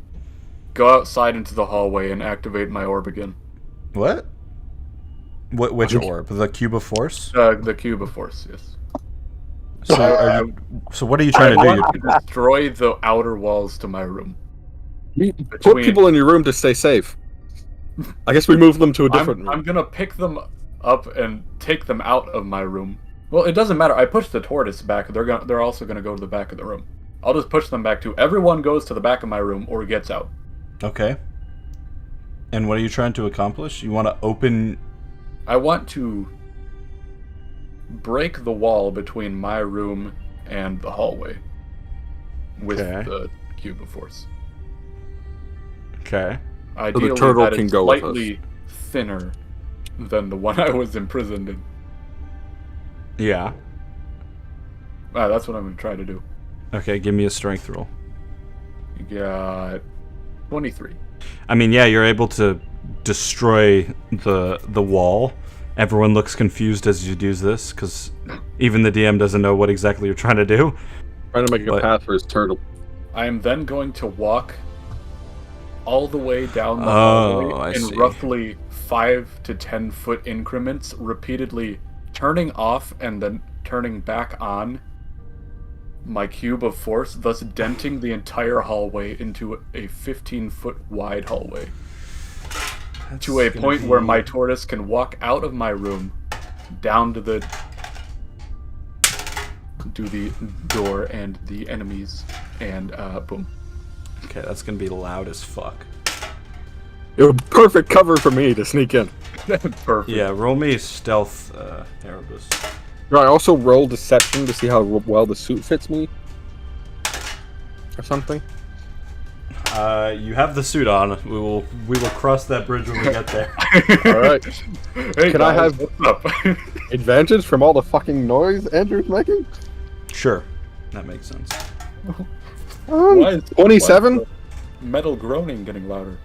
go outside into the hallway, and activate my orb again. What? Which think- orb? The cube of force? The cube of force, yes. So what are you trying I to want do? to destroy the outer walls to my room. Put people in your room to stay safe. I guess we move them to a different room. I'm gonna pick them up and take them out of my room. Well, it doesn't matter. I push the tortoise back. They're also gonna go to the back of the room. I'll just push them back to. Everyone goes to the back of my room or gets out. Okay. And what are you trying to accomplish? You want to open... I want to break the wall between my room and the hallway with Okay. the cube of force. Okay. Ideally, turtle that can is go with us. slightly thinner than the one I was imprisoned in. Yeah. That's what I'm gonna try to do. Okay, give me a strength roll. You got 23. I mean, yeah, you're able to destroy the wall. Everyone looks confused as you do this, because even the DM doesn't know what exactly you're trying to do. Trying to make a But- path for his turtle. I am then going to walk all the way down the Oh, hallway I in see. roughly 5 to 10 foot increments, repeatedly turning off and then turning back on my cube of force, thus denting the entire hallway into a 15-foot wide hallway. To a point where my tortoise can walk out of my room, down to the door and the enemies, and boom. Okay, that's gonna be loud as fuck. It was perfect cover for me to sneak in. Perfect. Yeah, roll me stealth, Erebus. I also roll deception to see how well the suit fits me. Or something. You have the suit on. We will cross that bridge when we get there. Alright. Hey, Can I guys, have- what's up? Advantage from all the fucking noise Andrew's making? Sure, that makes sense. Why is 27? why is the metal groaning getting louder?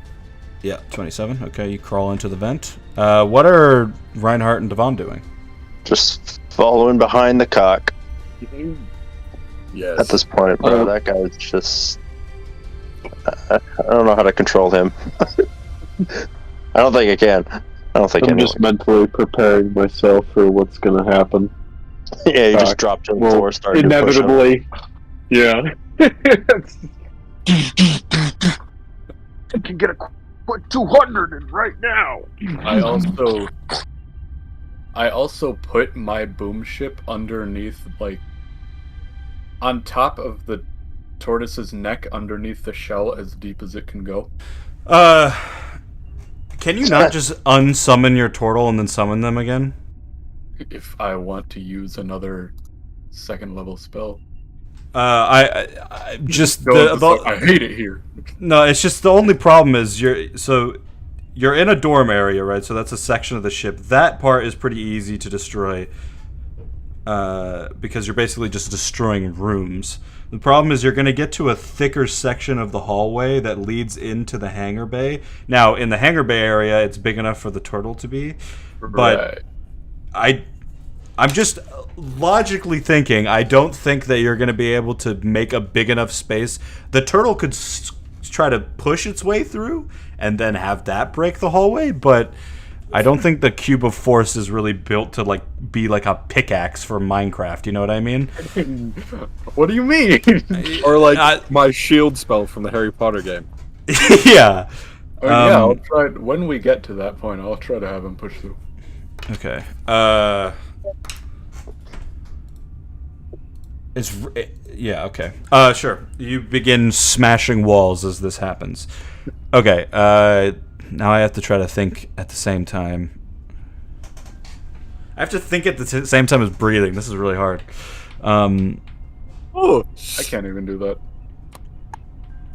Yeah, 27. Okay, you crawl into the vent. What are Reinhardt and Devon doing? Just following behind the cock Yes. at this point, bro. That guy's just. I don't know how to control him. I don't think I can. I don't think I'm anyone. just mentally preparing myself for what's gonna happen. Yeah, you just Cock. dropped to the Well, floor, started to push him. inevitably. Yeah. I can get a quick 200 in right now. I also put my boom ship underneath, like, on top of the tortoise's neck, underneath the shell, as deep as it can go. Can you not just unsummon your turtle and then summon them again? If I want to use another second level spell. I just I hate it here. No, it's just the only problem is you're in a dorm area, right? So that's a section of the ship. That part is pretty easy to destroy because you're basically just destroying rooms. The problem is you're going to get to a thicker section of the hallway that leads into the hangar bay. Now, in the hangar bay area, it's big enough for the turtle to be, but I'm just logically thinking, I don't think that you're going to be able to make a big enough space. The turtle could try to push its way through and then have that break the hallway, but I don't think the cube of force is really built to be like a pickaxe for Minecraft. You know what I mean? What do you mean? Or my shield spell from the Harry Potter game. Yeah. Yeah, I'll try. When we get to that point, I'll try to have him push through. Okay. Yeah, okay. Sure. You begin smashing walls as this happens. Okay, now I have to try to think at the same time. I have to think at the same time as breathing. This is really hard. Oh, I can't even do that.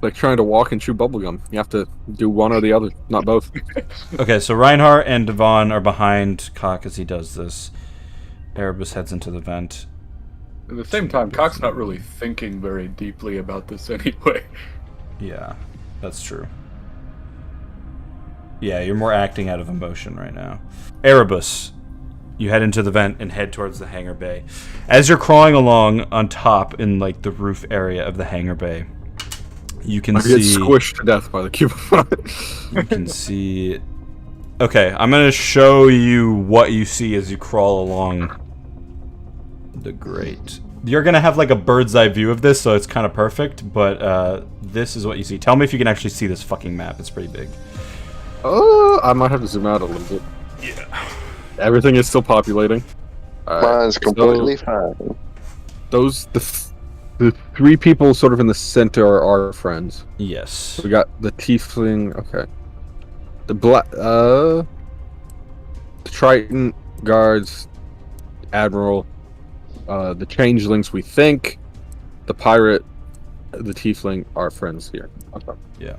like trying to walk and chew bubblegum. You have to do one or the other, not both. Okay, so Reinhardt and Devon are behind Cock as he does this. Erebus heads into the vent. At the same time, Cock's not really thinking very deeply about this anyway. Yeah, that's true. Yeah, you're more acting out of emotion right now. Erebus, you head into the vent and head towards the hangar bay. As you're crawling along on top in like the roof area of the hangar bay, you can I see get squished to death by the cubify. you can see. Okay, I'm gonna show you what you see as you crawl along the grate. You're gonna have like a bird's eye view of this, so it's kind of perfect. But this is what you see. Tell me if you can actually see this fucking map. It's pretty big. Oh, I might have to zoom out a little bit. Yeah. Everything is still populating. Mine's completely fine. The three people sort of in the center are our friends. Yes. We got the tiefling. Okay. The Triton guards, Admiral, the changelings. We think the pirate, the tiefling, are friends here. Okay. Yeah.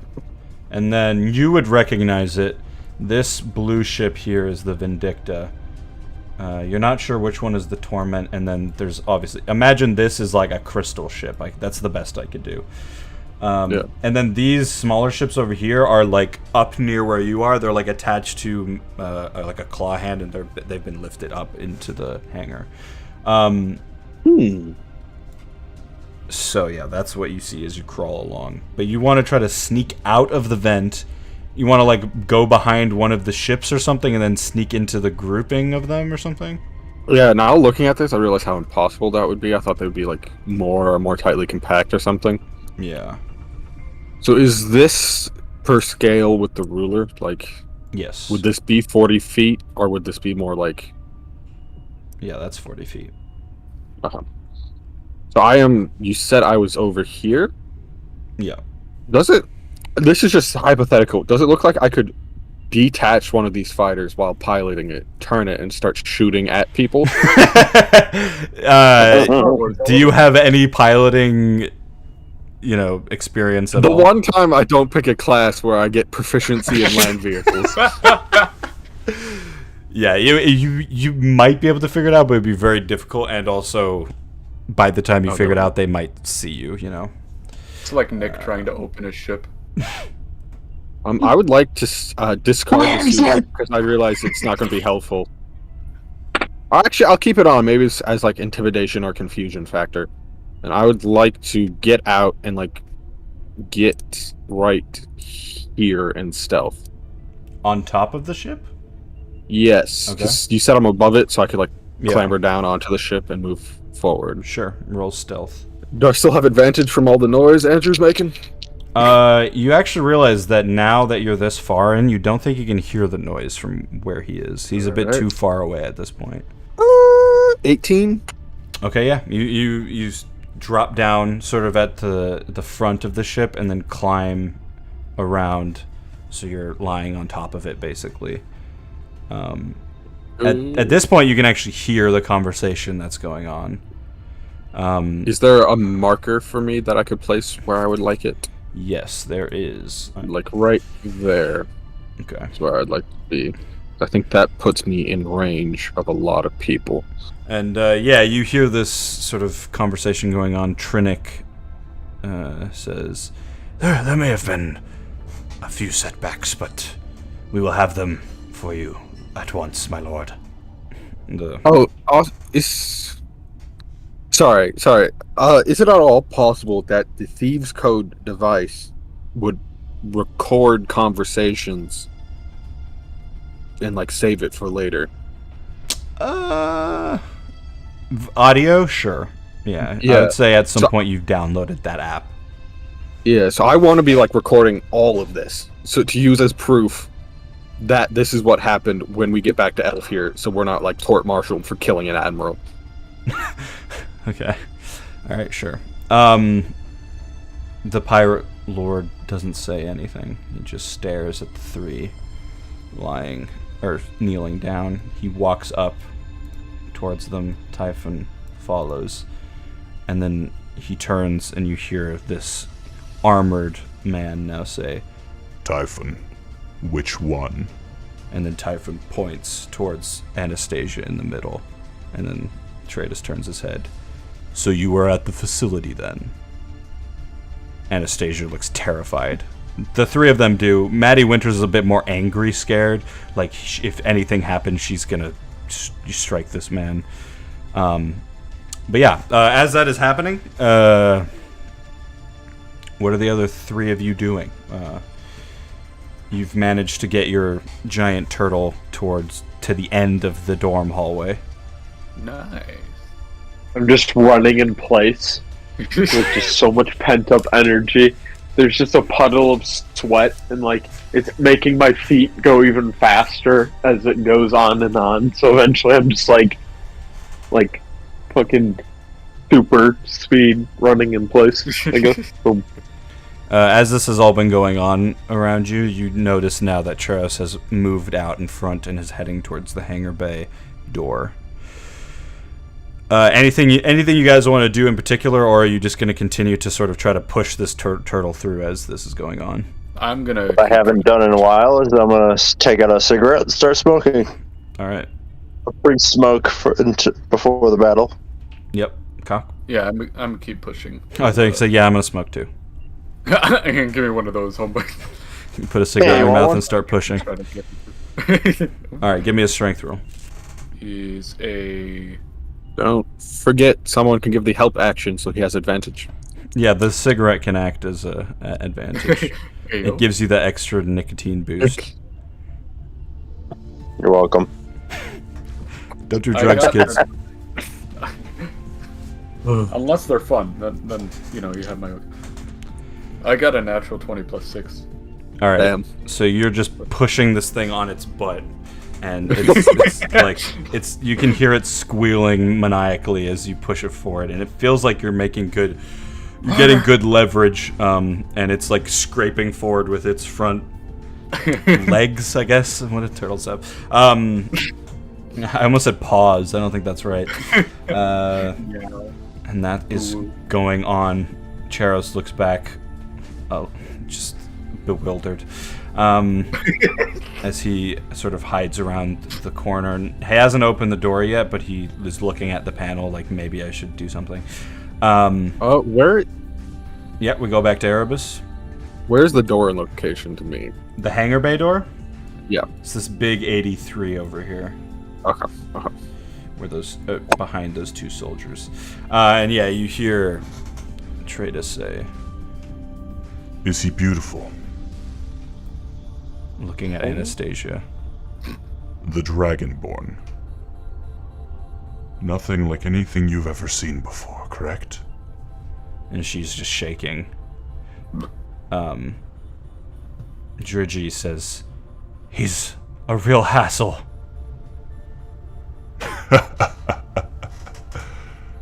And then you would recognize it. This blue ship here is the Vindicta. You're not sure which one is the Torment, and then there's obviously... Imagine this is like a crystal ship. That's the best I could do. Yeah. And then these smaller ships over here are like up near where you are. They're like attached to like a claw hand, and they've been lifted up into the hangar. So yeah, that's what you see as you crawl along. But you want to try to sneak out of the vent. You want to like go behind one of the ships or something, and then sneak into the grouping of them or something. Yeah. Now looking at this, I realize how impossible that would be. I thought they would be like more tightly compact or something. Yeah. So is this per scale with the ruler? Like, yes. Would this be 40 feet, or would this be more like? Yeah, that's 40 feet. Uh-huh. So I am. You said I was over here. Yeah. Does it? This is just hypothetical. Does it look like I could detach one of these fighters while piloting it, turn it, and start shooting at people? Do you have any piloting, experience at all? The one time I don't pick a class where I get proficiency in land vehicles. Yeah, you might be able to figure it out, but it'd be very difficult, and also, by the time you figure it out, they might see you, It's like Nick trying to open a ship. I would like to discard the suit because I realize it's not going to be helpful. Actually, I'll keep it on, maybe it's as like intimidation or confusion factor. And I would like to get out and like get right here in stealth. On top of the ship? Yes, because you said I'm above it, so I could like clamber down onto the ship and move forward. Sure, roll stealth. Do I still have advantage from all the noise Andrew's making? You actually realize that now that you're this far in, you don't think you can hear the noise from where he is. He's a bit too far away at this point. 18. Okay, yeah. You drop down sort of at the front of the ship and then climb around, so you're lying on top of it, basically. At this point, you can actually hear the conversation that's going on. Is there a marker for me that I could place where I would like it? Yes, there is. Like right there. Okay. That's where I'd like to be. I think that puts me in range of a lot of people. And yeah, you hear this sort of conversation going on. Trinick says, there may have been a few setbacks, but we will have them for you at once, my lord. Sorry. Is it at all possible that the Thieves' Code device would record conversations and like save it for later? Audio, sure. Yeah. I would say at some point you've downloaded that app. Yeah, so I want to be like recording all of this, so to use as proof that this is what happened when we get back to Elf here, so we're not like court-martialed for killing an admiral. Okay. Alright, sure. The pirate lord doesn't say anything. He just stares at the three lying or kneeling down. He walks up towards them. Typhon follows. And then he turns and you hear this armored man now say, Typhon, which one? And then Typhon points towards Anastasia in the middle. And then Atreides turns his head. So you were at the facility then? Anastasia looks terrified. The three of them do. Maddie Winters is a bit more angry, scared. Like, if anything happens, she's gonna you strike this man. But yeah, as that is happening, what are the other three of you doing? You've managed to get your giant turtle to the end of the dorm hallway. Nice. I'm just running in place with just so much pent up energy. There's just a puddle of sweat, and like it's making my feet go even faster as it goes on and on. So eventually, I'm just like fucking super speed running in place. I guess. Boom. As this has all been going on around you, you notice now that Cheros has moved out in front and is heading towards the hangar bay door. Anything you guys want to do in particular, or are you just going to continue to sort of try to push this turtle through as this is going on? I'm gonna. What I haven't done in a while is I'm gonna take out a cigarette and start smoking. All right. A free smoke before the battle. Yep. Cock. Yeah, I'm gonna keep pushing. I think you said, yeah, I'm going to smoke too. Give me one of those, homeboy. You put a cigarette in your mouth and start pushing. Try to get- All right, give me a strength roll. Is a. Don't forget, someone can give the help action, so he has advantage. Yeah, the cigarette can act as a advantage. It gives you the extra nicotine boost. You're welcome. Don't do drugs, kids. Unless they're fun, then you have my. I got a natural 20 plus 6. All right. Damn. So you're just pushing this thing on its butt, and it's you can hear it squealing maniacally as you push it forward, and it feels like you're getting good leverage, and it's like scraping forward with its front legs, I guess. What do turtles have? I almost said paws. I don't think that's right. And that is going on. Cheros looks back, just bewildered, as he sort of hides around the corner. And he hasn't opened the door yet, but he is looking at the panel like maybe I should do something. Where? Yeah, we go back to Erebus. Where's the door location to me? The hangar bay door? Yeah. It's this big 83 over here. Okay. Where those behind those two soldiers. And yeah, you hear Atreides say, Is he beautiful? looking at Anastasia. The Dragonborn. Nothing like anything you've ever seen before, correct? And she's just shaking. Drigi says, he's a real hassle.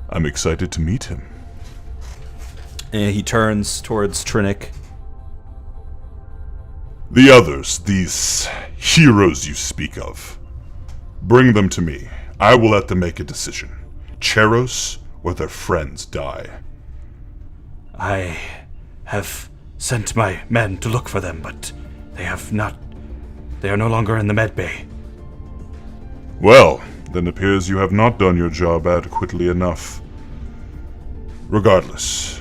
I'm excited to meet him. And he turns towards Trinnick. The others, these heroes you speak of, bring them to me. I will let them make a decision. Cheros or their friends die. I have sent my men to look for them, but they are no longer in the med bay. Well, then it appears you have not done your job adequately enough. Regardless,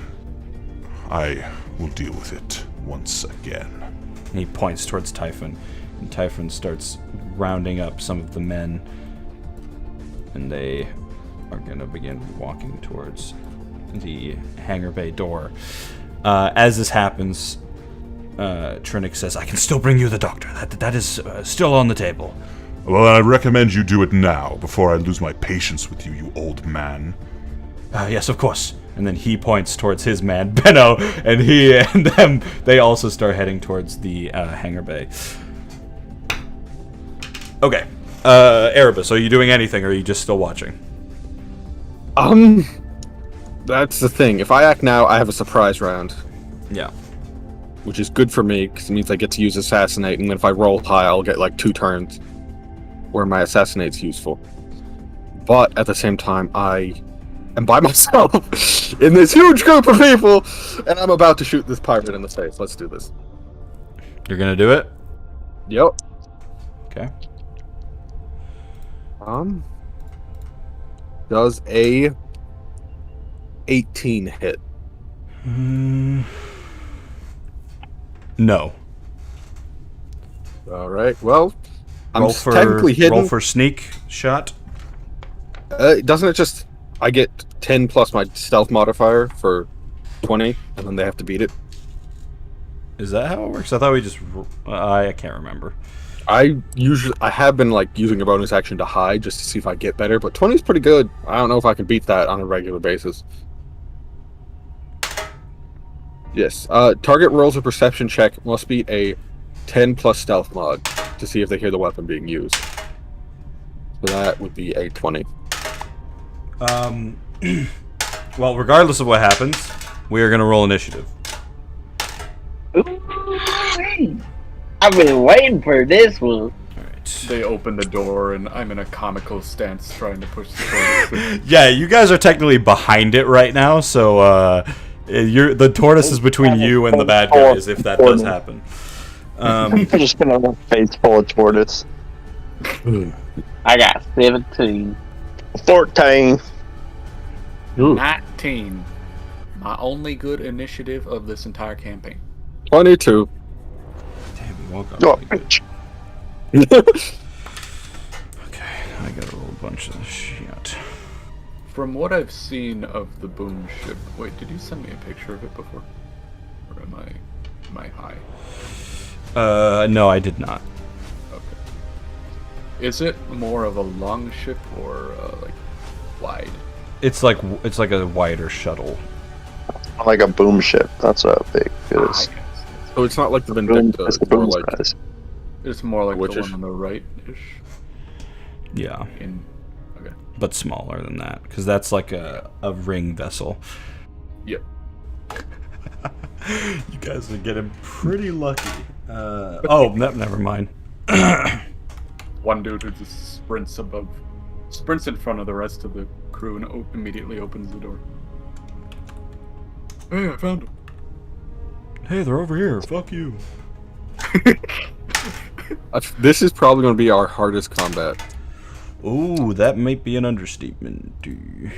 I will deal with it once again. And he points towards Typhon, and Typhon starts rounding up some of the men, and they are going to begin walking towards the hangar bay door. As this happens, Trinnick says, I can still bring you the doctor. That is still on the table. Well, I recommend you do it now, before I lose my patience with you, you old man. Yes, of course. And then he points towards his man, Benno, and he and them, they also start heading towards the hangar bay. Okay. Erebus, are you doing anything, or are you just still watching? That's the thing. If I act now, I have a surprise round, Yeah. which is good for me, because it means I get to use Assassinate, and then if I roll high, I'll get like 2 turns where my Assassinate's useful. But at the same time, I am by myself in this huge group of people, and I'm about to shoot this pirate in the face. Let's do this. You're gonna do it? Yep. Okay. Does a 18 hit? No. All right. Well, I'm Roll for technically hidden. roll for sneak shot. Doesn't it just... I get 10 plus my stealth modifier for 20, and then they have to beat it? Is that how it works? I thought we just... I can't remember. I have been like using a bonus action to hide just to see if I get better, but 20 is pretty good. I don't know if I can beat that on a regular basis. Yes. Target rolls a perception check must be a 10 plus stealth mod to see if they hear the weapon being used. So that would be a 20. Well, regardless of what happens, we are going to roll initiative. I've been waiting for this one. All right. They open the door, and I'm in a comical stance trying to push the door. Yeah, you guys are technically behind it right now, so the tortoise is between you and the bad guys if that does happen. I'm just gonna have a face full of tortoise. I got 17. 14. 19. My only good initiative of this entire campaign. 22. Damn, we woke up Oh, really good. bitch. Okay, I gotta roll a bunch of this shit. From what I've seen of the boom ship, wait, did you send me a picture of it before? Or am I high? No, I did not. Okay. Is it more of a long ship or like wide? It's like a wider shuttle. Like a boom ship. That's how big it Ah, is. yes. So it's not like the Boom, Vindicta. it's It's more boom like size. It's more like the Which-ish? one on the right-ish. Yeah, Okay. but smaller than that, because that's like a ring vessel. Yep. You guys are getting pretty lucky. Never mind. One dude who just sprints in front of the rest of the crew and immediately opens the door. Hey, I found him. Hey, they're over here. Fuck you. this is probably going to be our hardest combat. Ooh, that might be an understatement. Dude.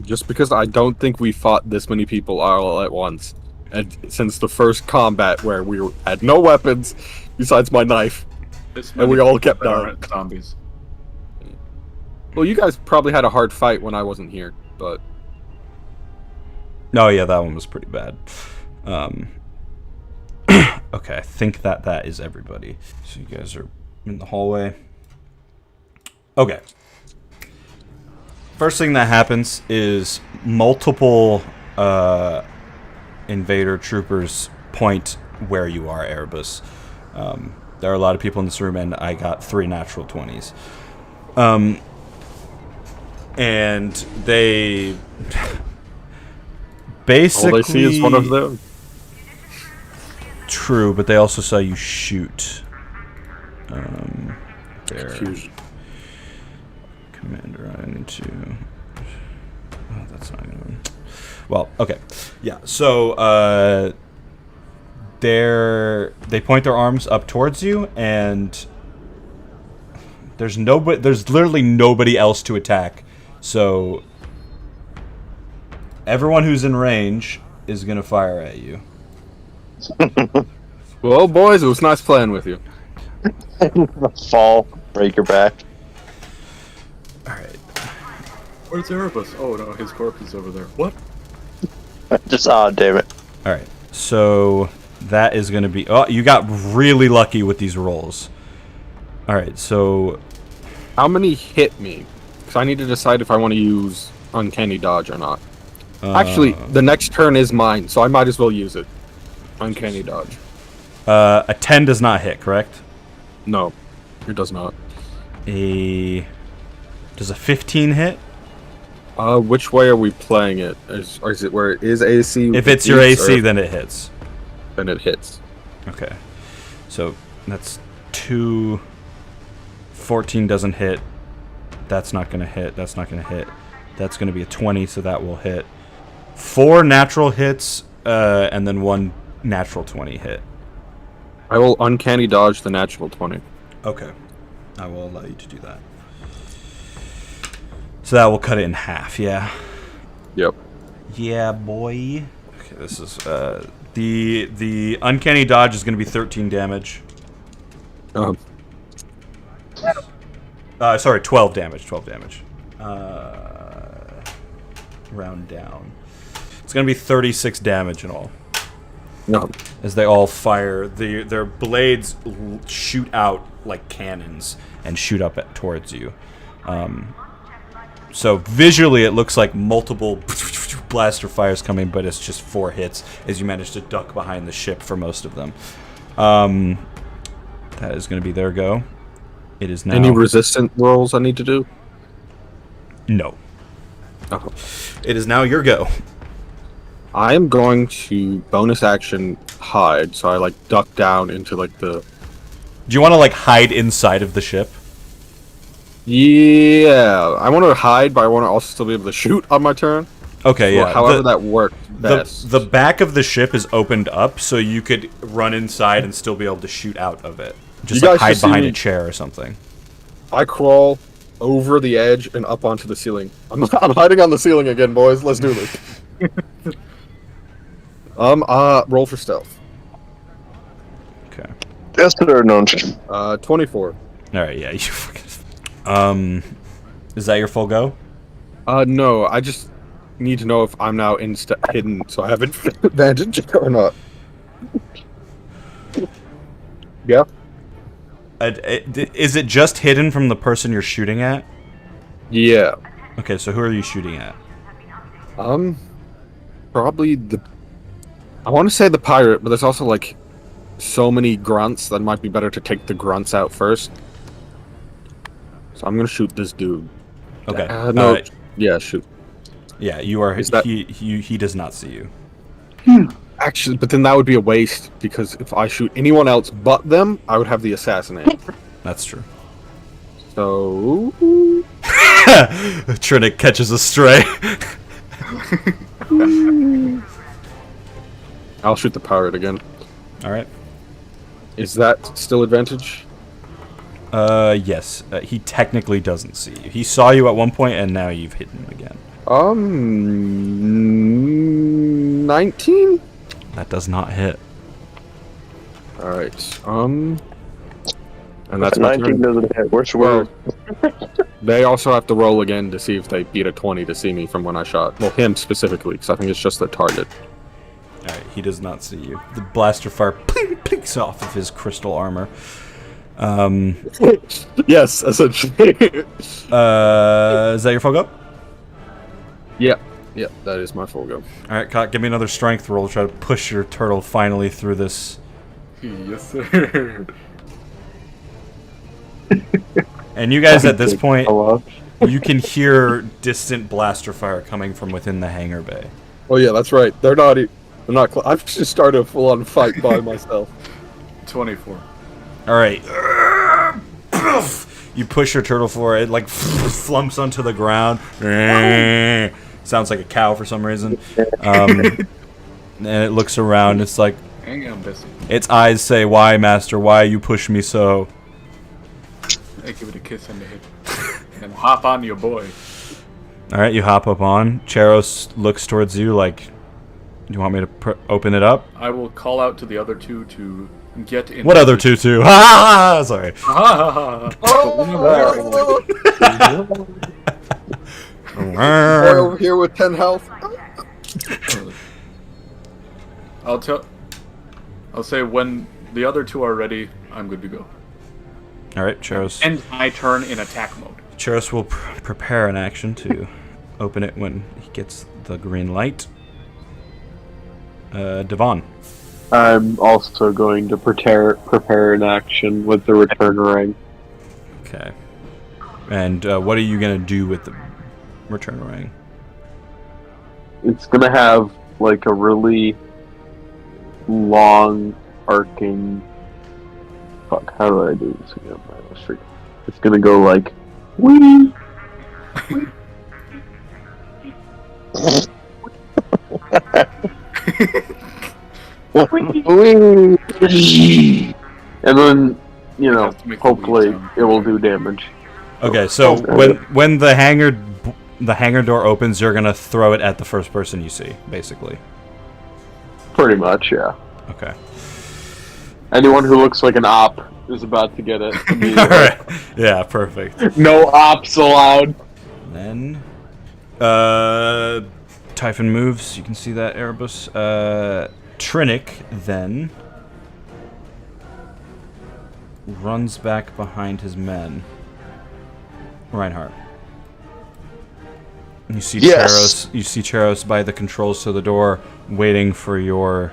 Just because I don't think we fought this many people all at once. And since the first combat where we had no weapons besides my knife. This And we many all kept people that dying. aren't zombies. Well, you guys probably had a hard fight when I wasn't here, but... Oh yeah, that one was pretty bad. Okay, I think that is everybody. So you guys are in the hallway. Okay. First thing that happens is multiple invader troopers point where you are, Erebus. There are a lot of people in this room, and I got 3 natural 20s. And they basically... all they see is one of them. True, but they also saw you shoot. There. Confusion. Commander, I need to... Oh, that's not gonna... Well, okay. Yeah, so, they point their arms up towards you, and there's literally nobody else to attack. So, everyone who's in range is gonna fire at you. Well, boys, it was nice playing with you. Fall, break your back. Alright. Where's Erebus? Oh no, his corpse is over there. What? Just, damn it. Alright, so that is going to be... Oh, you got really lucky with these rolls. Alright, so... How many hit me? Because I need to decide if I want to use Uncanny Dodge or not. Actually, the next turn is mine, so I might as well use it. Uncanny Dodge. A 10 does not hit, correct? No, it does not. Does a 15 hit? Which way are we playing it? Or is it where it is AC? If it's your AC, then it hits. Then it hits. Okay. So, that's 2... 14 doesn't hit. That's not going to hit. That's not going to hit. That's going to be a 20, so that will hit. 4 natural hits, and then 1 natural 20 hit. I will Uncanny Dodge the natural 20. Okay. I will allow you to do that. So that will cut it in half, yeah? Yep. Yeah, boy. Okay, this is, the Uncanny Dodge is going to be 13 damage. Sorry, 12 damage, 12 damage. round down. It's going to be 36 damage in all. No. As they all fire, their blades shoot out like cannons and shoot up towards you. So visually, it looks like multiple blaster fires coming, but it's just 4 hits as you manage to duck behind the ship for most of them. That is going to be their go. It is now. Any resistant rolls I need to do? No. Oh. It is now your go. I am going to bonus action hide, so I duck down into the. Do you want to hide inside of the ship? Yeah, I want to hide, but I want to also still be able to shoot on my turn. Okay, Well, yeah. however that worked best. The back of the ship is opened up, so you could run inside and still be able to shoot out of it. Just You guys hide should see behind me- a chair or something. I crawl over the edge and up onto the ceiling. I'm hiding on the ceiling again, boys. Let's do this. Roll for stealth. Okay. Yes, sir, no. 24. All right. Yeah. You fucking. Is that your full go? No, I just need to know if I'm now hidden, so I have advantage or not. Yeah. Is it just hidden from the person you're shooting at? Yeah. Okay. So who are you shooting at? Probably I want to say the pirate, but there's also so many grunts that it might be better to take the grunts out first. So I'm gonna shoot this dude. Okay. No. Yeah, shoot. Yeah, you are. Is that- He does not see you. Actually, but then that would be a waste because if I shoot anyone else but them, I would have the assassinate. That's true. So Trinic catches a stray. I'll shoot the pirate again. All right. Is that still advantage? Yes. He technically doesn't see you. He saw you at one point, and now you've hit him again. 19? That does not hit. All right. And that's my 19 turn. doesn't hit. Where's Well, they also have to roll again to see if they beat a 20 to see me from when I shot. Well, him specifically, because I think it's just the target. Alright, he does not see you. The blaster fire plinks off of his crystal armor. Yes, essentially. Is that your full go? Yeah, that is my full go. Alright, Cot, give me another strength roll to try to push your turtle finally through this. Yes, sir. And you guys at this point, Hello? you can hear distant blaster fire coming from within the hangar bay. Oh yeah, that's right. They're not. I've just started a full-on fight by myself. 24. Alright. You push your turtle forward, it flumps onto the ground. Sounds like a cow for some reason. And it looks around, it's like, Hang on, Bessie. its eyes say, "Why, master? Why you push me so?" I give it a kiss on the head. And hop on your boy. Alright, you hop up on. Charos looks towards you like, do you want me to open it up? I will call out to the other two to get in. What other two? Ha! Sorry. Boy over here with 10 health. I'll say when the other two are ready, I'm good to go. Alright, Charos. End my turn in attack mode. Charos will prepare an action to open it when he gets the green light. Devon. I'm also going to prepare an action with the return ring. Okay. And what are you going to do with the return ring? It's gonna have a really long arcing. Fuck, how do I do this again? It's gonna go wee. And then, have to make the hopefully wee sound. it will do damage. Okay, so when the hangar door opens, you're going to throw it at the first person you see, basically. Pretty much, yeah. Okay. Anyone who looks like an op is about to get it immediately. Alright. Yeah, perfect. No ops allowed. Then, Typhon moves. You can see that, Erebus. Trinic then runs back behind his men. Reinhardt. You see Yes. You see Charos by the controls to the door, waiting for your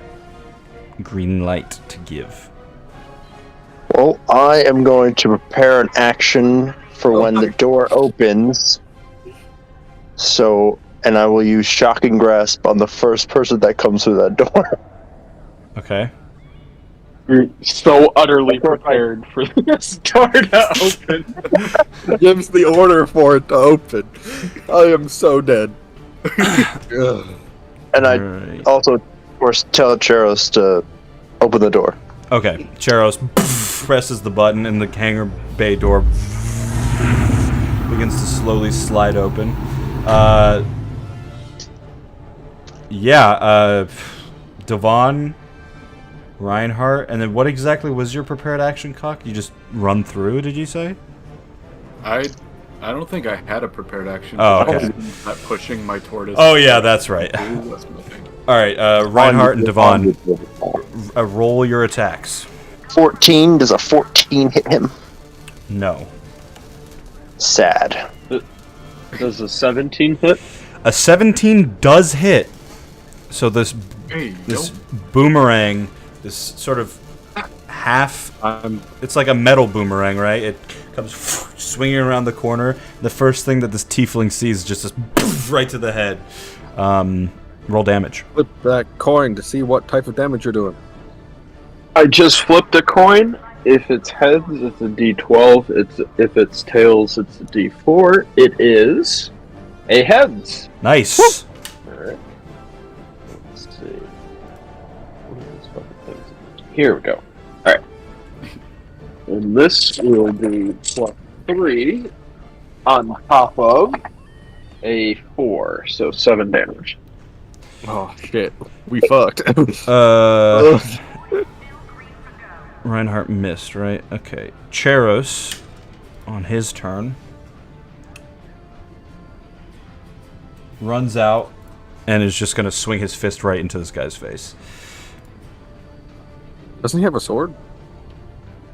green light to give. Well, I am going to prepare an action for when the door opens. So, and I will use Shocking Grasp on the first person that comes through that door. Okay. You're so utterly prepared for this door to open. Gives the order for it to open. I am so dead. Ugh. And I Right. also, of course, tell Charos to open the door. Okay. Charos presses the button, and the hangar bay door begins to slowly slide open. Devon, Reinhardt, and then what exactly was your prepared action, Cock? You just run through, did you say? I don't think I had a prepared action. Oh, I okay. was not pushing my tortoise. Oh, yeah, that's right. That's my thing. All right, Reinhardt and Devon, roll your attacks. 14. Does a 14 hit him? No. Sad. Does a 17 hit? A 17 does hit. So this Hey, boomerang, this sort of half, it's like a metal boomerang, right? It comes swinging around the corner. The first thing that this tiefling sees is just this right to the head. Roll damage. Flip that coin to see what type of damage you're doing. I just flipped a coin. If it's heads, it's a D12. If it's tails, it's a D4. It is a heads. Nice. Alright. Let's see. What are these fucking things? Here we go. Alright. And this will be +3 on top of a 4, so 7 damage. Oh shit, we fucked. Reinhardt missed, right? Okay. Charos, on his turn, runs out and is just going to swing his fist right into this guy's face. Doesn't he have a sword?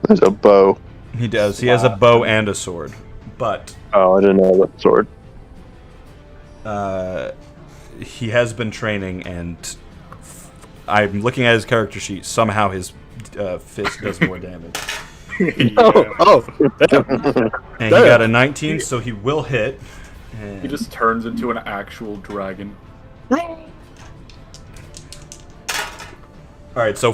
There's a bow. He does. He has a bow and a sword. But Oh, I didn't know that sword. he has been training, and I'm looking at his character sheet. Somehow his fist does more damage. Oh. And he got a 19, so he will hit. And He just turns into an actual dragon. All right, so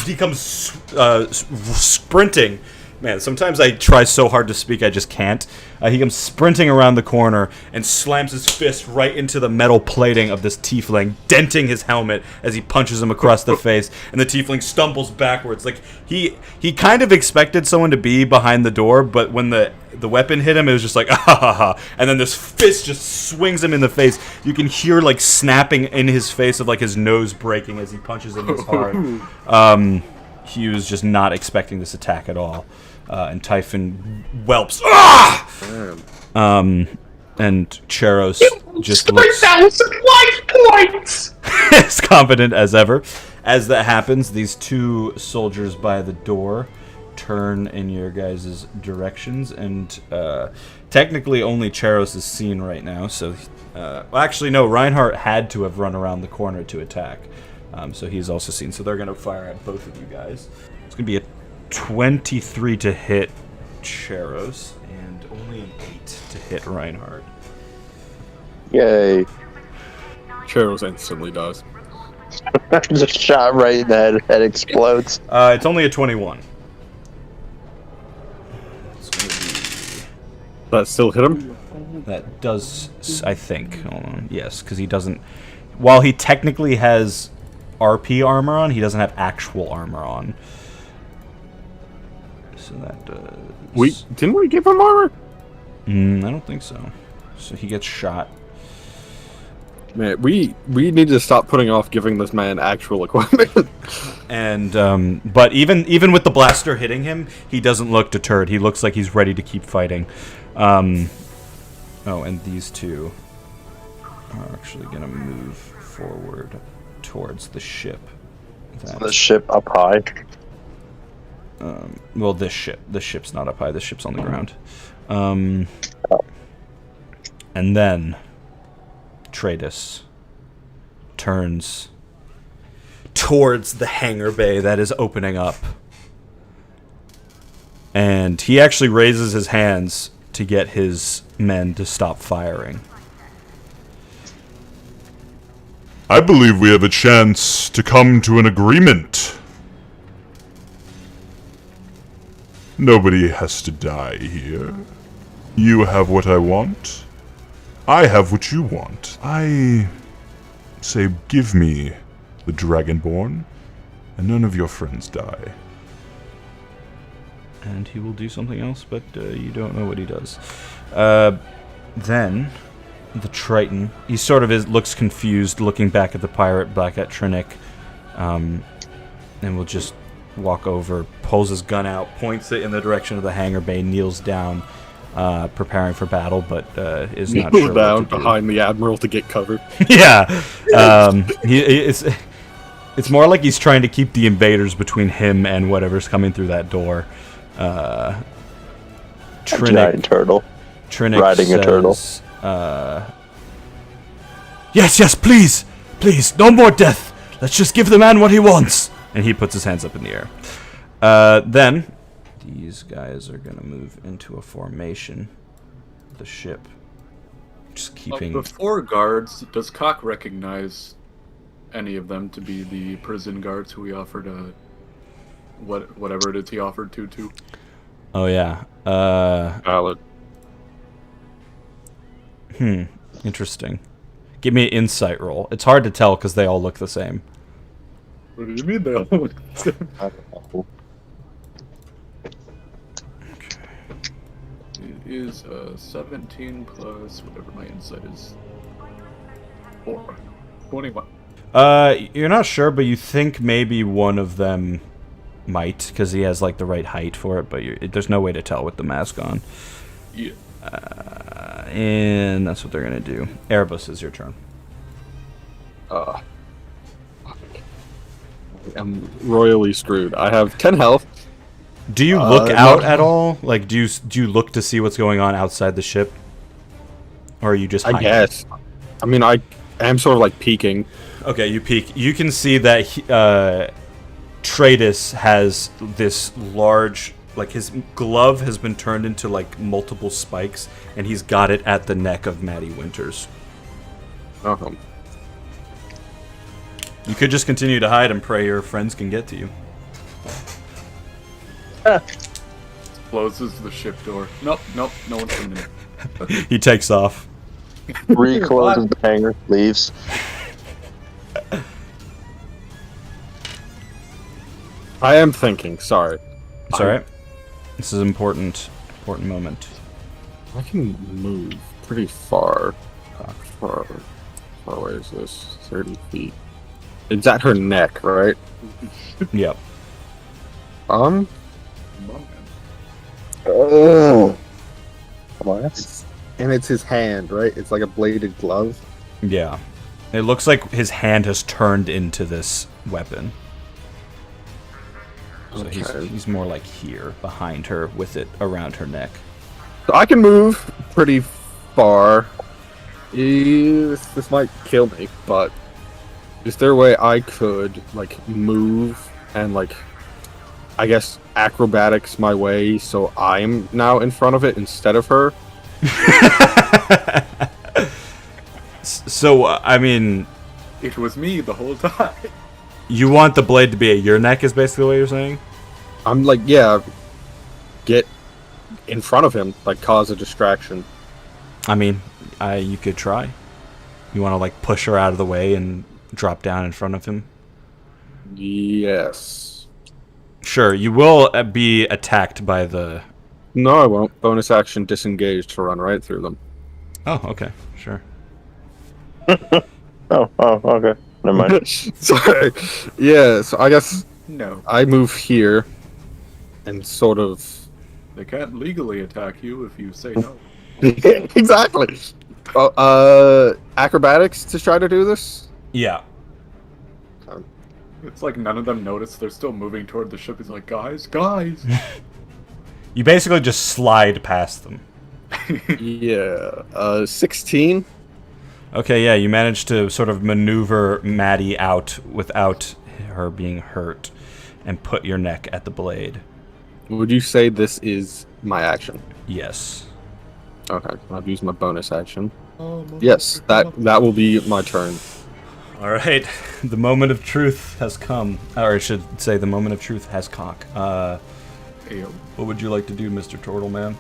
he comes sprinting. Man, sometimes I try so hard to speak, I just can't. He comes sprinting around the corner and slams his fist right into the metal plating of this tiefling, denting his helmet as he punches him across the face. And the tiefling stumbles backwards. Like he kind of expected someone to be behind the door, but when the weapon hit him, it was just like ah ha ha. And then this fist just swings him in the face. You can hear like snapping in his face of like his nose breaking as he punches him this hard. He was just not expecting this attack at all. And Typhon whelps. Ah! And Charos just looks points! as confident as ever. As that happens, these two soldiers by the door turn in your guys' directions, and technically only Charos is seen right now. So, well, actually, no. Reinhardt had to have run around the corner to attack, so he's also seen. So they're gonna fire at both of you guys. It's gonna be a 23 to hit Charos, and only an 8 to hit Reinhardt. Yay. Charos instantly dies. Just shot right in the head. Head explodes. It's only a 21. It's gonna That still hit him? be, that does, I think. Hold on. Yes, because he doesn't. While he technically has RP armor on, he doesn't have actual armor on. So that does. Didn't we give him armor? I don't think so. So he gets shot. Man, we need to stop putting off giving this man actual equipment. And but even with the blaster hitting him, he doesn't look deterred. He looks like he's ready to keep fighting. Oh, and these two are actually going to move forward towards the ship. The ship up high. Well, this ship. The ship's not up high. The ship's on the ground. And then Tradus turns towards the hangar bay that is opening up. And he actually raises his hands to get his men to stop firing. I believe we have a chance to come to an agreement. Nobody has to die here. You have what I want. I have what you want. I say, give me the Dragonborn, and none of your friends die. And he will do something else, but you don't know what he does. Then, the Triton, he sort of looks confused, looking back at the pirate, back at Trinick, and will just walk over, pulls his gun out, points it in the direction of the hangar bay, kneels down, preparing for battle, but is not sure down what to do. behind the admiral to get cover. Yeah, it's more like he's trying to keep the invaders between him and whatever's coming through that door. A giant turtle. Trinick Riding says, a turtle. Yes, please, no more death. Let's just give the man what he wants. And he puts his hands up in the air. Then these guys are gonna move into a formation. The ship, just keeping. Of the 4 guards, does Cock recognize any of them to be the prison guards who he offered whatever it is he offered to? Oh yeah. Valid. Interesting. Give me an insight roll. It's hard to tell because they all look the same. What do you mean they all look the same? I don't know. It is 17 plus whatever my insight is. 4. 21. You're not sure, but you think maybe one of them might, because he has like the right height for it, but there's no way to tell with the mask on. Yeah. And that's what they're gonna do. Erebus, is your turn. I'm royally screwed. I have 10 health. Do you look out no. at all? Like, do you look to see what's going on outside the ship, or are you just? I hiding? guess. I mean, I am sort of like peeking. Okay, you peek. You can see that Tradus has this large, like his glove has been turned into like multiple spikes, and he's got it at the neck of Maddie Winters. You could just continue to hide and pray your friends can get to you. Closes the ship door. Nope, no one's coming in. He takes off. Recloses the hangar, leaves. I am thinking. Sorry. It's alright. This is an important moment. I can move pretty far. Far away is this? 30 feet. It's at her neck, right? Yep. Come on, man. Oh. And it's his hand, right? It's like a bladed glove. Yeah. It looks like his hand has turned into this weapon. So Okay. he's more like here, behind her, with it around her neck. So I can move pretty far. This might kill me, but is there a way I could like move and like, I guess, acrobatics my way so I'm now in front of it instead of her? So, I mean, It was me the whole time. you want the blade to be at your neck is basically what you're saying? I'm like, yeah, get in front of him, like cause a distraction. I mean, you could try. You want to, like, push her out of the way and drop down in front of him? Yes. Sure, you will be attacked by the... No, I won't. Bonus action disengage to run right through them. Oh, okay, sure. Oh, okay. Never mind. Sorry. Yeah, so I guess No, I move here and sort of... they can't legally attack you if you say no. Exactly. Acrobatics to try to do this? Yeah. It's like none of them notice. They're still moving toward the ship. He's like, guys. You basically just slide past them. Yeah. 16? Okay, yeah, you managed to sort of maneuver Maddie out without her being hurt and put your neck at the blade. Would you say this is my action? Yes. Okay, I've used my bonus action. Yes, that will be my turn. All right, the moment of truth has come. Or I should say the moment of truth has cock. Ayo. What would you like to do, Mr. Turtle Man?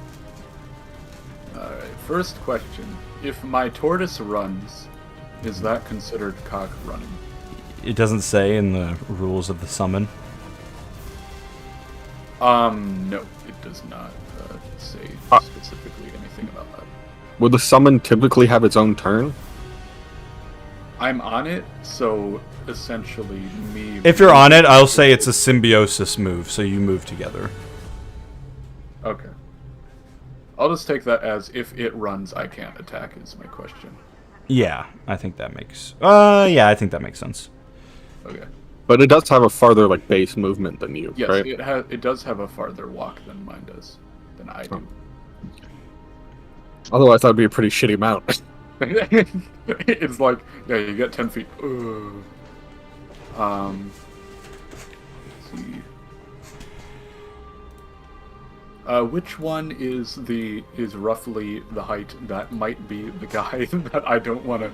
Alright, first question. If my tortoise runs, is that considered cock running? It doesn't say in the rules of the summon. No, it does not say specifically anything about that. Would the summon typically have its own turn? I'm on it, so essentially me... If you're on it, I'll say it's a symbiosis move, so you move together. Okay. I'll just take that as if it runs, I can't attack, is my question. Yeah, I think that makes... I think that makes sense. Okay. But it does have a farther like base movement than you, Yes, right? it does have a farther walk than mine does. Than I do. Otherwise, that would be a pretty shitty mount. It's like, yeah, you get 10 feet. Let's see. Which one is roughly the height that might be the guy that I don't want to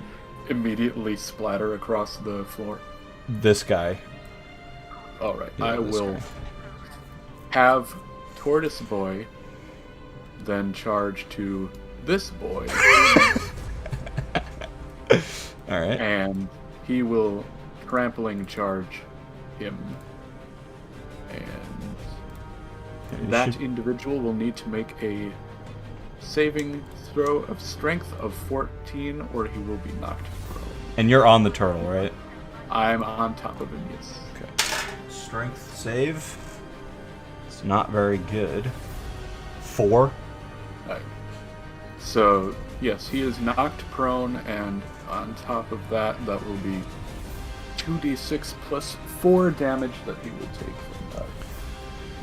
immediately splatter across the floor? This guy. Alright, Yeah, I this will guy. have Tortoise Boy then charge to this boy. Alright. And he will trampling charge him. And that individual will need to make a saving throw of strength of 14 or he will be knocked prone. And you're on the turtle, right? I'm on top of him, yes. Okay. Strength save. It's not very good. 4. Right. So, yes, he is knocked prone, and on top of that, that will be 2d6 plus 4 damage that he will take from that.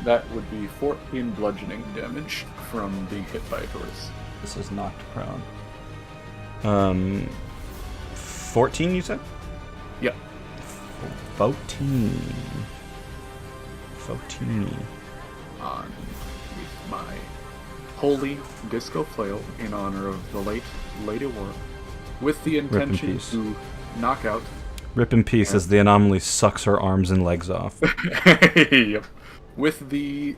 That would be 14 bludgeoning damage from being hit by a tortoise. This is knocked prone. 14, you said? Yep. 14. 14. On with my holy disco flail in honor of the late Lady Warrant, with the intention peace. to knock out. Rip in peace as the anomaly sucks her arms and legs off. Yep. With the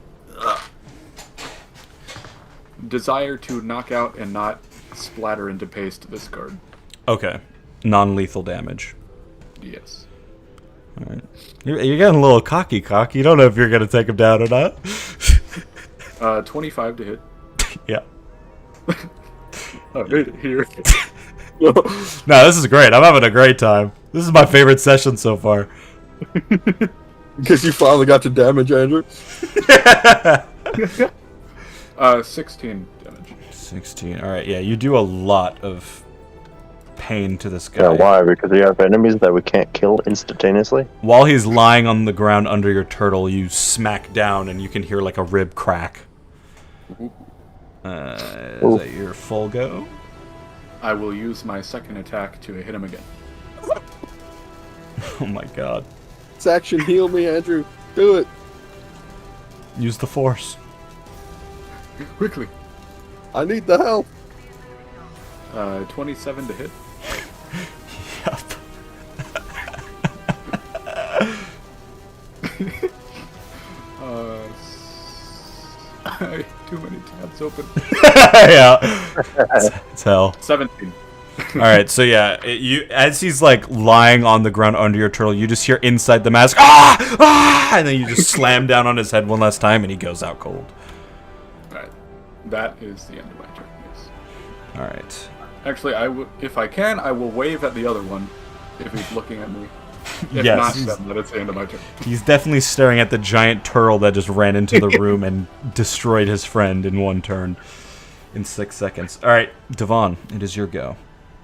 desire to knock out and not splatter into paste this guard. Okay. Non-lethal damage. Yes. Alright. You're getting a little cocky, Cock. You don't know if you're going to take him down or not. 25 to hit. Yeah. Here. No, this is great. I'm having a great time. This is my favorite session so far. Because you finally got to damage, Andrew. 16 damage. 16. Alright, yeah, you do a lot of pain to this guy. Yeah, why? Because we have enemies that we can't kill instantaneously? While he's lying on the ground under your turtle, you smack down and you can hear like a rib crack. Is that your full go? I will use my second attack to hit him again. Oh my god. It's action, heal me, Andrew. Do it. Use the force. Quickly. I need the help. 27 to hit. Yup. Too many tabs open. Yeah. It's hell. 17. Alright, so yeah, as he's like lying on the ground under your turtle, you just hear inside the mask, ah! Ah! And then you just slam down on his head one last time and he goes out cold. Alright. That is the end of my turn, yes. Alright. Actually, if I can, I will wave at the other one if he's looking at me. If Yes, not, then that's the end of my turn. He's definitely staring at the giant turtle that just ran into the room and destroyed his friend in one turn. in 6 seconds. All right, Devon, it is your go.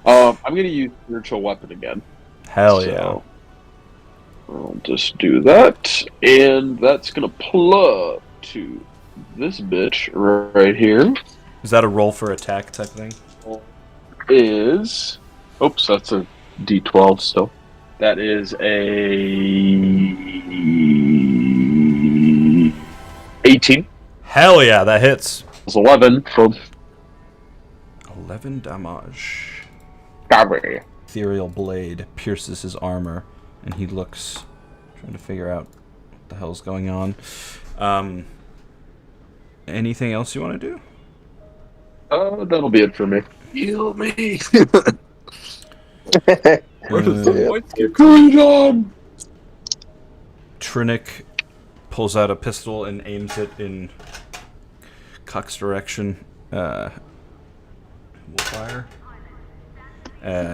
I'm gonna use spiritual weapon again. Hell So, I'll just do that, and that's gonna plug to this bitch right here. yeah. Is that a roll for attack type thing? Is oops, that's a D12 still. That is a 18. Hell yeah, that hits. It's 11 for 11 damage. Gabby. Ethereal blade pierces his armor, and he looks, trying to figure out what the hell's going on. Anything else you want to do? That'll be it for me. Heal me. Where does the voice keep Freedom! Trinick pulls out a pistol and aims it in Cock's direction. Will fire.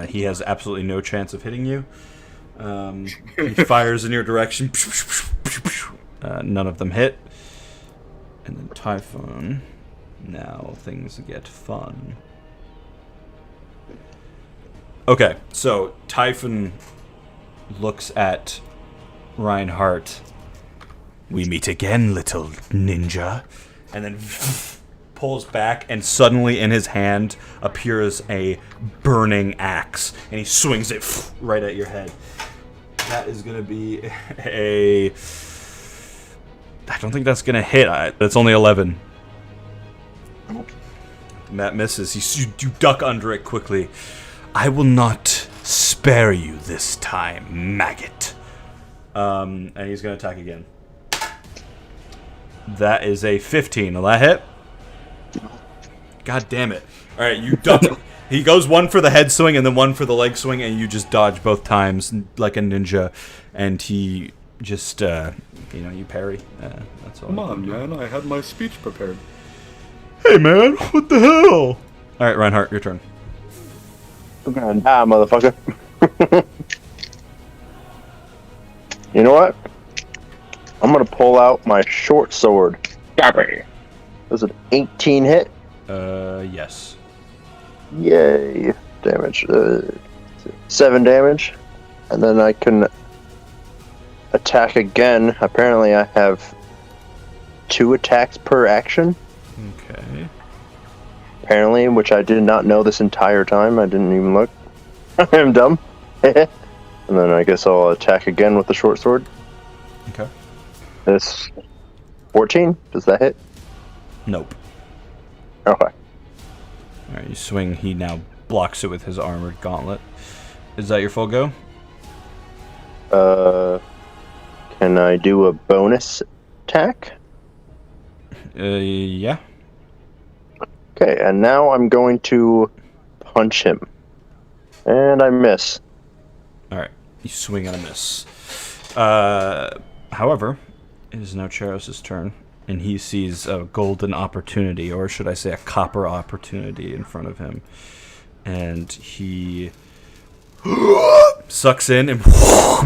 He has absolutely no chance of hitting you. He fires in your direction. None of them hit. And then Typhon. Now things get fun. Okay, so Typhon looks at Reinhardt. We meet again, little ninja. And then pulls back, and suddenly in his hand appears a burning axe. And he swings it right at your head. That is going to be a... I don't think that's going to hit. That's only 11. And that misses. You duck under it quickly. I will not spare you this time, maggot. And he's going to attack again. That is a 15. Will that hit? God damn it. Alright, you duck. He goes one for the head swing and then one for the leg swing, and you just dodge both times like a ninja. And he just, you parry. That's all. Come on, man. I had my speech prepared. Hey, man. What the hell? Alright, Reinhardt, your turn. I'm gonna die, motherfucker. You know what? I'm gonna pull out my short sword. Gabby. Does an 18 hit? Yes. Yay. Damage. 7 damage. And then I can attack again. Apparently I have 2 attacks per action. Okay. Apparently, which I did not know this entire time. I didn't even look. I'm dumb. And then I guess I'll attack again with the short sword. Okay. This 14. Does that hit? Nope. Okay. Alright, you swing. He now blocks it with his armored gauntlet. Is that your full go? Can I do a bonus attack? Yeah. Okay, and now I'm going to punch him. And I miss. Alright, you swing and a miss. However, it is now Charos' turn, and he sees a golden opportunity, or should I say a copper opportunity in front of him. And he sucks in and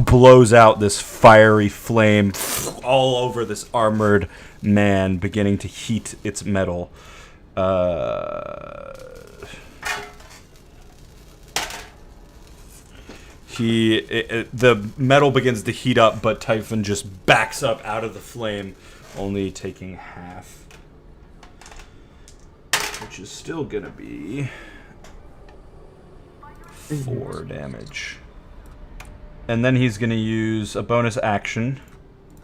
blows out this fiery flame all over this armored man, beginning to heat its metal. The metal begins to heat up, but Typhon just backs up out of the flame, only taking half, which is still gonna be 4 damage. And then he's gonna use a bonus action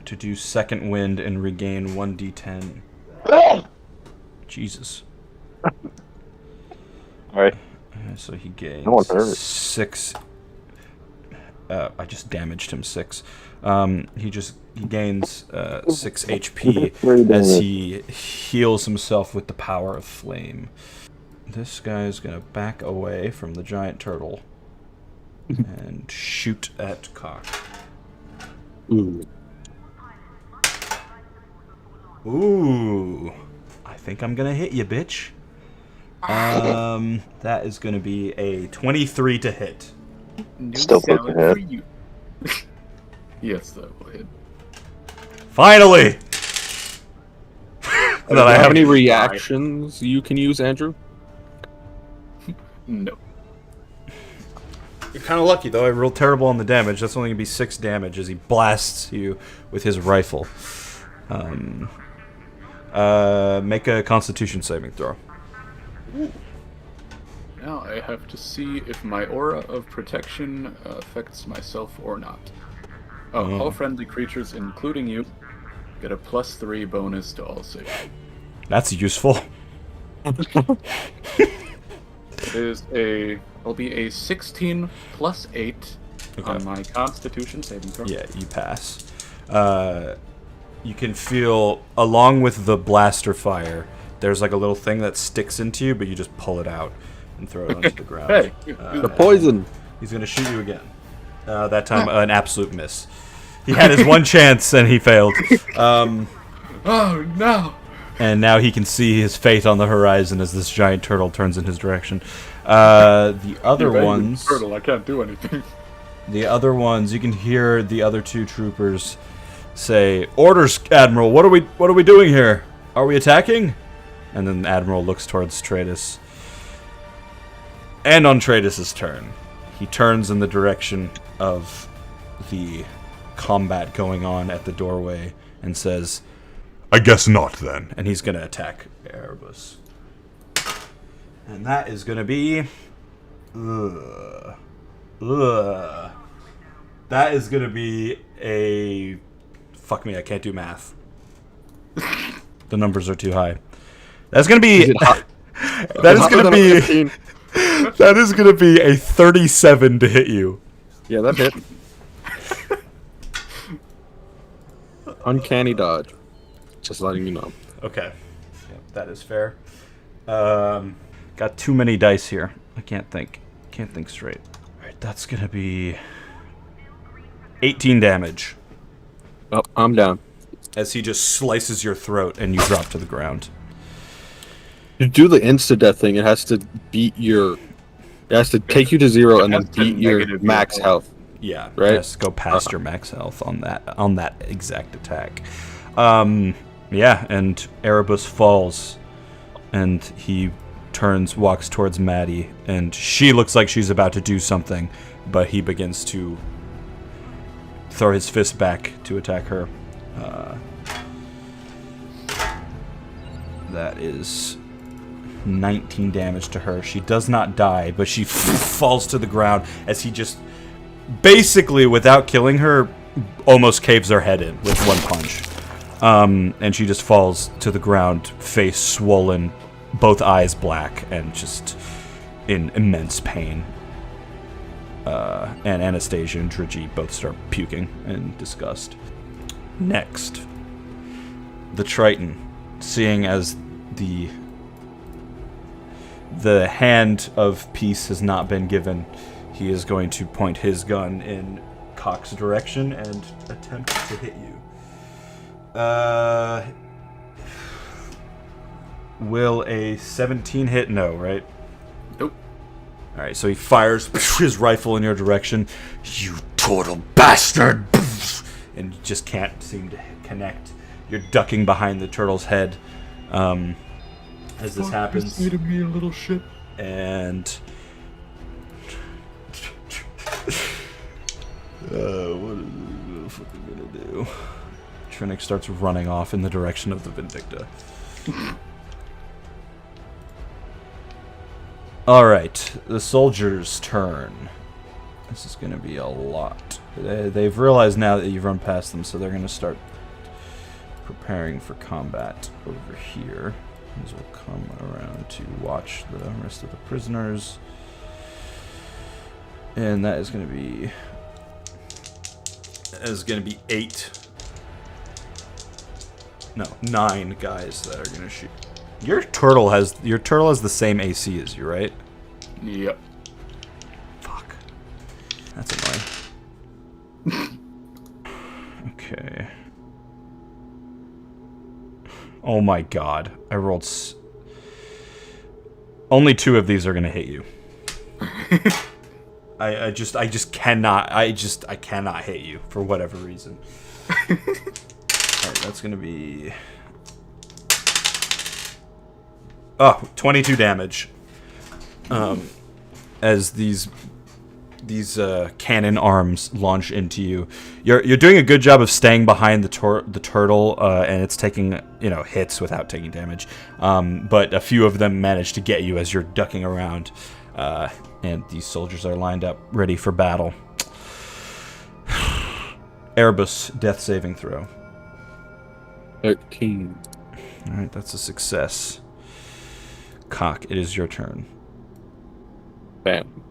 to do Second Wind and regain 1d10. Jesus. Alright. So he gains No one hurt. 6. I just damaged him 6. He gains 6 HP as he heals himself with the power of flame. This guy is gonna back away from the giant turtle and shoot at Cock. Ooh. I think I'm gonna hit you, bitch. That is gonna be a 23 to hit. New Still sound poking it. for you. Yes, that will hit. Finally! Do you have any reactions you can use, Andrew? No. You're kind of lucky, though. I rolled terrible on the damage. That's only going to be 6 damage as he blasts you with his rifle. Make a Constitution saving throw. Now I have to see if my aura of protection affects myself or not. All friendly creatures, including you, get a +3 bonus to all saves. That's useful. It'll be a 16 + 8 on my Constitution saving throw. Yeah, you pass. You can feel, along with the blaster fire, there's like a little thing that sticks into you, but you just pull it out and throw it onto the ground. Hey, The poison. He's going to shoot you again. That time, an absolute miss. He had his one chance, and he failed. oh no! And now he can see his fate on the horizon as this giant turtle turns in his direction. The other ones... Turtle, I can't do anything. The other ones, you can hear the other 2 troopers say, "Orders, Admiral. What are we doing here? Are we attacking?" And then the Admiral looks towards Tratus. And on Tratus's turn, he turns in the direction of the combat going on at the doorway and says, I guess not, then. and he's going to attack Erebus. And that is going to be... That is going to be a... Fuck me, I can't do math. The numbers are too high. That's going to be... That is going to be... 15? That is going to be a 37 to hit you. Yeah, that hit. Uncanny dodge. Just letting you know. Okay. Yep, that is fair. Got too many dice here. I can't think. Can't think straight. Alright, that's going to be 18 damage. Oh, I'm down. As he just slices your throat and you drop to the ground. To do the insta-death thing, it has to beat your... It has to take you to 0 and then has to beat your negative max your health. Yeah, Right? Yes, go past your max health on that exact attack. Yeah, and Erebus falls, and he walks towards Maddie, and she looks like she's about to do something, but he begins to throw his fist back to attack her. That is 19 damage to her. She does not die, but she falls to the ground as he just basically, without killing her, almost caves her head in with one punch. And she just falls to the ground, face swollen, both eyes black, and just in immense pain. And Anastasia and Drigi both start puking in disgust. Next, the Triton, seeing as the hand of peace has not been given, he is going to point his gun in Cock's direction and attempt to hit you. Will a 17 hit? No, right? Nope. Alright, so he fires his rifle in your direction. You total bastard! And you just can't seem to connect. You're ducking behind the turtle's head as this happens. You me a little shit. And... what is the fucking gonna do? Trinix starts running off in the direction of the Vindicta. Alright, the soldier's turn. This is going to be a lot. They've realized now that you've run past them, so they're going to start preparing for combat over here. These will come around to watch the rest of the prisoners. And that is going to be... That is going to be 9 guys that are going to shoot. Your turtle has the same AC as you, right? Yep. Fuck. That's annoying. Okay. Oh my god. I rolled only 2 of these are going to hit you. I cannot hit you for whatever reason. Alright, that's going to be Oh, 22 damage. As these cannon arms launch into you. You're doing a good job of staying behind the turtle, and it's taking hits without taking damage. But a few of them manage to get you as you're ducking around, and these soldiers are lined up ready for battle. Erebus, death saving throw. 13. All right, that's a success. Cock, it is your turn. Bam.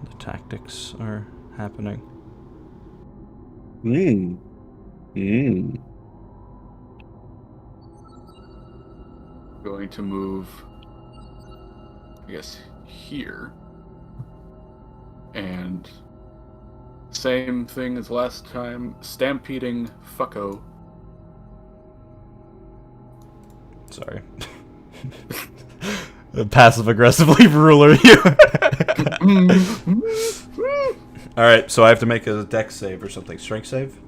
The tactics are happening. Going to move, I guess, here. And same thing as last time, stampeding Fucko. Sorry. Passive aggressively ruler you. Alright, so I have to make a dex save or something. Strength save?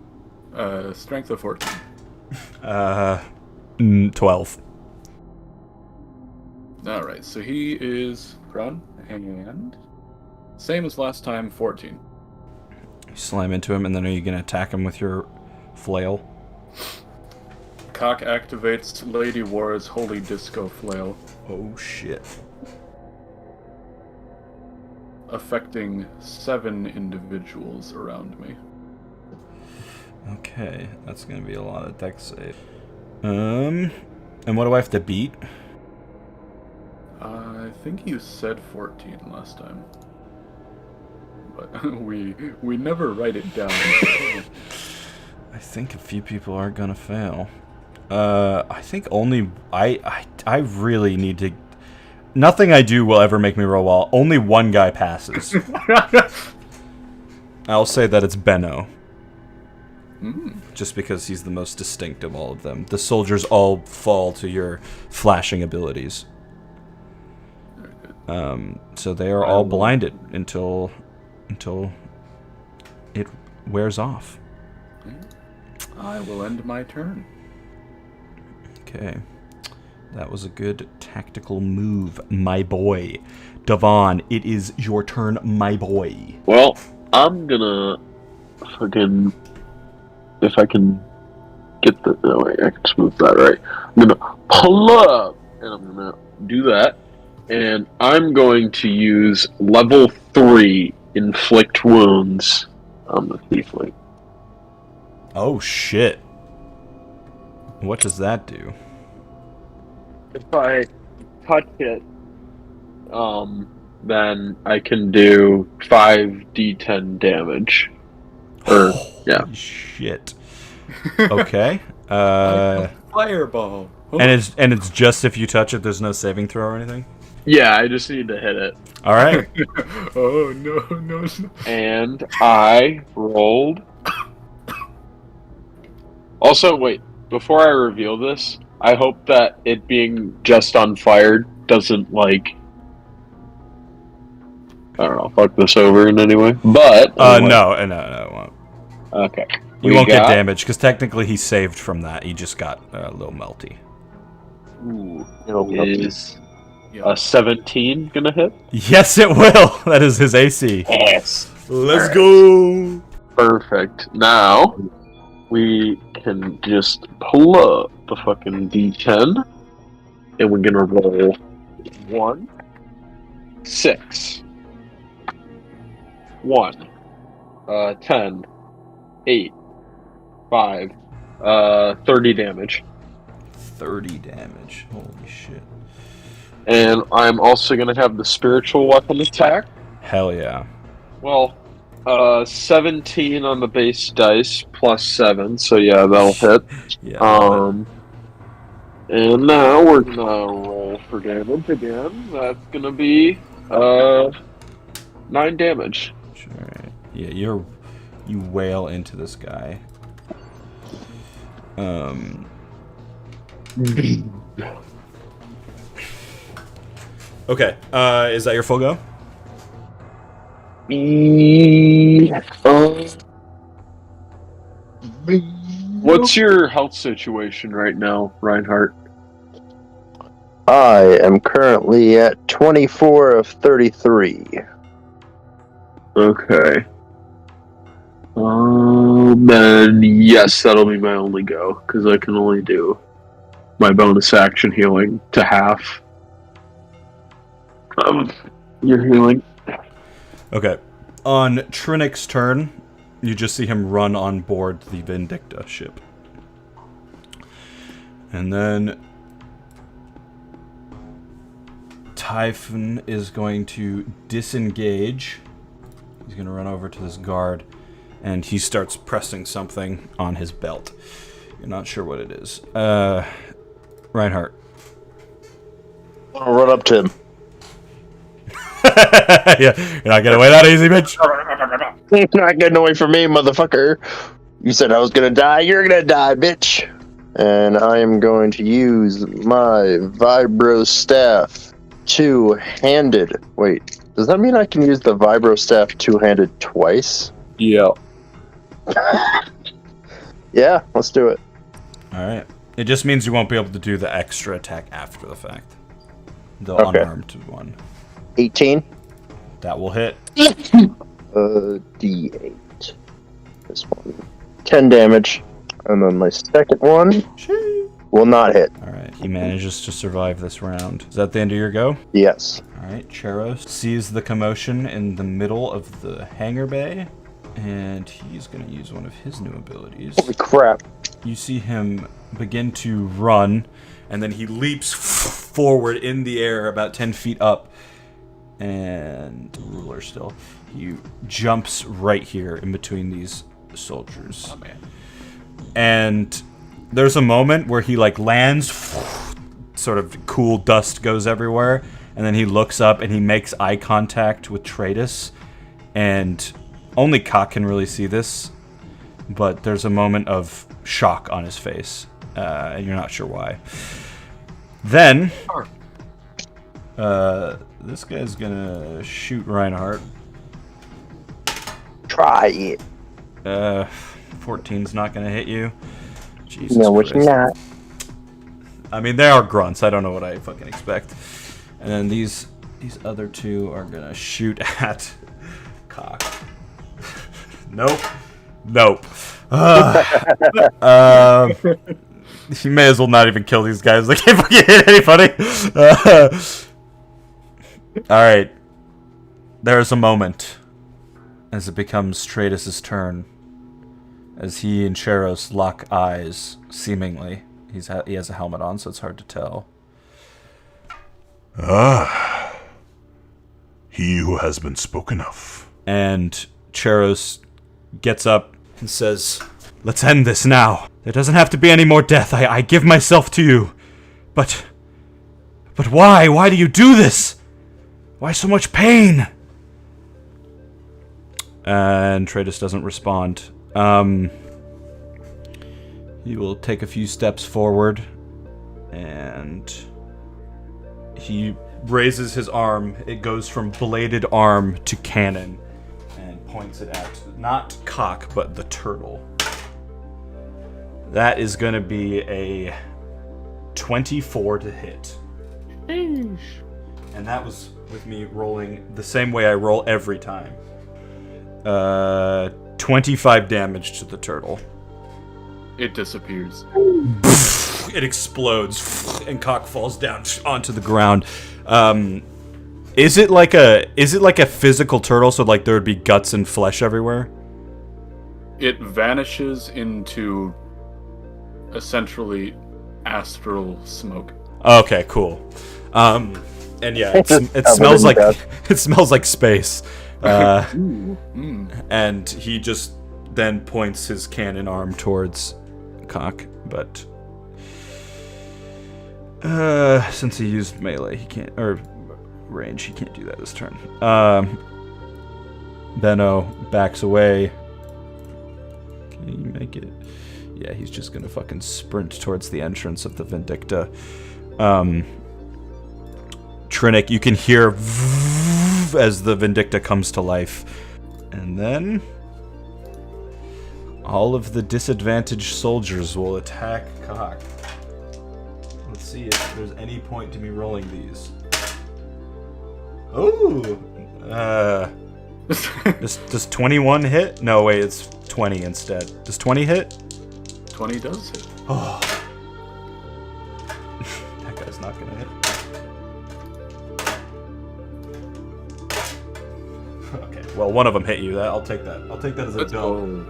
Strength of 14. 12. Alright, so he is prone, and same as last time, 14. You slam into him, and then are you going to attack him with your flail? Cock activates Lady War's Holy Disco Flail, Oh, shit. affecting 7 individuals around me. Okay, that's going to be a lot of dex save. And what do I have to beat? I think you said 14 last time. But we never write it down. I think a few people are gonna fail. I think only I really need to. Nothing I do will ever make me roll well. Only one guy passes. I'll say that it's Benno. Just because he's the most distinct of all of them. The soldiers all fall to your flashing abilities. So they are all blinded until it wears off. I will end my turn. Okay. That was a good tactical move, my boy. Devon, it is your turn, my boy. Well, I'm gonna fucking, if I can get the, no wait, I can smooth that right. I'm gonna pull up, and I'm gonna do that, and I'm going to use level 3 inflict wounds on the tiefling. Oh, shit. What does that do? If I touch it, then I can do 5d10 damage. Or, yeah. Holy shit. Okay. Fireball. And it's just if you touch it, there's no saving throw or anything? Yeah, I just need to hit it. Alright. Oh no. And I rolled. Also, wait, before I reveal this, I hope that it being just on fire doesn't, like, I don't know, fuck this over in any way. But anyway. No, it won't. Okay. You won't get damage, because technically he saved from that. He just got a little melty. Ooh, is a 17 gonna hit? Yes, it will! That is his AC. Yes. Let's go! Perfect. Now, we can just pull up the fucking d10, and we're gonna roll 1, 6, 1, 10, 8, 5, 30 damage. 30 damage. Holy shit. And I'm also gonna have the spiritual weapon attack. Hell yeah. Well, 17 on the base dice plus 7, so yeah, that'll hit. Yeah. And now we're gonna roll for damage again. That's gonna be 9 damage. Alright. Yeah, you wail into this guy. Okay. Is that your full go? What's your health situation right now, Reinhardt? I am currently at 24 of 33. Okay. Then yes, that'll be my only go, because I can only do my bonus action healing to half. Your healing. Okay. On Trinic's turn, you just see him run on board the Vindicta ship. And then Typhon is going to disengage. He's going to run over to this guard, and he starts pressing something on his belt. You're not sure what it is. Reinhardt. I'll run up to him. Yeah, you're not getting away that easy, bitch. You're not getting away from me, motherfucker. You said I was gonna die. You're gonna die, bitch. And I am going to use my Vibro Staff two-handed. Wait, does that mean I can use the Vibro Staff two-handed twice? Yeah. Yeah, let's do it. Alright. It just means you won't be able to do the extra attack after the fact. The Okay. unarmed one. 18. That will hit. D8. This one. 10 damage. And then my second one will not hit. Alright, he manages to survive this round. Is that the end of your go? Yes. Alright, Cheros sees the commotion in the middle of the hangar bay, and he's going to use one of his new abilities. Holy crap. You see him begin to run, and then he leaps forward in the air about 10 feet up, and ruler still. He jumps right here in between these soldiers. Oh, man. And there's a moment where he like lands, sort of cool dust goes everywhere, and then he looks up and he makes eye contact with Tratus, and only Cock can really see this, but there's a moment of shock on his face, and you're not sure why. Then, this guy's gonna shoot Reinhardt. Try it. 14's not gonna hit you. Jesus No, it's Christ. not. I mean, they are grunts. I don't know what I fucking expect. And then these other two are gonna shoot at Cock. Nope. Nope. You may as well not even kill these guys. They can't fucking hit anybody. Alright. There's a moment as it becomes Tratus' turn, as he and Cheros lock eyes, seemingly. He has a helmet on, so it's hard to tell. Ah. He who has been spoken of. And Cheros gets up and says, "Let's end this now. There doesn't have to be any more death. I give myself to you. But why? Why do you do this? Why so much pain?" And Tratus doesn't respond. He will take a few steps forward, and he raises his arm. It goes from bladed arm to cannon, and points it at not Cock, but the turtle. That is going to be a 24 to hit. And that was with me rolling the same way I roll every time. 25 damage to the turtle. It disappears. It explodes, and Cock falls down onto the ground. Is it like a physical turtle, so like there would be guts and flesh everywhere? It vanishes into essentially astral smoke. Okay, cool. And yeah, it smells like it smells like space. And he just then points his cannon arm towards Cock, but since he used melee, he can't, or range, he can't do that this turn. Benno backs away. Can he make it? Yeah, he's just gonna fucking sprint towards the entrance of the Vindicta. Trinic, you can hear as the Vindicta comes to life. And then all of the disadvantaged soldiers will attack Cock. Let's see if there's any point to me rolling these. Ooh! Does 21 hit? No, wait, it's 20 instead. Does 20 hit? 20 does hit. Oh. That guy's not gonna hit. Okay, well, one of them hit you. I'll take that. I'll take that as a Let's dub.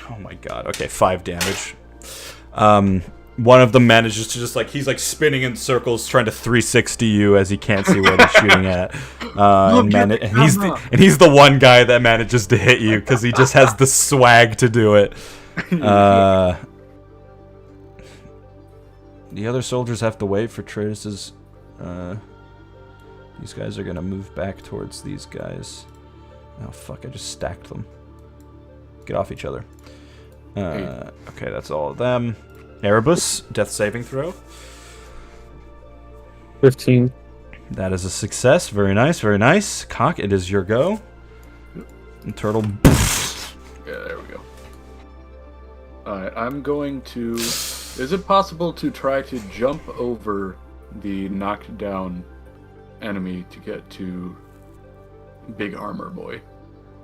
Oh my god. Okay, 5 damage. One of them manages to just he's spinning in circles trying to 360 you as he can't see where they're shooting at. And he's the one guy that manages to hit you because he just has the swag to do it. The other soldiers have to wait for Trace's. These guys are gonna move back towards these guys. Oh fuck! I just stacked them. Get off each other. Okay, that's all of them. Erebus, death saving throw. 15. That is a success. Very nice, very nice. Cock, it is your go. And Turtle. Yeah, there we go. Alright, I'm going to... Is it possible to try to jump over the knocked down enemy to get to Big Armor Boy?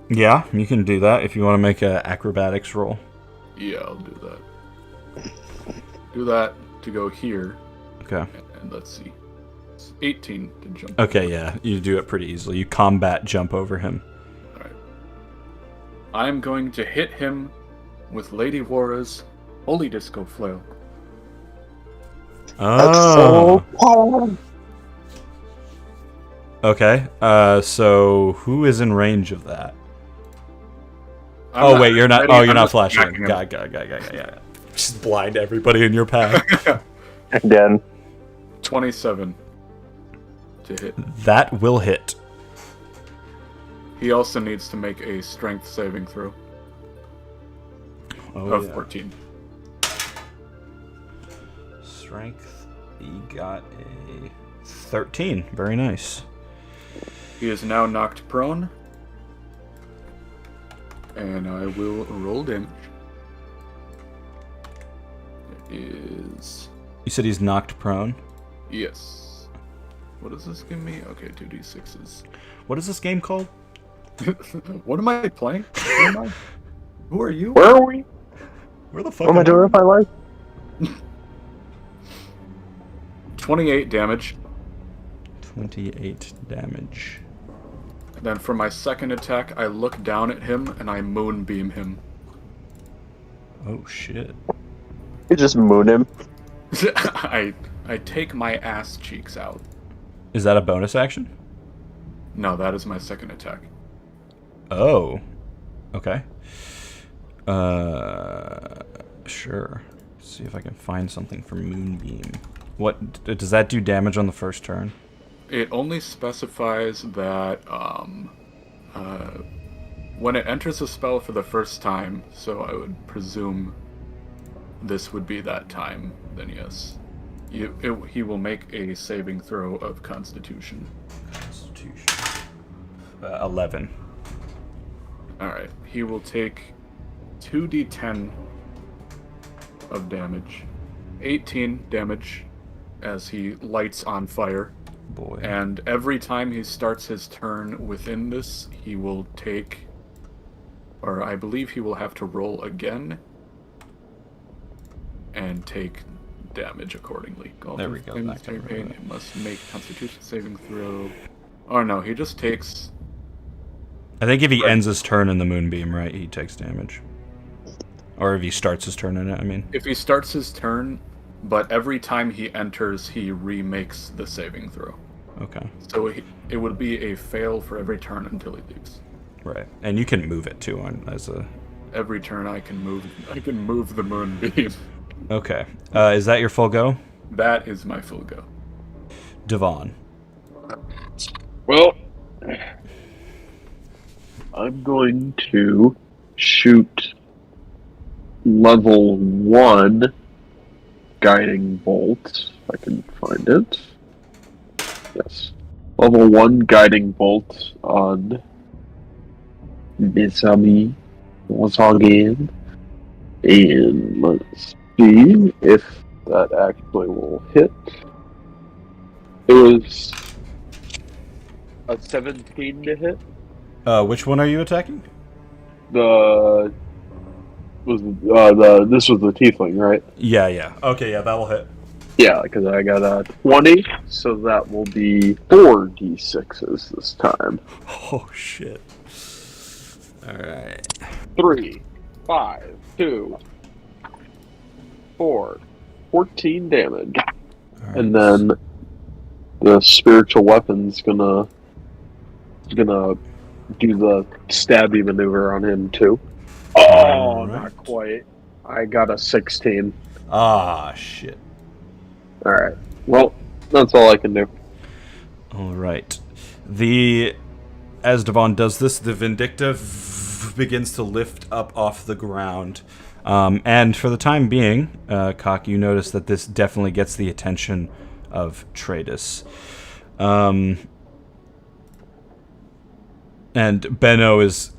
Yeah, you can do that if you want to make an acrobatics roll. Yeah, I'll do that. Do that to go here. Okay. And let's see. It's 18 to jump. Okay, yeah, you do it pretty easily. You combat jump over him. Alright. I'm going to hit him with Lady Vora's Holy Disco Flail. Oh. Okay, so who is in range of that? Wait, you're not. ready. Oh, you're I'm not just flashing. attacking him. Got. Just blind everybody in your path. Again. 27 to hit. That will hit. He also needs to make a strength saving throw of 14. Strength. He got a 13. Very nice. He is now knocked prone. And I will roll damage. It is... You said he's knocked prone. Yes. What does this give me? Okay, 2d6s. What is this game called? What am I playing? Who am I? Who are you? Where are we? Where the fuck What am I doing with my life? 28 damage. 28 damage. Then for my second attack, I look down at him and I moonbeam him. Oh shit. You just moon him. I take my ass cheeks out. Is that a bonus action? No, that is my second attack. Oh. Okay. Sure. Let's see if I can find something for Moonbeam. What does that do damage on the first turn? It only specifies that when it enters a spell for the first time, so I would presume this would be that time, then yes. He will make a saving throw of Constitution. Constitution. 11. Alright, he will take 2d10 of damage. 18 damage as he lights on fire. Boy. And every time he starts his turn within this, he will take... Or I believe he will have to roll again and take damage accordingly. There we go. It must make Constitution saving throw. Oh no, he just takes... I think if he ends his turn in the Moonbeam, right, he takes damage. Or if he starts his turn in it, I mean. If he starts his turn, but every time he enters, he remakes the saving throw. Okay. So it would be a fail for every turn until he leaves. Right. And you can move it too as a... Every turn I can move the Moonbeam. Okay. Is that your full go? That is my full go. Devon. Well, I'm going to shoot level 1 guiding bolt, if I can find it. Yes. Level 1 guiding bolt on Misami once again. And let's see if that actually will hit. It was a 17 to hit. Which one are you attacking? This was the tiefling, right? Yeah. Okay, yeah, that will hit. Yeah, because I got a 20, so that will be 4d6s this time. Oh, shit. Alright. 3, 5, 2, 4, 14 damage. Alright. And then the spiritual weapon's gonna do the stabby maneuver on him too. Oh, Alright. not quite. I got a 16. Ah, shit. Alright. Well, that's all I can do. Alright. As Devon does this, the Vindicta begins to lift up off the ground. And for the time being, Cock, you notice that this definitely gets the attention of Tradus. And Benno is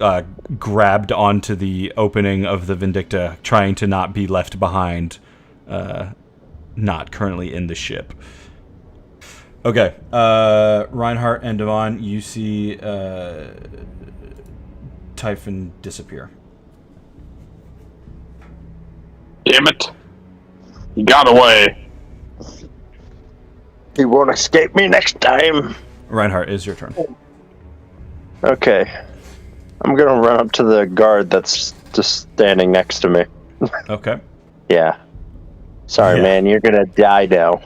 grabbed onto the opening of the Vindicta, trying to not be left behind, not currently in the ship. Okay, Reinhardt and Devon, you see Typhon disappear. Damn it. He got away. He won't escape me next time. Reinhardt, is your turn. Okay. I'm gonna run up to the guard that's just standing next to me. Okay. Yeah. Sorry, Yeah. man, you're gonna die now.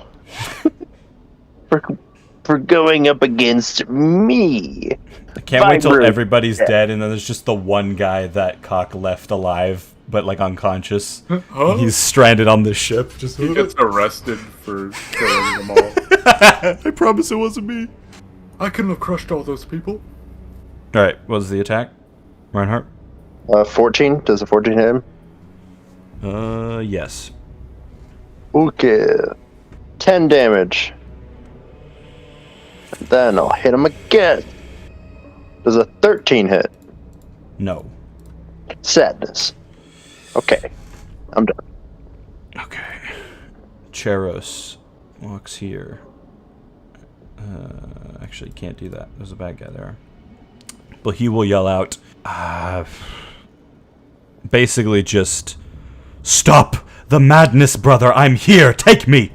for going up against me. I can't wait till Vibrant. everybody's dead, and then there's just the one guy that Cock left alive, but like unconscious. Huh? He's stranded on this ship. Just He gets arrested for killing them all. I promise it wasn't me. I couldn't have crushed all those people. All right, what was the attack, Reinhardt? 14? Does a 14 hit him? Yes. Okay. 10 damage. Then I'll hit him again. Does a 13 hit? No. Sadness. Okay. I'm done. Okay. Cheros walks here. Actually, can't do that. There's a bad guy there. But he will yell out, basically just, "Stop the madness, brother! I'm here! Take me!"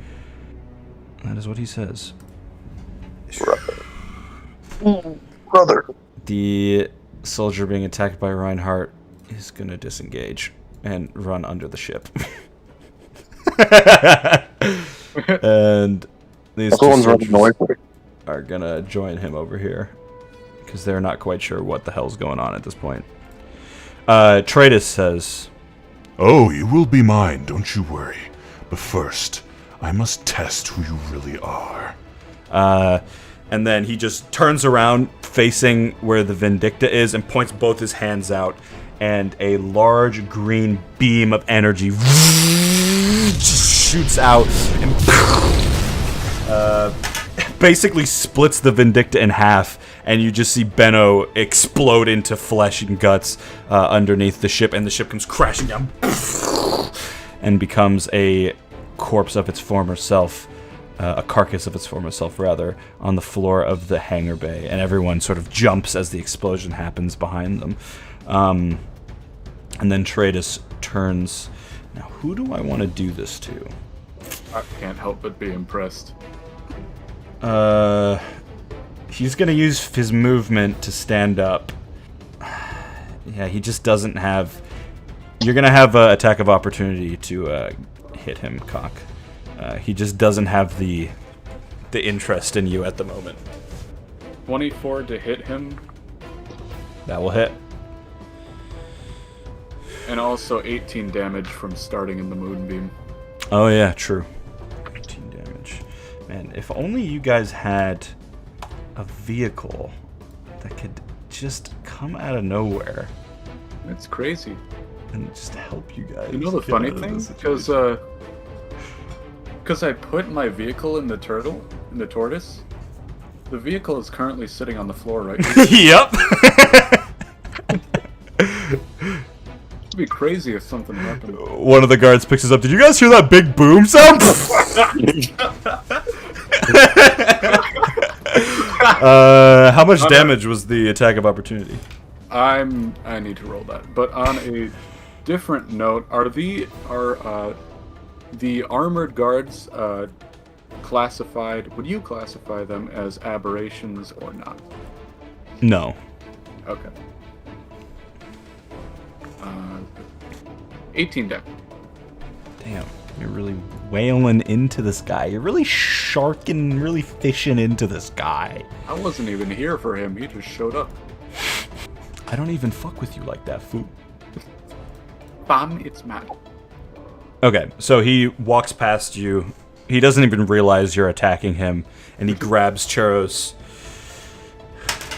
That is what he says. Brother. The soldier being attacked by Reinhardt is going to disengage and run under the ship. And these two Everyone's running away soldiers from me. are going to join him over here because they're not quite sure what the hell's going on at this point. Tradus says, Oh, you will be mine, don't you worry. But first, I must test who you really are. and then he just turns around facing where the Vindicta is and points both his hands out, and a large green beam of energy just shoots out and basically splits the Vindicta in half, and you just see Benno explode into flesh and guts underneath the ship, and the ship comes crashing down and becomes a corpse of its former self, a carcass of its former self, rather, on the floor of the hangar bay, and everyone sort of jumps as the explosion happens behind them. And then Tradus turns. Now, who do I want to do this to? I can't help but be impressed. He's gonna use his movement to stand up. Yeah, he just doesn't have... You're gonna have an attack of opportunity to hit him, Cock. He just doesn't have the interest in you at the moment. 24 to hit him, That will hit. and also 18 damage from starting in the moonbeam. Oh yeah, true. 18 damage. Man, if only you guys had a vehicle that could just come out of nowhere It's crazy. and just help you guys. You know the get funny out of thing? this situation. Because I put my vehicle in the tortoise, the vehicle is currently sitting on the floor right now. Yep. It'd be crazy if something happened. One of the guards picks us up. Did you guys hear that big boom sound? How much damage was the attack of opportunity? I need to roll that. But on a different note, are the armored guards classified? Would you classify them as aberrations or not? No. Okay. 18 damage. Damn, you're really wailing into this guy. You're really sharking, really fishing into this guy. I wasn't even here for him. He just showed up. I don't even fuck with you like that, fool. Bam, it's mad. Okay, so he walks past you. He doesn't even realize you're attacking him, and he grabs Cheros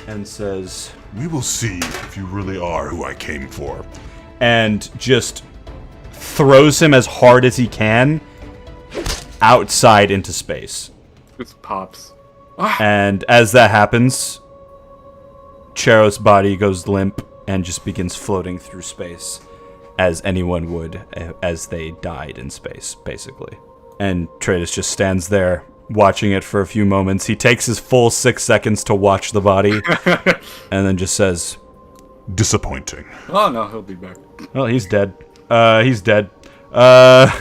and says, We will see if you really are who I came for. and just throws him as hard as he can outside into space. Just pops. And as that happens, Cheros' body goes limp and just begins floating through space, as anyone would as they died in space, basically. And Tratus just stands there, watching it for a few moments. He takes his full 6 seconds to watch the body, and then just says, Disappointing. Oh no, he'll be back. well, he's dead. He's dead. The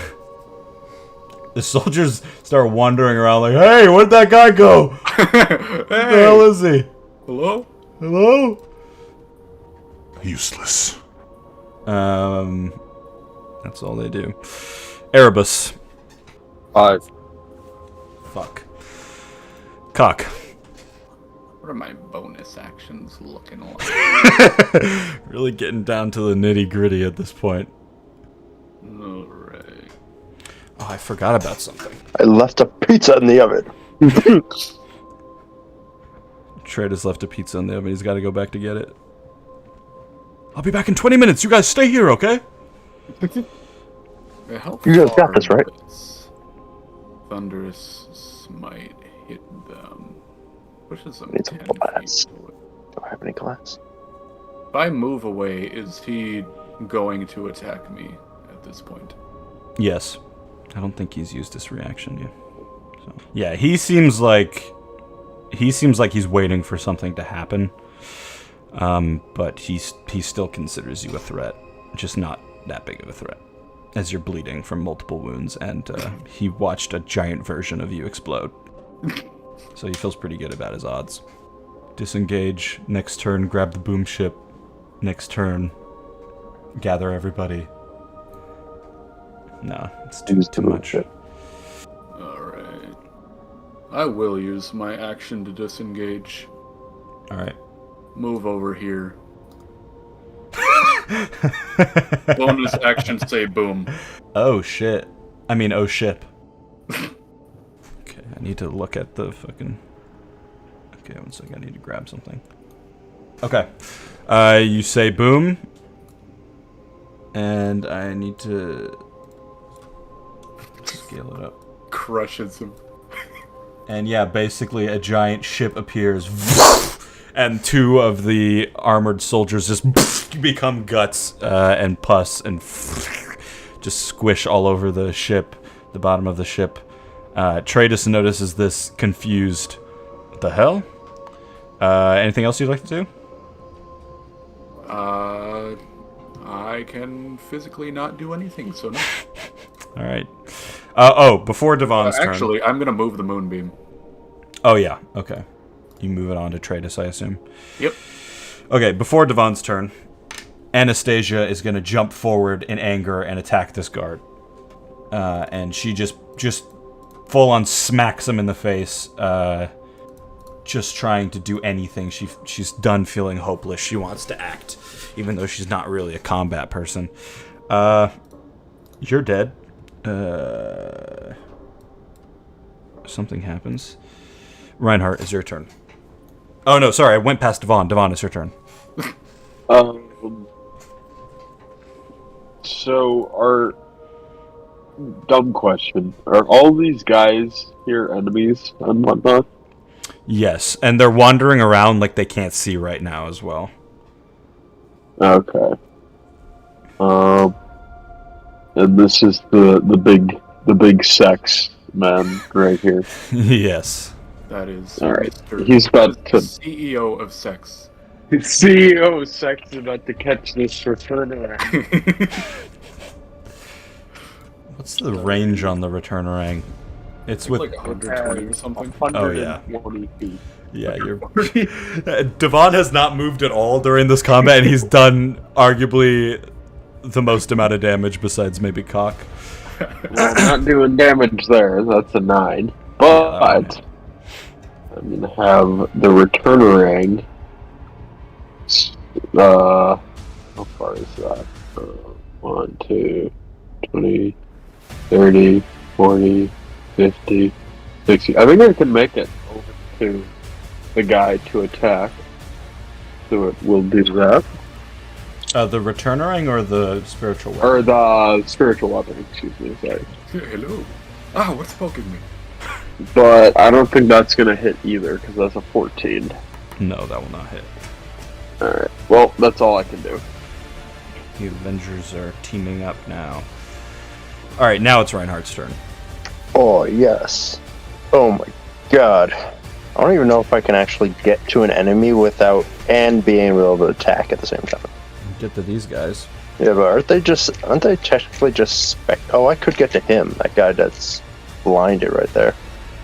soldiers start wandering around like, hey, where'd that guy go? Where the hell is he? Hello? Hello? Useless. That's all they do. Erebus. 5. Fuck. Cock. What are my bonus actions looking like? Really getting down to the nitty gritty at this point. Alright. Oh, I forgot about something. I left a pizza in the oven. Trader's left a pizza in the oven. He's got to go back to get it. I'll be back in 20 minutes. You guys stay here, okay? How You guys got far this, right? this thunderous smite hit them? Pushes them Need some 10 glass. feet away. Do I have any glass? If I move away, is he going to attack me at this point? Yes. I don't think he's used this reaction yet. So, yeah, he seems like he's waiting for something to happen. But he still considers you a threat, just not that big of a threat, as you're bleeding from multiple wounds, and he watched a giant version of you explode. So he feels pretty good about his odds. Disengage. Next turn, grab the boom ship. Next turn, gather everybody. No, it's too much. Alright. I will use my action to disengage. Alright. Move over here. Bonus action say boom. Oh shit. I mean, oh ship. Okay, I need to look at the fucking... Okay, one second, I need to grab something. Okay. You say boom. And I need to... scale it up. Crushes him. And yeah, basically a giant ship appears. And 2 of the armored soldiers just become guts and pus and just squish all over the ship, the bottom of the ship. Tratus notices this, confused. What the hell? Anything else you'd like to do? I can physically not do anything, so no. Alright. Before Devon's turn... Actually, I'm gonna move the moonbeam. Oh yeah, okay. You move it on to Tratus, I assume. Yep. Okay, before Devon's turn, Anastasia is gonna jump forward in anger and attack this guard. And she just full on smacks him in the face, just trying to do anything. She's done feeling hopeless. She wants to act, even though she's not really a combat person. You're dead. Something happens. Reinhardt, it's your turn. Oh no, sorry, I went past Devon. Devon, it's your turn. So our dumb question: are all these guys here enemies and whatnot? Yes, and they're wandering around like they can't see right now as well. Okay. And this is the big sex man right here. Yes. That is All right. Mr. He's about to. CEO of sex. CEO of sex is about to catch this return around. What's the range on the returnerang? It's with. Like 120 or something. Oh, yeah. 120 feet. Yeah, you're. Devon has not moved at all during this combat, and he's done arguably the most amount of damage besides maybe Cock. Well, not doing damage there. That's a 9. But I'm gonna have the returnerang. How far is that? 1, 2, 20, 30, 40, 50, 60. I think I can make it over to the guy to attack. So it will do that. The returnerang or the spiritual weapon? Or the spiritual weapon, excuse me, sorry. Hello. Ah, what's poking me? But I don't think that's gonna hit either, because that's a 14. No, that will not hit. Alright, well, that's all I can do. The Avengers are teaming up now. Alright, now it's Reinhardt's turn. Oh, yes. Oh my god. I don't even know if I can actually get to an enemy without and being able to attack at the same time. Get to these guys. Yeah, but aren't they technically just oh, I could get to him, that guy that's blinded right there.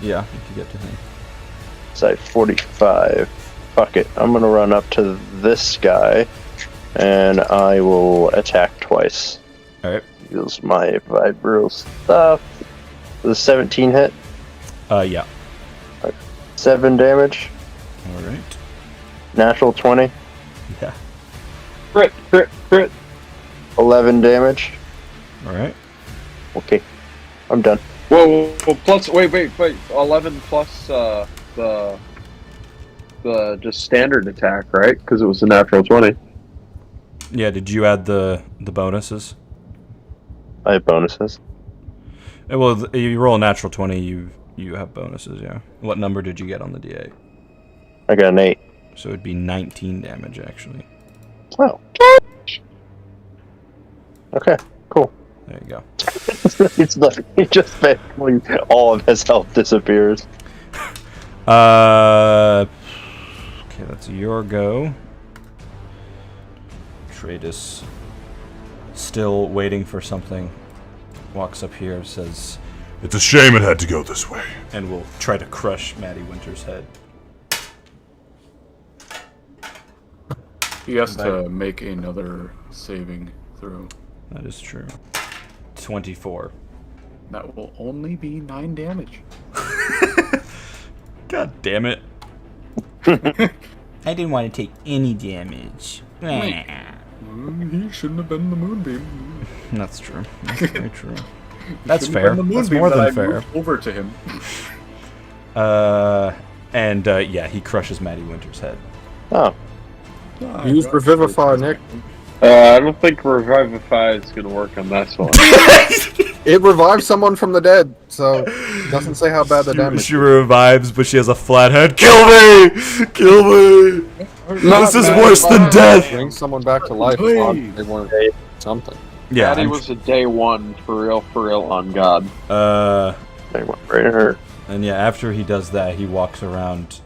Yeah, you can get to him. It's like 45. Fuck it. I'm gonna run up to this guy and I will attack twice. Alright. Use my vibral stuff. The 17 hit. Yeah. 7 damage. Alright. Natural 20. Yeah. Crit. 11 damage. Alright. Okay. I'm done. Whoa, plus, wait. 11 plus, the just standard attack, right? Because it was a natural 20. Yeah, did you add the bonuses? I have bonuses. Well, you roll a natural 20, you have bonuses, yeah. What number did you get on the DA? I got an 8. So it'd be 19 damage, actually. Oh. Okay, cool. There you go. It's like, he just basically, all of his health disappears. Okay, that's your go. Tradus, still waiting for something, walks up here, says, It's a shame it had to go this way. and will try to crush Maddie Winter's head. He has to make another saving throw. That is true. 24. That will only be 9 damage. God damn it. I didn't want to take any damage. He shouldn't have been the moonbeam. That's true. That's very true. That's Shouldn't fair. have been the That's moonbeam more that than I fair. moved over to him. Yeah, he crushes Maddie Winter's head. Oh. Use Revivify, Nick. I don't think Revivify is going to work on this one. It revives someone from the dead, so it doesn't say how bad the damage She revives, but she has a flat head. Kill me! Kill me! This is worse than death! brings someone back to life. Hey. If they weren't something. Yeah. Daddy was a day one, for real, on God. They went right at her. And yeah, after he does that, he walks around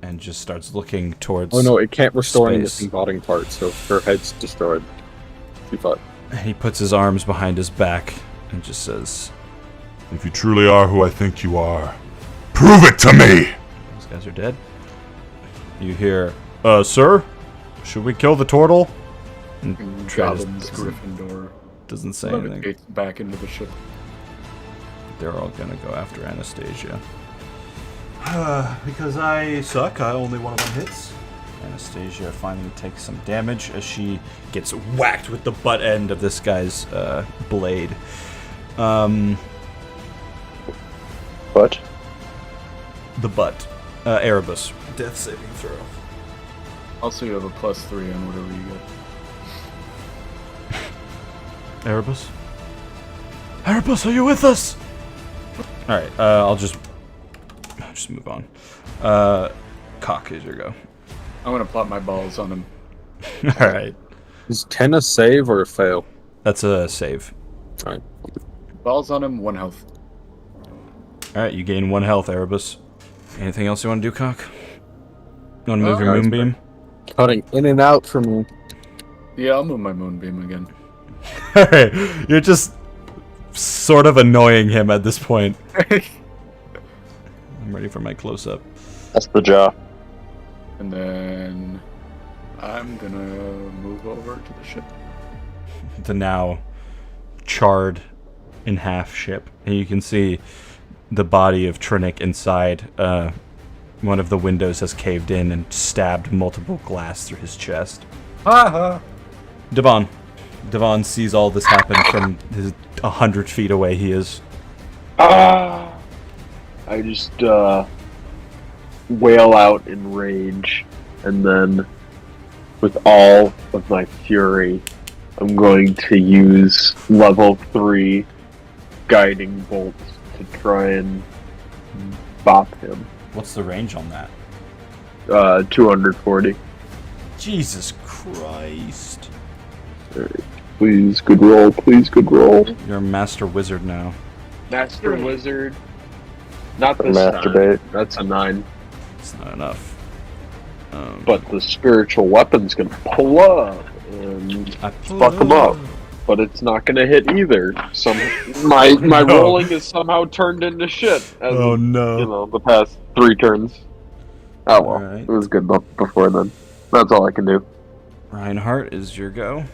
and just starts looking towards. Oh no, it can't restore any Space. missing body parts, so her head's destroyed. She thought. He puts his arms behind his back and just says, If you truly are who I think you are, prove it to me! "Those guys are dead." You hear, sir? Should we kill the turtle? And Travis Goblins, Gryffindor. doesn't say anything. Navigates back into the ship. They're all gonna go after Anastasia. Because I suck, only one of them hits. Anastasia finally takes some damage as she gets whacked with the butt end of this guy's blade. What? The butt. Erebus. Death saving throw. Also, you have a +3 on whatever you get. Erebus? Erebus, are you with us? Alright, I'll just move on. Cock is your go. I'm gonna plop my balls on him. Alright. Is 10 a save or a fail? That's a save. Alright. Falls on him, 1 health. Alright, you gain 1 health, Erebus. Anything else you want to do, Cock? You want to move Oh, your guys, moonbeam? Cutting in and out for me. Yeah, I'll move my moonbeam again. Alright, you're just sort of annoying him at this point. I'm ready for my close-up. That's the jaw. And then I'm gonna move over to the ship. The now charred in half ship. And you can see the body of Trinick inside. One of the windows has caved in and stabbed multiple glass through his chest. Ha Devon. Devon sees all this happen from his 100 feet away he is. I just wail out in rage, and then with all of my fury, I'm going to use level 3 guiding bolts to try and bop him. What's the range on that? 240. Jesus Christ. Please, good roll. Please, good roll. You're a master wizard now. Master Wizard. Not this Masturbate. time. That's a 9. It's not enough. But the spiritual weapon's gonna pull up and fuck him up. But it's not gonna hit either. My No. rolling is somehow turned into shit. As Oh no. you know, the past 3 turns. Oh well, Alright. it was good before then. That's all I can do. Reinhardt is your go.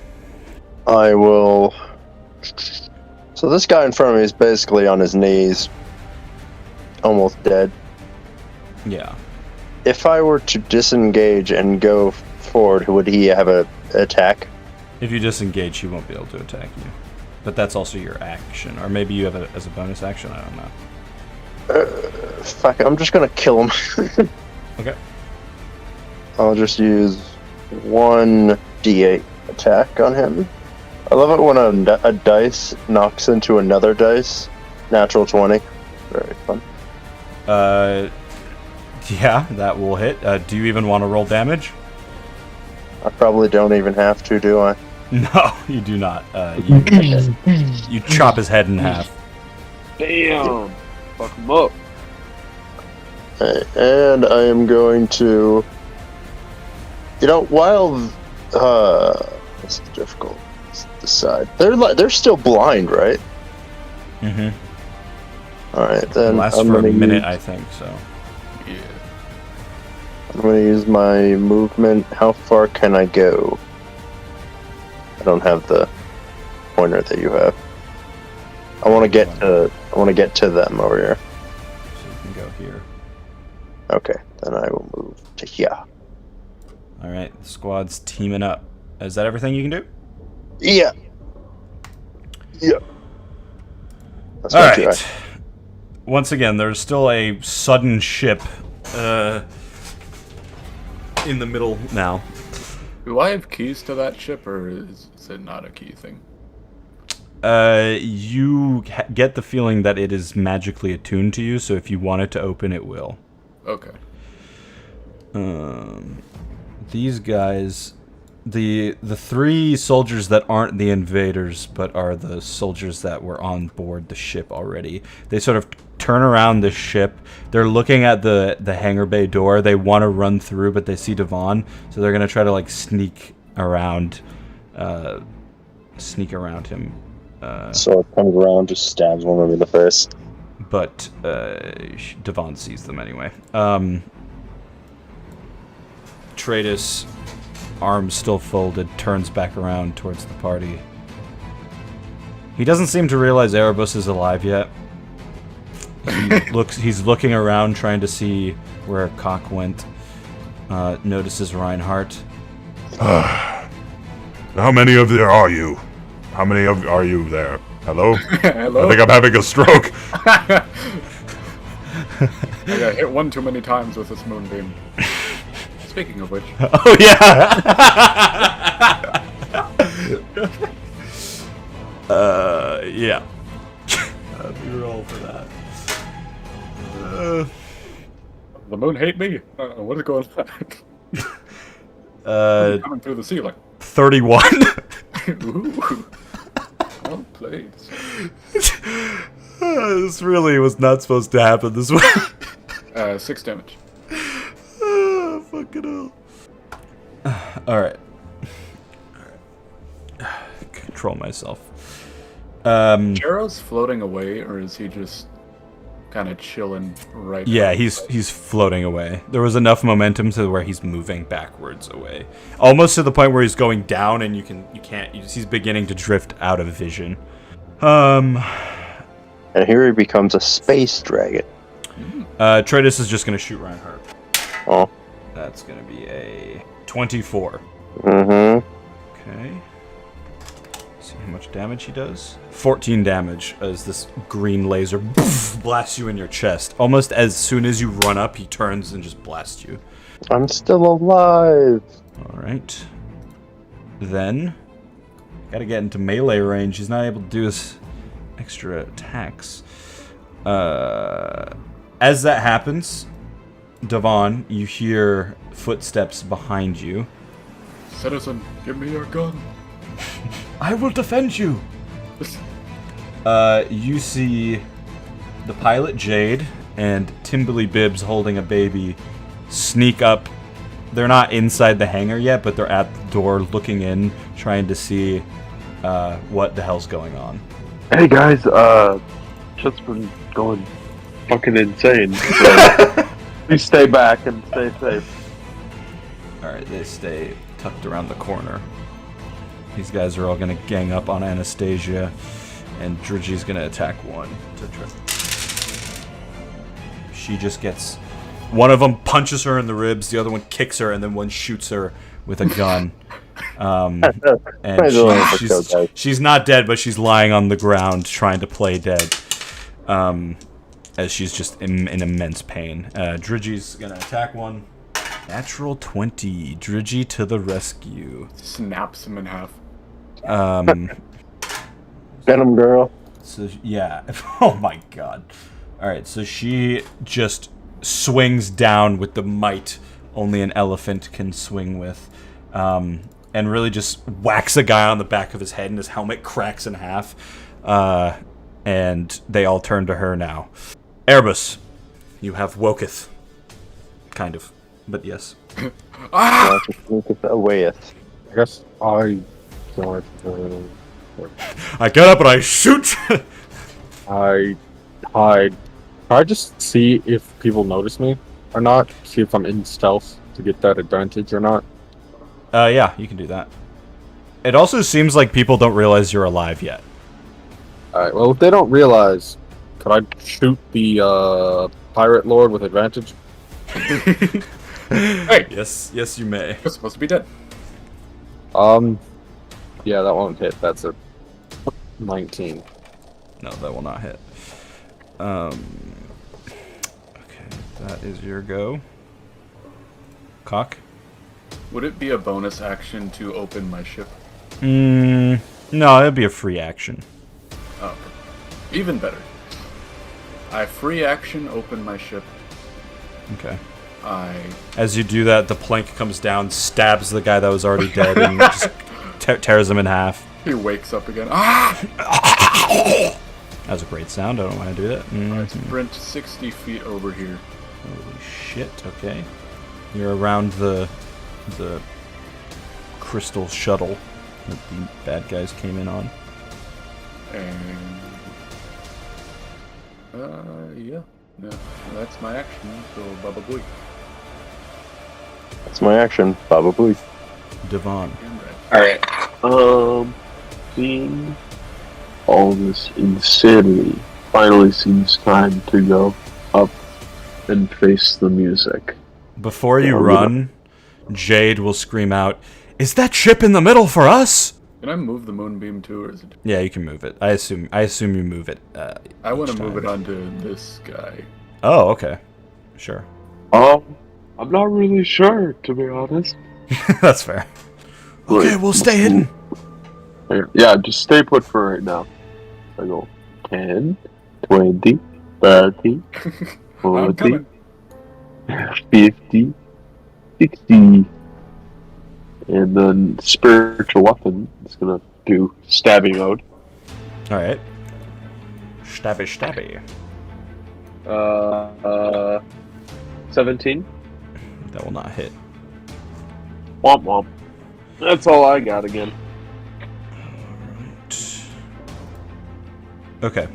I will. So this guy in front of me is basically on his knees, almost dead. Yeah. If I were to disengage and go forward, would he have a attack? If you disengage, he won't be able to attack you. But that's also your action. Or maybe you have it as a bonus action, I don't know. Fuck it, I'm just gonna kill him. Okay. I'll just use 1d8 attack on him. I love it when a dice knocks into another dice. Natural 20. Very fun. Yeah, that will hit. Do you even want to roll damage? I probably don't even have to, do I? No, you do not. You chop his head in half. Damn! Fuck him up. And I am going to... You know, while... This is difficult to decide. They're still blind, right? Mm-hmm. Alright, then Lasts I'm for a gonna minute, use, I think, so. Yeah. I'm gonna use my movement. How far can I go? I don't have the pointer that you have. I want to get to them over here. So you can go here. Okay, then I will move to here. Alright, the squad's teaming up. Is that everything you can do? Yeah. Yeah. That's my Alright. try. Once again, there's still a sudden ship in the middle now. Do I have keys to that ship, or is it not a key thing? You get the feeling that it is magically attuned to you, so if you want it to open, it will. Okay. These guys, the 3 soldiers that aren't the invaders, but are the soldiers that were on board the ship already, they sort of turn around the ship. They're looking at the hangar bay door. They want to run through, but they see Devon, so they're gonna try to like sneak around him. So it comes around, just stabs one of them in the face. But Devon sees them anyway. Tradus, arms still folded, turns back around towards the party. He doesn't seem to realize Erebus is alive yet. He's looking around, trying to see where Cock went. Notices Reinhardt. How many of there are you? How many of are you there? Hello? Hello? I think I'm having a stroke. I got hit one too many times with this moonbeam. Speaking of which, Oh yeah. Yeah. We roll for that. the moon hate me. What is going on? Uh, Coming through the ceiling. 31. Ooh. Well played. This really was not supposed to happen this way. 6 damage. Fucking hell. Alright. Control myself. Jaro's floating away, or is he just kind of chilling right Yeah, now? he's floating away. There was enough momentum to where he's moving backwards away, almost to the point where he's going down, and he's beginning to drift out of vision. And here he becomes a space dragon. Tratus is just gonna shoot Reinhardt. Oh. That's gonna be a 24. Mm-hmm. Okay. See how much damage he does. 14 damage as this green laser blasts you in your chest. Almost as soon as you run up, he turns and just blasts you. I'm still alive. Alright. Then, gotta get into melee range. He's not able to do his extra attacks. As that happens, Devon, you hear footsteps behind you. Citizen, give me your gun. I will defend you! You see the pilot Jade and Timberly Bibbs holding a baby sneak up. They're not inside the hangar yet, but they're at the door looking in, trying to see what the hell's going on. Hey guys, shit's been going fucking insane. So please stay back and stay safe. Alright, they stay tucked around the corner. These guys are all gonna gang up on Anastasia, and Drudgy's gonna attack one to try. She just gets... One of them punches her in the ribs, the other one kicks her, and then one shoots her with a gun. And she's not dead, but she's lying on the ground trying to play dead. As she's just in immense pain. Drudgy's gonna attack one. Natural 20. Drudgy to the rescue. Snaps him in half. Get him, girl. So, yeah. Oh my god. Alright, so she just swings down with the might only an elephant can swing with. And really just whacks a guy on the back of his head, and his helmet cracks in half. And they all turn to her now. Erebus, you have woketh. Kind of. But yes. Ah! Awayeth. I guess I start. I get up and I shoot! I hide. I just see if people notice me or not. See if I'm in stealth to get that advantage or not. Yeah, you can do that. It also seems like people don't realize you're alive yet. Alright, well, if they don't realize, could I shoot the pirate lord with advantage? Hey! Yes, you may. You're supposed to be dead. Yeah, that won't hit. That's a 19. No, that will not hit. Okay, that is your go. Cock? Would it be a bonus action to open my ship? No, it'd be a free action. Oh, okay. Even better. I free action open my ship. Okay. I... As you do that, the plank comes down, stabs the guy that was already dead, and just tears him in half. He wakes up again. Ah! That was a great sound. I don't know why I do that. I sprint 60 feet over here. Holy shit, okay. You're around the crystal shuttle that the bad guys came in on. And... yeah. No, that's my action, so Baba Booey. That's my action. Baba Booey. Devon. Alright. Seeing all this insanity, finally seems time to go up and face the music. Before you run, Jade will scream out, "Is that ship in the middle for us?" Can I move the moonbeam too, or is it... Yeah, you can move it. I assume you move it. I want to each move time. it onto this guy. Oh, okay. Sure. I'm not really sure, to be honest. That's fair. Okay, we'll stay hidden. Yeah, just stay put for right now. I go 10, 20, 30, I'm 40, coming. 50, 60, And then spiritual weapon is gonna do stabby mode. All right. Stabby, stabby. 17. That will not hit. Womp womp. That's all I got again. Okay.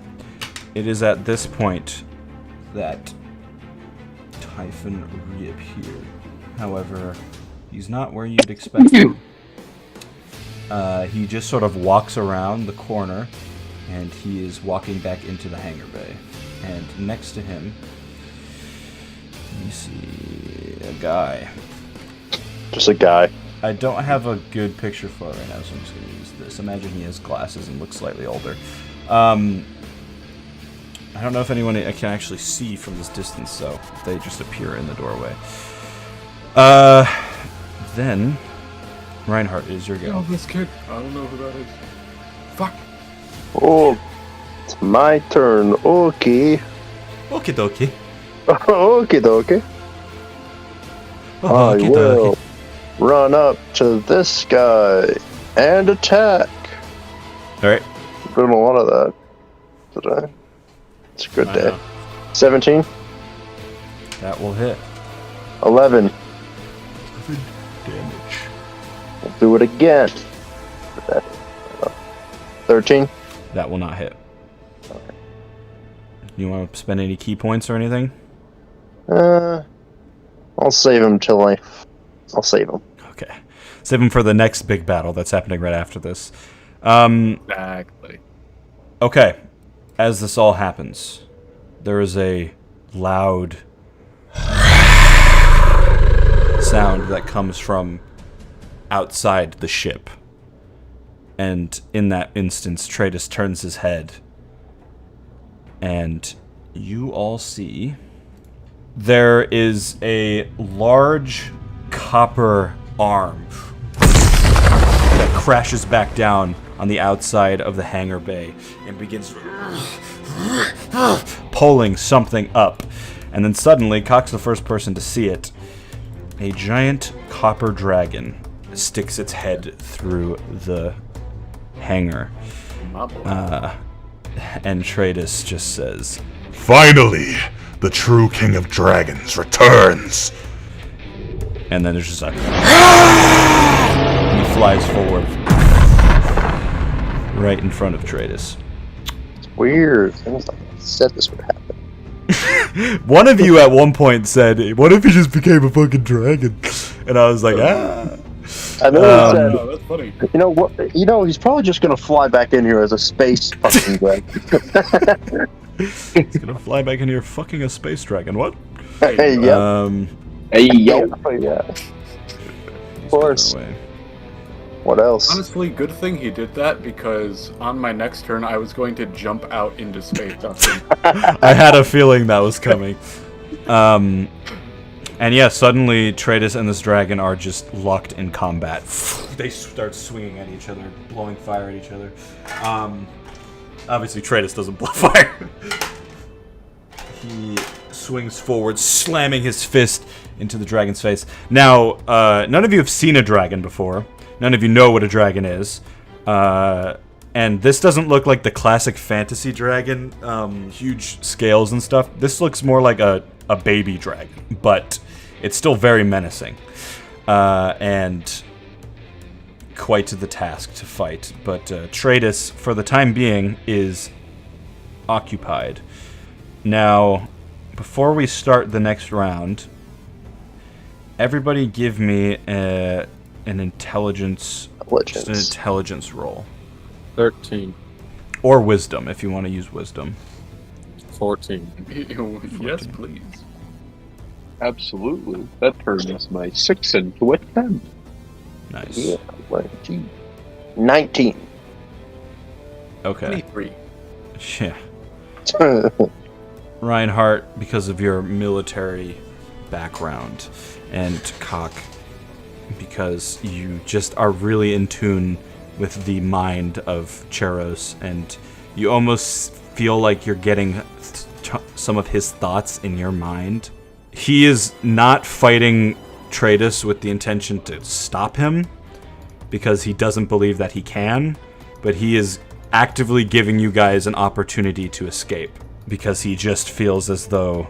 It is at this point that Typhon reappeared. However, he's not where you'd expect him. He just sort of walks around the corner, and he is walking back into the hangar bay. And next to him, you see a guy. Just a guy. I don't have a good picture for it right now, so I'm just going to use this. Imagine he has glasses and looks slightly older. I don't know if anyone can actually see from this distance, so they just appear in the doorway. Then, Reinhardt, it is your go. Oh, this kid. I don't know who that is. Fuck. Oh, it's my turn. Okay. Okie dokie. Okie dokie. I will run up to this guy and attack. Alright. Doing a lot of that today. It's a good I day. know. 17, That will hit. 11. Damage. We'll do it again. 13. That will not hit. You want to spend any key points or anything? I'll save him I'll save him. Okay. Save him for the next big battle that's happening right after this. Exactly. Okay. As this all happens, there is a loud sound that comes from outside the ship. And in that instance, Tratus turns his head. And you all see there is a large copper arm that crashes back down on the outside of the hangar bay and begins pulling something up. And then suddenly, Cock's the first person to see it. A giant copper dragon sticks its head through the hangar. My boy. And Tratus just says, Finally, the true King of Dragons returns. and then there's just a and he flies forward right in front of Tratus. It's weird. I said this would happen. One of you at one point said, what if he just became a fucking dragon? And I was like, ah. I know he said, Oh, that's funny. you know what? You know, he's probably just gonna fly back in here as a space fucking dragon. He's gonna fly back in here fucking a space dragon. What? Hey, yeah. Hey, yo. Yeah. Of course. What else? Honestly, good thing he did that, because on my next turn I was going to jump out into space after him. I had a feeling that was coming. And yeah, suddenly Tratus and this dragon are just locked in combat. They start swinging at each other, blowing fire at each other. Obviously, Tratus doesn't blow fire. He swings forward, slamming his fist into the dragon's face. Now, none of you have seen a dragon before. None of you know what a dragon is. And this doesn't look like the classic fantasy dragon, huge scales and stuff. This looks more like a baby dragon, but it's still very menacing. And quite the task to fight. But Tratus, for the time being, is occupied. Now, before we start the next round, everybody give me an intelligence roll. 13. Or wisdom, if you want to use wisdom. 14. Yes, please. Absolutely. That turns my 6 into a 10. Nice. Yeah, 19. Okay. 23. Yeah. Reinhardt, because of your military background, and Cock, because you just are really in tune with the mind of Cheros, and you almost feel like you're getting some of his thoughts in your mind. He is not fighting Tratus with the intention to stop him. because he doesn't believe that he can, but he is actively giving you guys an opportunity to escape because he just feels as though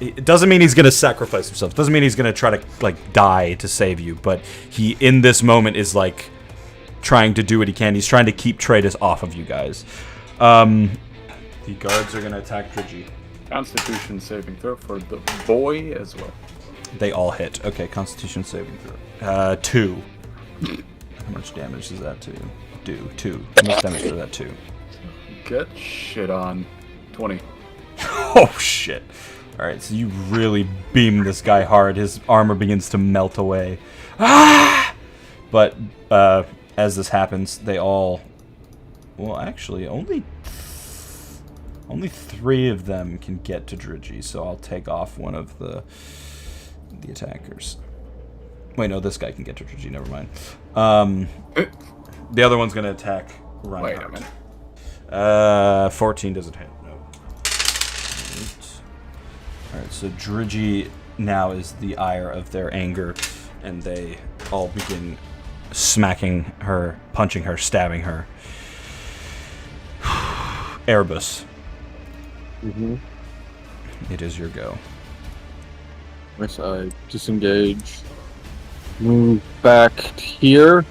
it doesn't mean he's going to sacrifice himself. It doesn't mean he's going to try to like die to save you, but he in this moment is like trying to do what he can. He's trying to keep Tratus off of you guys. The guards are going to attack Drigi. Constitution saving throw for the boy as well. They all hit. Okay, Constitution saving throw. 2. How much damage does that do? 2. How much damage does that 2? Get shit on. 20. Oh shit. Alright, so you really beam this guy hard. His armor begins to melt away. Ah! But as this happens, they all... Well, actually, only 3 of them can get to Drigi, so I'll take off one of the attackers. Wait, no, this guy can get to Drigi, never mind. The other one's going to attack Reinhardt. Wait a minute. 14 doesn't hit, no. Alright, so Drigi now is the ire of their anger, and they all begin smacking her, punching her, stabbing her. Erebus. It is your go. Yes, I disengage. Move back here.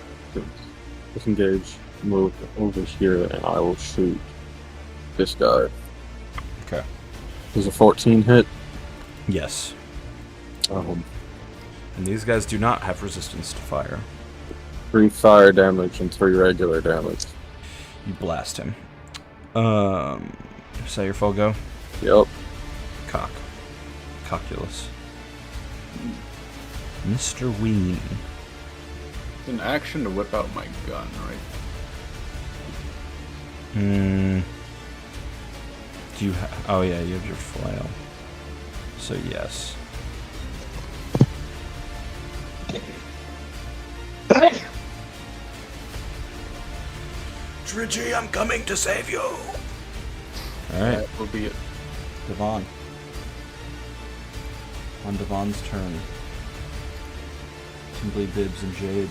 Disengage. Move over here, and I will shoot this guy. Okay. Does a 14 hit? Yes. And these guys do not have resistance to fire. 3 fire damage and 3 regular damage. You blast him. Is that your full go? Yep. Cocculus. Mr. Ween. It's an action to whip out my gun, right? Do you oh yeah, you have your flail. So yes. Drigi, I'm coming to save you. Alright, That will be it. Devon. On Devon's turn. Timberly, Bibbs, and Jade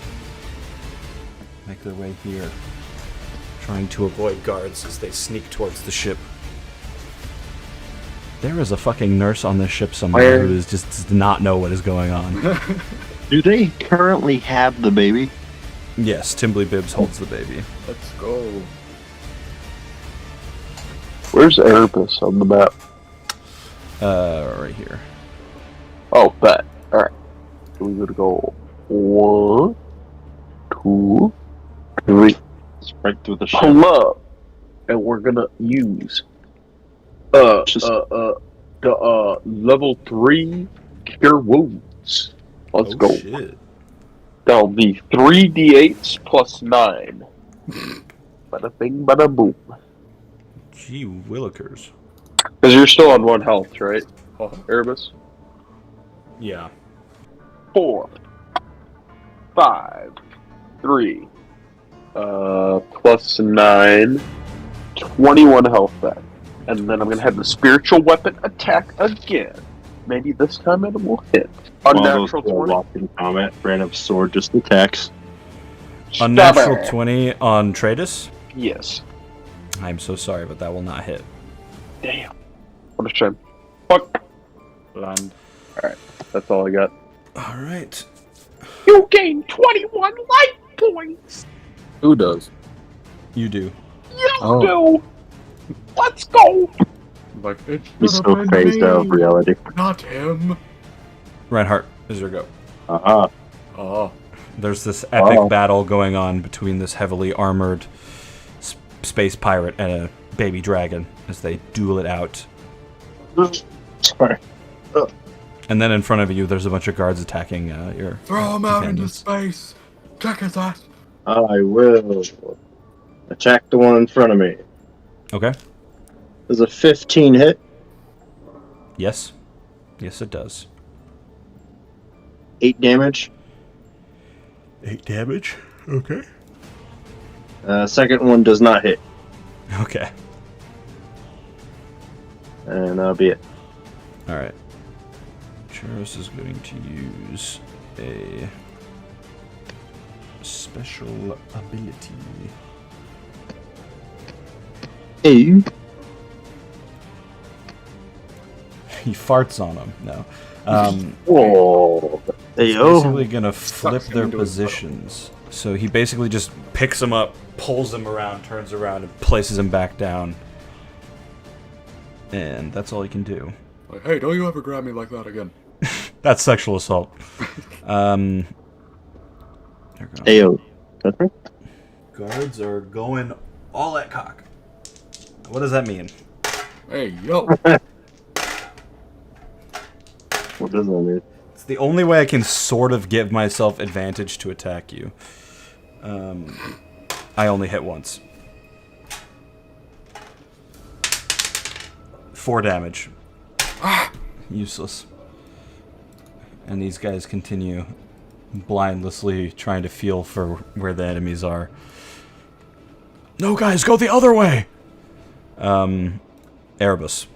make their way here, trying to avoid guards as they sneak towards the ship. There is a fucking nurse on this ship somewhere who does not know what is going on. Do they currently have the baby? Yes, Timberly Bibbs holds the baby. Let's go. Where's Erebus on the map? Right here. Oh, bet. Alright. So we're gonna go 1, 2, 3. It's right through the ship. Pull up. And we're gonna use the level 3 cure wounds. Let's go. Shit. That'll be 3d8s plus 9. Bada bing, bada boom. Gee willikers. Because you're still on 1 health, right, Oh, Erebus? Yeah. 4, 5, 3, plus 9, 21 health back. And then I'm gonna have the spiritual weapon attack again. Maybe this time it will hit. Unnatural 20. Locked in combat. Random sword just attacks. Unnatural Stubborn. 20 on Tratus. Yes. I'm so sorry, but that will not hit. Damn. What a shame. Fuck. land. Alright, that's all I got. Alright. You gain 21 life points. Who does? You do. You Oh. do. Let's go. Like, it's He's should so have phased been out of me, reality. not him. Reinhardt, is your go. Uh-huh. Oh, There's this epic Oh. battle going on between this heavily armored space pirate and a baby dragon as they duel it out. Sorry. And then in front of you, there's a bunch of guards attacking your throw him out into companions. space. Check his ass. I will attack the one in front of me. Okay. There's a 15 hit. Yes. Yes, it does. 8 damage. 8 damage. Okay. Second one does not hit. Okay. And that'll be it. Alright. Charis is going to use a special ability. Hey. He farts on him. No. Whoa. Hey, Basically gonna flip Sucks him their into his positions. So he basically just picks him up, pulls him around, turns around, and places him back down. And that's all he can do. Like, hey, don't you ever grab me like that again. That's sexual assault. There we go. Ayo. Okay. Guards are going all at cock. What does that mean? Hey, yo. What does that mean? It's the only way I can sort of give myself advantage to attack you. I only hit once. 4 damage. Useless. And these guys continue blindlessly trying to feel for where the enemies are. No, guys, go the other way! Erebus.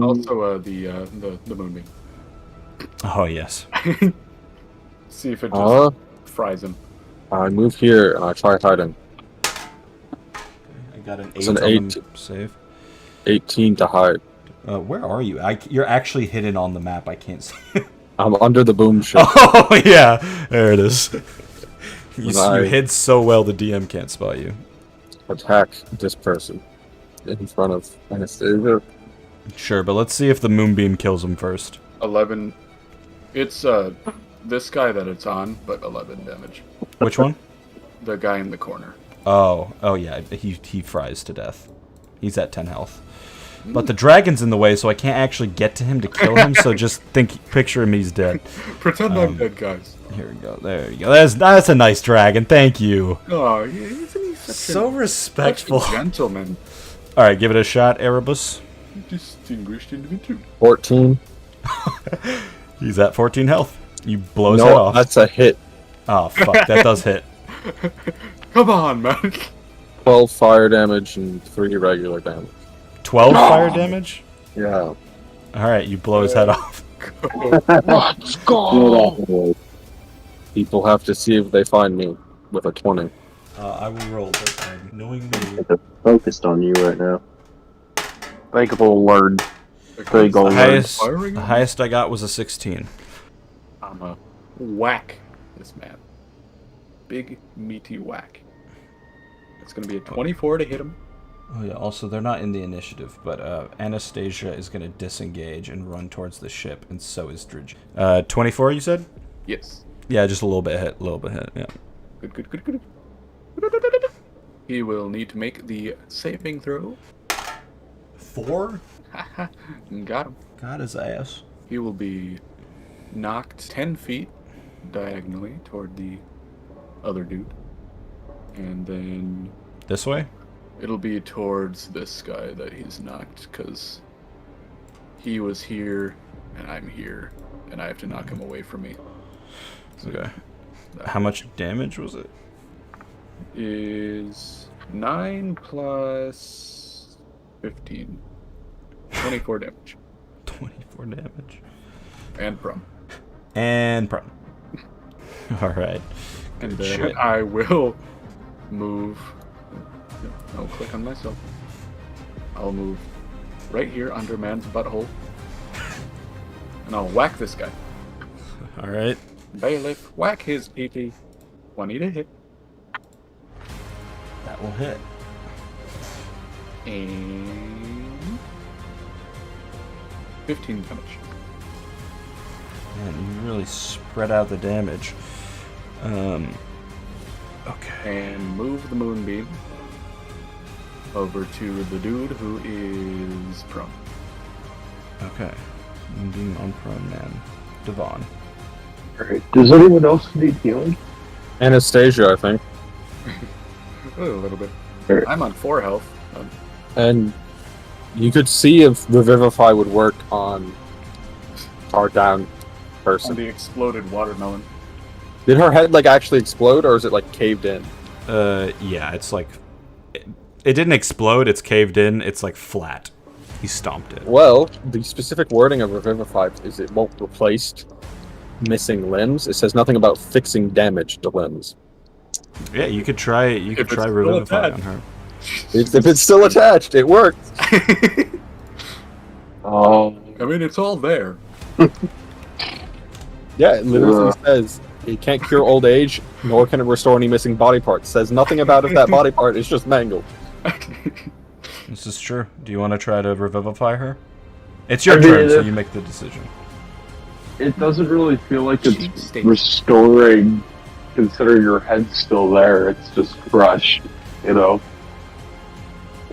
Also, the moonbeam. Oh, yes. See if it just Uh, fries him. I move here and I try hiding. I got an 8 It's an on 8. the save. 18 to hide. Where are you? You're actually hidden on the map. I can't see you. I'm under the boom ship. Oh, yeah. There it is. You Right. hid so well the DM can't spot you. Attack this person in front of Anastasia. Sure, but let's see if the moonbeam kills him first. 11. It's, this guy that it's on, but 11 damage. Which one? The guy in the corner. Oh yeah, he fries to death. He's at 10 health. But the dragon's in the way, so I can't actually get to him to kill him, so just picture him he's dead. Pretend I'm dead, guys. Here we go, there you go. That's a nice dragon, thank you. Oh, yeah, isn't he such So a respectful. gentleman? Alright, give it a shot, Erebus. Distinguished individual. 14. He's at 14 health. You blow his head No, off. that's a hit. Oh, fuck, that does hit. Come on, man. 12 fire damage and 3 regular damage. 12 fire damage? Yeah. Alright, you blow his head off. Let's go. People have to see if they find me with a 20. I will roll, but I'm knowingly... Focused on you right now. Thankful Lord. There you go, The Lord. highest I got was a 16. I'm a whack this man. Big, meaty whack. It's going to be a 24 to hit him. Oh yeah, also they're not in the initiative, but Anastasia is going to disengage and run towards the ship, and so is Dridge. 24 you said? Yes. Yeah, just a little bit hit, yeah. Good. He will need to make the saving throw. 4? Haha, got him. Got his ass. He will be knocked 10 feet diagonally toward the other dude. And then This way? it'll be towards this guy that he's knocked, because he was here, and I'm here, and I have to knock him away from me. So Okay. How much damage was it? is 9 plus 15. 24 damage. 24 damage. And prone. And prone. Alright. And Good then shit. I will move. I'll click on myself. I'll move right here under man's butthole. And I'll whack this guy. Alright. Bailiff, whack his PP. 20 to hit. That will hit. And 15 damage. Man, you really spread out the damage. Okay. And move the moonbeam over to the dude who is prone. Okay. Being on prone man. Devon. Alright, does anyone else need healing? Anastasia, I think. A little bit. Alright. I'm on 4 health. And you could see if Revivify would work on our down On person. the exploded watermelon. Did her head like actually explode, or is it like caved in? Yeah, it's like... It didn't explode, it's caved in, it's like flat. He stomped it. Well, the specific wording of Revivify is it won't replace missing limbs. It says nothing about fixing damage to limbs. Yeah, you could try. You could If it's try still revivify on attached. her. If it's still attached, it worked. I mean, it's all there. Yeah, it literally says it can't cure old age, nor can it restore any missing body parts. Says nothing about if that body part is just mangled. This is true. Do you want to try to revivify her? It's your turn, so you make the decision. It doesn't really feel like it's Cheapskate. restoring, considering your head's still there. It's just crushed, you know?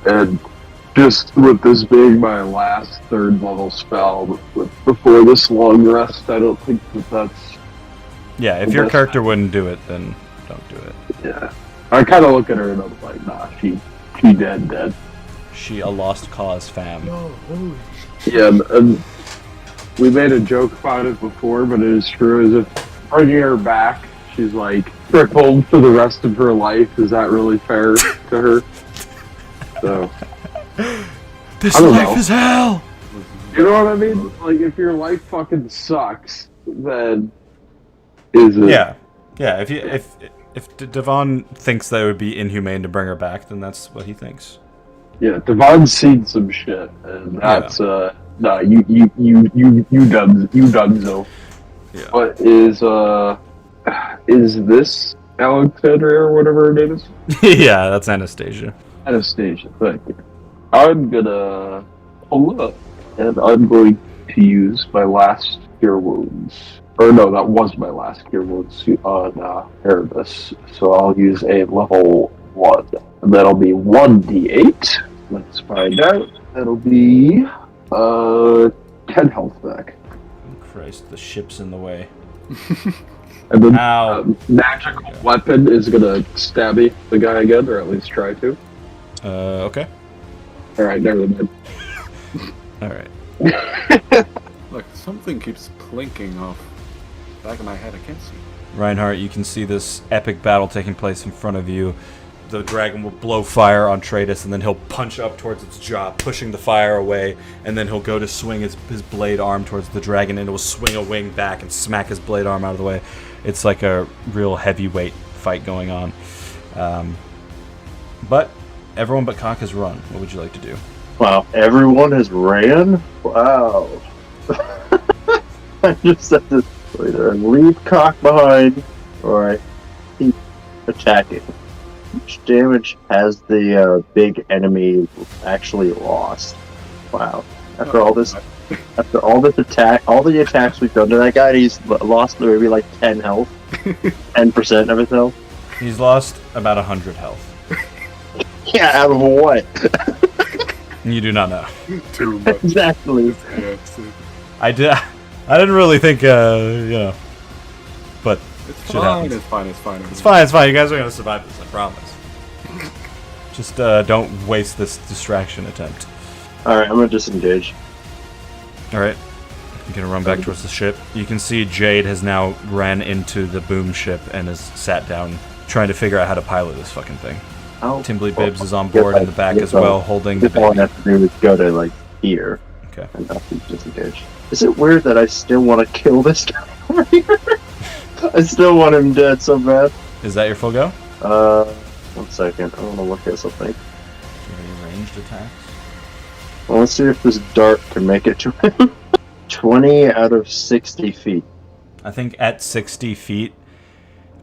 And just with this being my last 3rd level spell, before this long rest, I don't think that's... Yeah, if your character wouldn't do it, then don't do it. Yeah. I kind of look at her and I'm like, nah, she dead. She a lost cause, fam. Yeah, and we made a joke about it before, but it is true. Is if bringing her back, she's like crippled for the rest of her life. Is that really fair to her? So This I don't life know. is hell. you know what I mean? Like if your life fucking sucks, then is it? Yeah, yeah. If Devon thinks that it would be inhumane to bring her back, then that's what he thinks. Yeah, Devon's seen some shit, and that's nah, you done so. Yeah. But is this Alexandria or whatever her name is? Yeah, that's Anastasia. Anastasia, thank you. I'm gonna pull up, and I'm going to use my last cure wounds. Or no, that was my last cure wounds on Erebus. So I'll use a level 1. And that'll be 1d8. Let's find out. That'll be 10 health back. Christ, the ship's in the way. And then Ow. magical weapon is gonna stabby the guy again, or at least try to. Okay. Alright, never mind. Alright. Look, something keeps clinking off the back of my head. I can't see. Reinhardt, you can see this epic battle taking place in front of you. The dragon will blow fire on Tratus, and then he'll punch up towards its jaw, pushing the fire away, and then he'll go to swing his blade arm towards the dragon, and it will swing a wing back and smack his blade arm out of the way. It's like a real heavyweight fight going on. But everyone but Cock has run. What would you like to do? Wow, everyone has ran? Wow. I just have to either leave Cock behind or I keep attacking. How much damage has the big enemy actually lost? Wow. After all this attack, all the attacks we've done to that guy, he's lost maybe like 10 health. 10% of his health. He's lost about 100 health. Yeah, out of what? You do not know. Too much. Exactly. Yeah, I didn't really think, but it's shit fine. happens. It's fine. It's fine. It's fine, it's fine. You guys are gonna survive this, I promise. Just don't waste this distraction attempt. Alright, I'm gonna disengage. Alright. You're gonna run back towards the ship. You can see Jade has now ran into the boom ship and has sat down trying to figure out how to pilot this fucking thing. Oh, Timbly Bibbs is on board in the back as well, holding the all I baby. have to do is go to like here. Okay. And not be disengaged. Is it weird that I still want to kill this guy over here? I still want him dead so bad. Is that your full go? 1 second. I want to look at something. Any ranged attacks? Well, let's see if this dart can make it to him. 20 out of 60 feet. I think at 60 feet,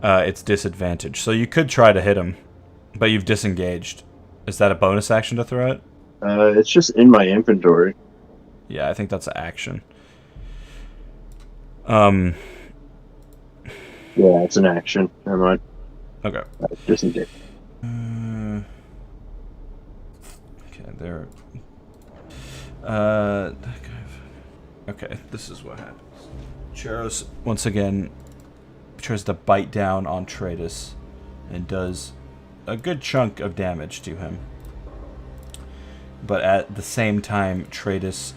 it's disadvantage. So you could try to hit him, but you've disengaged. Is that a bonus action to throw it? It's just in my inventory. Yeah, I think that's an action. Yeah, it's an action. Never mind. Okay. Disengage. Okay, there. Okay, this is what happens. Cheros, once again, tries to bite down on Tratus and does a good chunk of damage to him. But at the same time, Tratus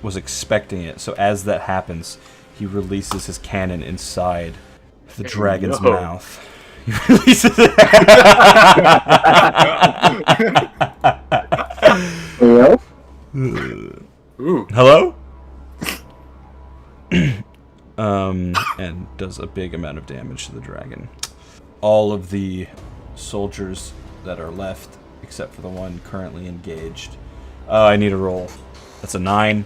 was expecting it, so as that happens, he releases his cannon inside the dragon's no. mouth. He releases it. Hello? Ooh. Hello? And does a big amount of damage to the dragon. all of the soldiers that are left, except for the one currently engaged. I need a roll. That's a 9.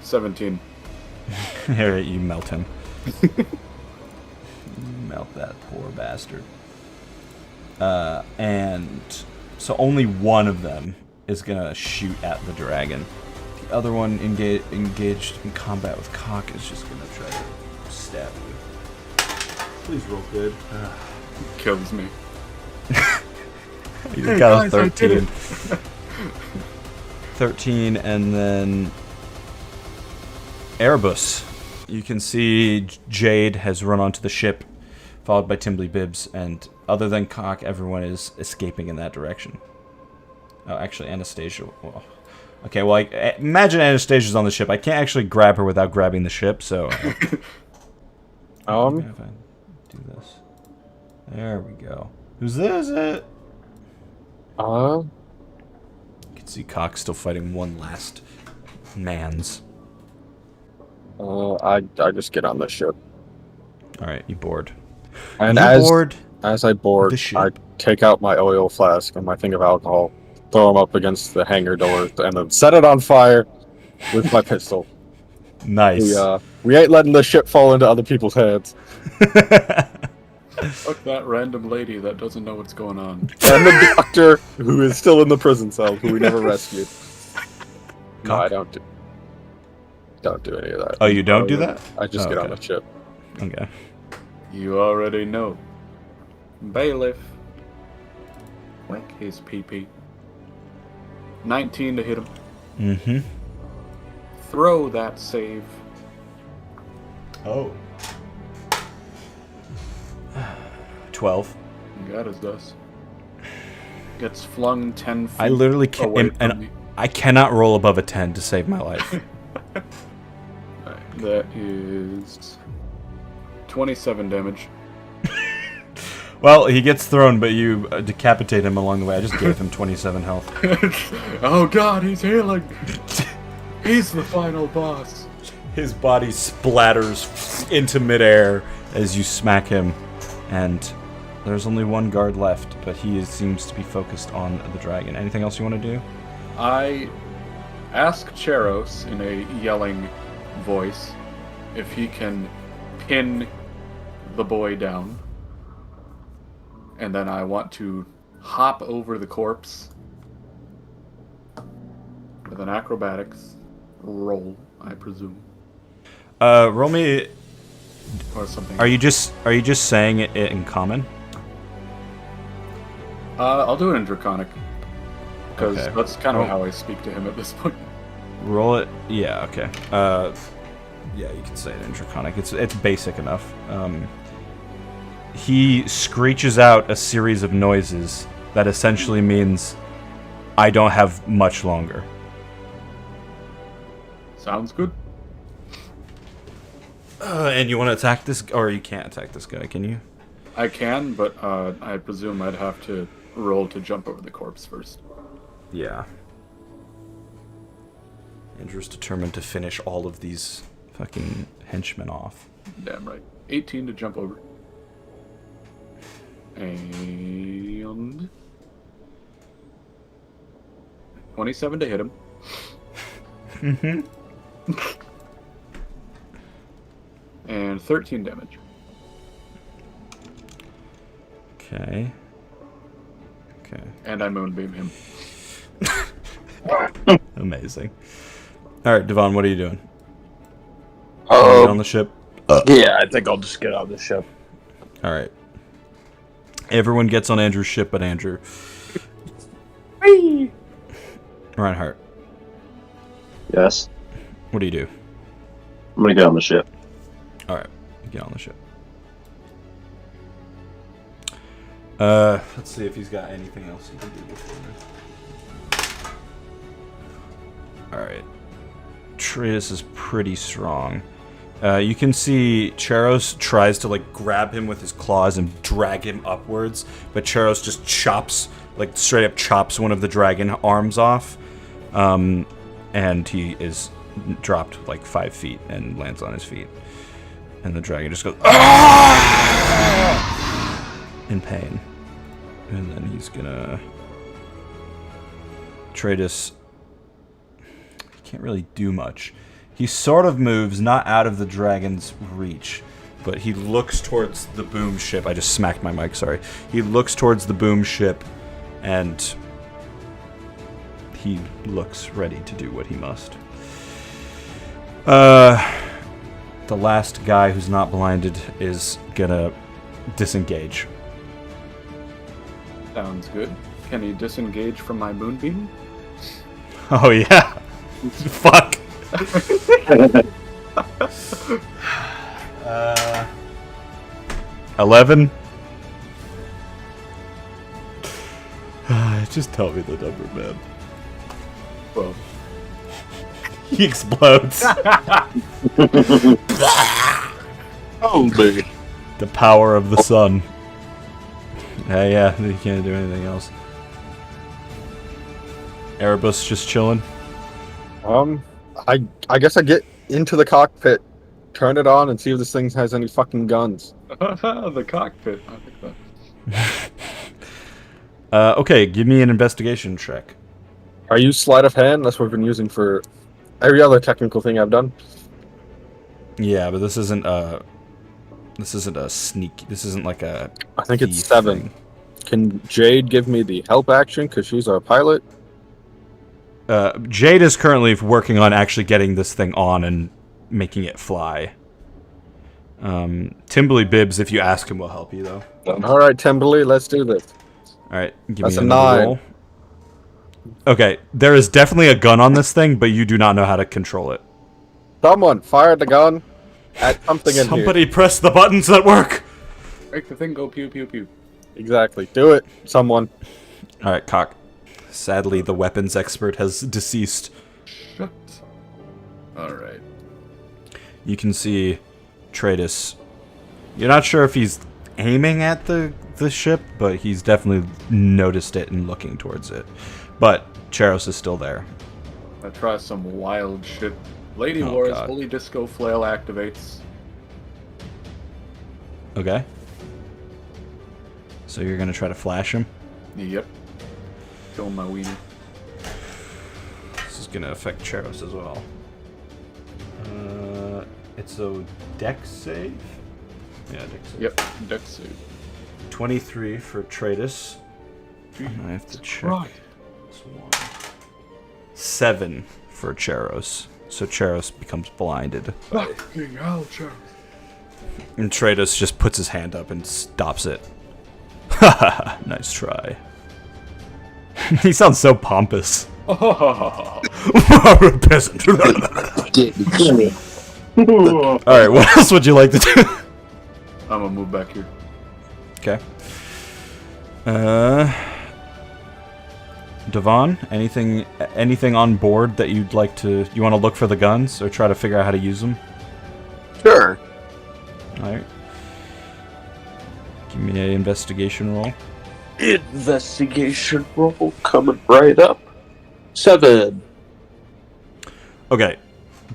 17. Alright, you melt him. Melt that poor bastard. And so only one of them is gonna shoot at the dragon. The other one engaged in combat with Cock is just gonna try to stab you. Please roll good. Kills me. You just got a 13. 13, and then Erebus. You can see Jade has run onto the ship, followed by Timbly Bibbs, and other than Cock, everyone is escaping in that direction. Oh, actually, Anastasia. Well, okay, well, imagine Anastasia's on the ship. I can't actually grab her without grabbing the ship, so... If I do this. There we go. Who's this? You can see Cock still fighting one last man's. I just get on the ship. Alright, you board. And you board as I board, the ship. I take out my oil flask and my thing of alcohol, throw them up against the hangar door, and then set it on fire with my pistol. Nice. We ain't letting the ship fall into other people's hands. Fuck that random lady that doesn't know what's going on. And the doctor, who is still in the prison cell, who we never rescued. No, I don't do any of that. Oh, you don't do that? I just get on okay. the ship. Okay. You already know. Bailiff. Whack his pee-pee. 19 to hit him. Mm-hmm. Throw that save. Oh. 12. God is this. Gets flung 10 feet I literally can't, away and from I cannot roll above a 10 to save my life. Right, that is 27 damage. Well, he gets thrown, but you decapitate him along the way. I just gave him 27 health. Oh god, he's healing! He's the final boss. His body splatters into midair as you smack him, and there's only one guard left, but he seems to be focused on the dragon. Anything else you want to do? I ask Cheros in a yelling voice if he can pin the boy down. And then I want to hop over the corpse with an acrobatics roll, I presume. Roll me. Or something. Are you just saying it in common? I'll do it in Draconic. Because Okay. that's kind of how I speak to him at this point. Roll it. Yeah. Okay. Yeah, you can say it in Draconic. It's basic enough. He screeches out a series of noises that essentially means I don't have much longer. Sounds good. And you want to attack this, or you can't attack this guy, can you? I can, but I presume I'd have to roll to jump over the corpse first. Yeah. Andrew's determined to finish all of these fucking henchmen off. Damn right. 18 to jump over. And 27 to hit him. And 13 damage. Okay. Okay. And I moonbeam him. Amazing. Alright, Devon, what are you doing? Are you on the ship? Yeah, I think I'll just get on the ship. Alright. Everyone gets on Andrew's ship but Andrew. Reinhardt, Yes. what do you do? I'm gonna get on the ship. Alright, get on the ship. Let's see if he's got anything else he can do before this. Alright. Trius is pretty strong. You can see Cheros tries to like grab him with his claws and drag him upwards, but Cheros just chops, like straight up chops one of the dragon arms off, and he is dropped like 5 feet and lands on his feet. And the dragon just goes "Ah!" in pain. And then he's gonna... Tratus... He can't really do much. He sort of moves, not out of the dragon's reach, but he looks towards the boom ship. I just smacked my mic, sorry. He looks towards the boom ship, and he looks ready to do what he must. The last guy who's not blinded is gonna disengage. Sounds good. Can he disengage from my moonbeam? Oh yeah. Fuck. 11. Just tell me the number, man. 12. He explodes. Holy. The power of the sun. Yeah, he can't do anything else. Erebus just chilling. I guess I get into the cockpit, turn it on, and see if this thing has any fucking guns. The cockpit. I like that. Okay, give me an investigation check. I use sleight of hand. That's what we've been using for every other technical thing I've done. Yeah, but this isn't a sneak. This isn't like a. I think it's thief 7. thing. Can Jade give me the help action because she's our pilot? Jade is currently working on actually getting this thing on and making it fly. Timberly Bibbs, if you ask him, will help you though. All right, Timberly, let's do this. All right, give That's me a another 9. roll. Okay, there is definitely a gun on this thing, but you do not know how to control it. Someone fire the gun at something in here. Somebody press the buttons that work. Make the thing go pew pew pew. Exactly. Do it, someone. All right, cock. Sadly, the weapons expert has deceased. Shut. Alright. You can see Tratus. You're not sure if he's aiming at the ship, but he's definitely noticed it and looking towards it. But Charos is still there. I try some wild shit. Lady Oh, Wars God. Holy Disco Flail activates. Okay. So you're gonna try to flash him? Yep. Kill my weenie. This is gonna affect Charos as well. It's a dex save? Yeah, dex save. Yep. Dex save. 23 for Tratus. I have to check. Right. This one. 7 for Charos. So Charos becomes blinded. Fucking hell, Charles. And Tratus just puts his hand up and stops it. Haha, nice try. He sounds so pompous. Peasant. Alright, what else would you like to do? I'm gonna move back here. Okay. Devon, anything on board that you'd like to... You want to look for the guns or try to figure out how to use them? Sure. Alright. Give me an investigation roll. Investigation roll coming right up. 7. Okay.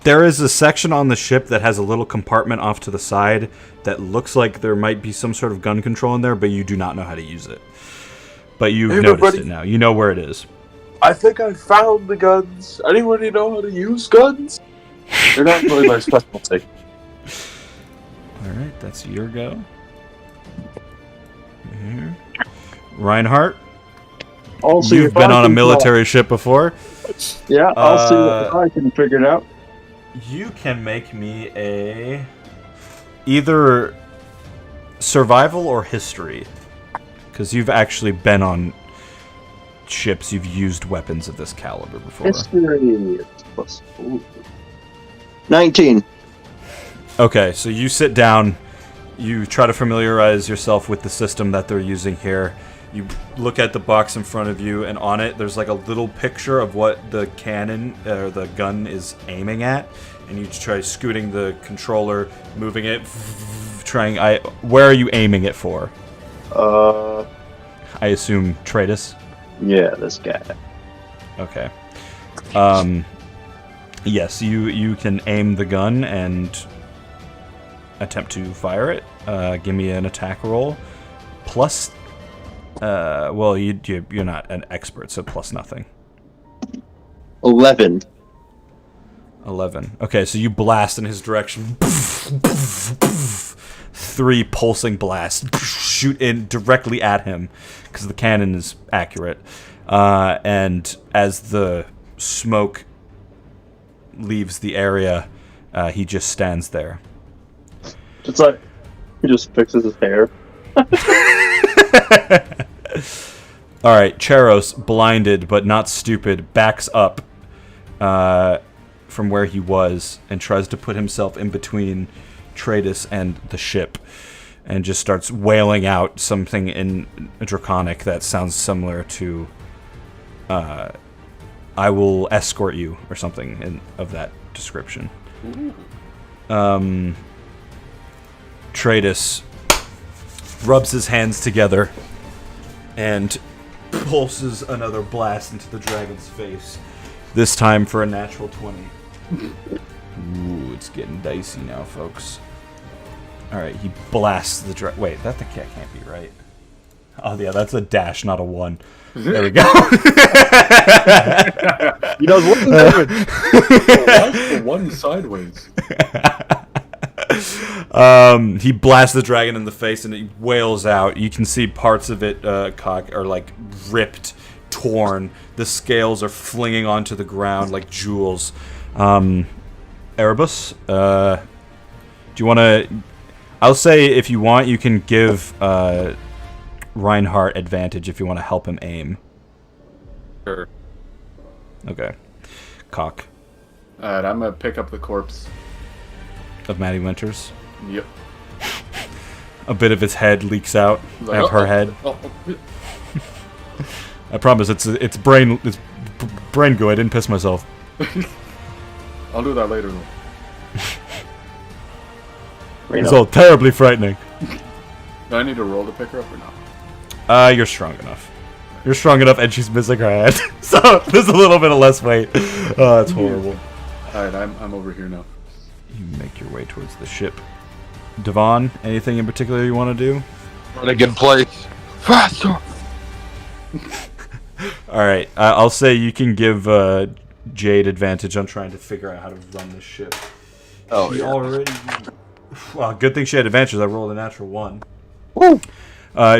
There is a section on the ship that has a little compartment off to the side that looks like there might be some sort of gun control in there, but you do not know how to use it. But you've Hey, noticed nobody- it now. You know where it is. I think I found the guns. Anybody know how to use guns? They're not really my specialty. Alright, that's your go. Here. Reinhardt, I'll see you've if been I on a can military ship before. Yeah, I'll see if I can figure it out. You can make me a... either survival or history. Because you've actually been on ships, you've used weapons of this caliber before. History. Plus, 19. Okay, so you sit down, you try to familiarize yourself with the system that they're using here. You look at the box in front of you, and on it, there's like a little picture of what the cannon, or the gun is aiming at. And you try scooting the controller, moving it, where are you aiming it for? I assume Tratus? Yeah, this guy. Okay. Yes, you can aim the gun, and attempt to fire it. Give me an attack roll. Plus, well, you're not an expert, so plus nothing. 11. 11. Okay, so you blast in his direction. 3 pulsing blasts shoot in directly at him because the cannon is accurate. And as the smoke leaves the area, he just stands there. It's like he just fixes his hair. All right, Charos, blinded but not stupid, backs up from where he was and tries to put himself in between Tratus and the ship, and just starts wailing out something in Draconic that sounds similar to "I will escort you" or something of that description. Tratus rubs his hands together and pulses another blast into the dragon's face. This time for a natural 20. Ooh, it's getting dicey now, folks. Alright, he blasts the dragon. Wait, that can't be right. Oh, yeah, that's a dash, not a 1. There we go. He knows what's damage. Why is the 1 sideways? He blasts the dragon in the face and it wails out. You can see parts of it are like ripped, torn. The scales are flinging onto the ground like jewels. Erebus, do you want to... I'll say if you want, you can give Reinhardt advantage if you want to help him aim. Sure. Okay. Cock. Alright, I'm gonna pick up the corpse. Of Maddie Winters. Yep. A bit of its head leaks out of her head. I promise, it's brain goo. I didn't piss myself. I'll do that later though. It's all terribly frightening. Do I need to roll to pick her up or not? You're strong enough. You're strong enough, and she's missing her head, so there's a little bit of less weight. Oh, that's horrible. Alright, I'm over here now. You make your way towards the ship. Devon, anything in particular you want to do? In a good place. Faster. All right, I'll say you can give Jade advantage on trying to figure out how to run this ship. Oh, She yeah. already. Well, good thing she had advantage. I rolled a natural 1. Woo.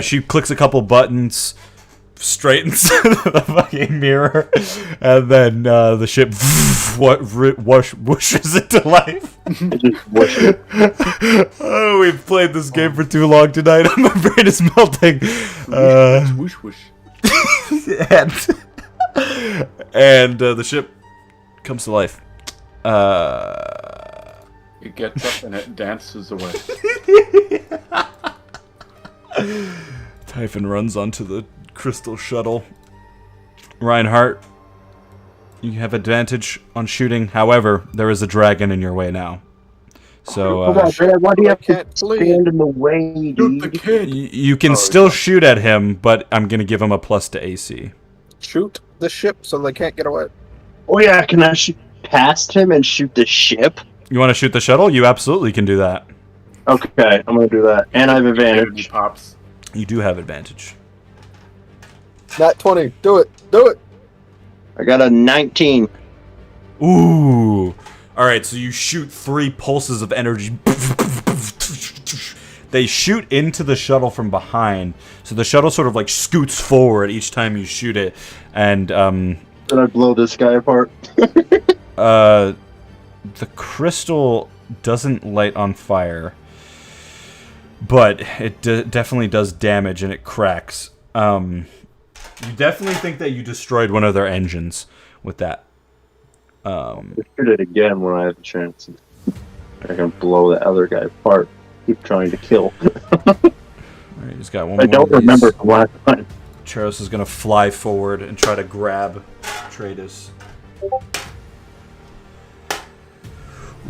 She clicks a couple buttons, straightens the fucking mirror, and then the ship whooshes into life. Oh, we've played this game for too long tonight. My brain is melting. Whoosh whoosh. And the ship comes to life. It gets up and it dances away. Typhon runs onto the crystal shuttle. Reinhardt, you have advantage on shooting. However, there is a dragon in your way now. So Come on, man, why do you have to stand in the way, Shoot the dude? kid! you can still shoot at him, but I'm going to give him a plus to AC. Shoot the ship so they can't get away. Oh yeah, can I shoot past him and shoot the ship? You want to shoot the shuttle? You absolutely can do that. Okay, I'm gonna do that. And I have advantage. Pops. You do have advantage. Nat 20. Do it. Do it. I got a 19. Ooh. All right, so you shoot 3 pulses of energy. They shoot into the shuttle from behind. So the shuttle sort of like scoots forward each time you shoot it. And Did I blow this guy apart? the crystal doesn't light on fire, but it definitely does damage and it cracks. You definitely think that you destroyed one of their engines with that. Shoot it again when I have a chance. I can blow the other guy apart. Keep trying to kill. Alright, he's got one I more don't of these. remember from last time. Charos is going to fly forward and try to grab Tratus.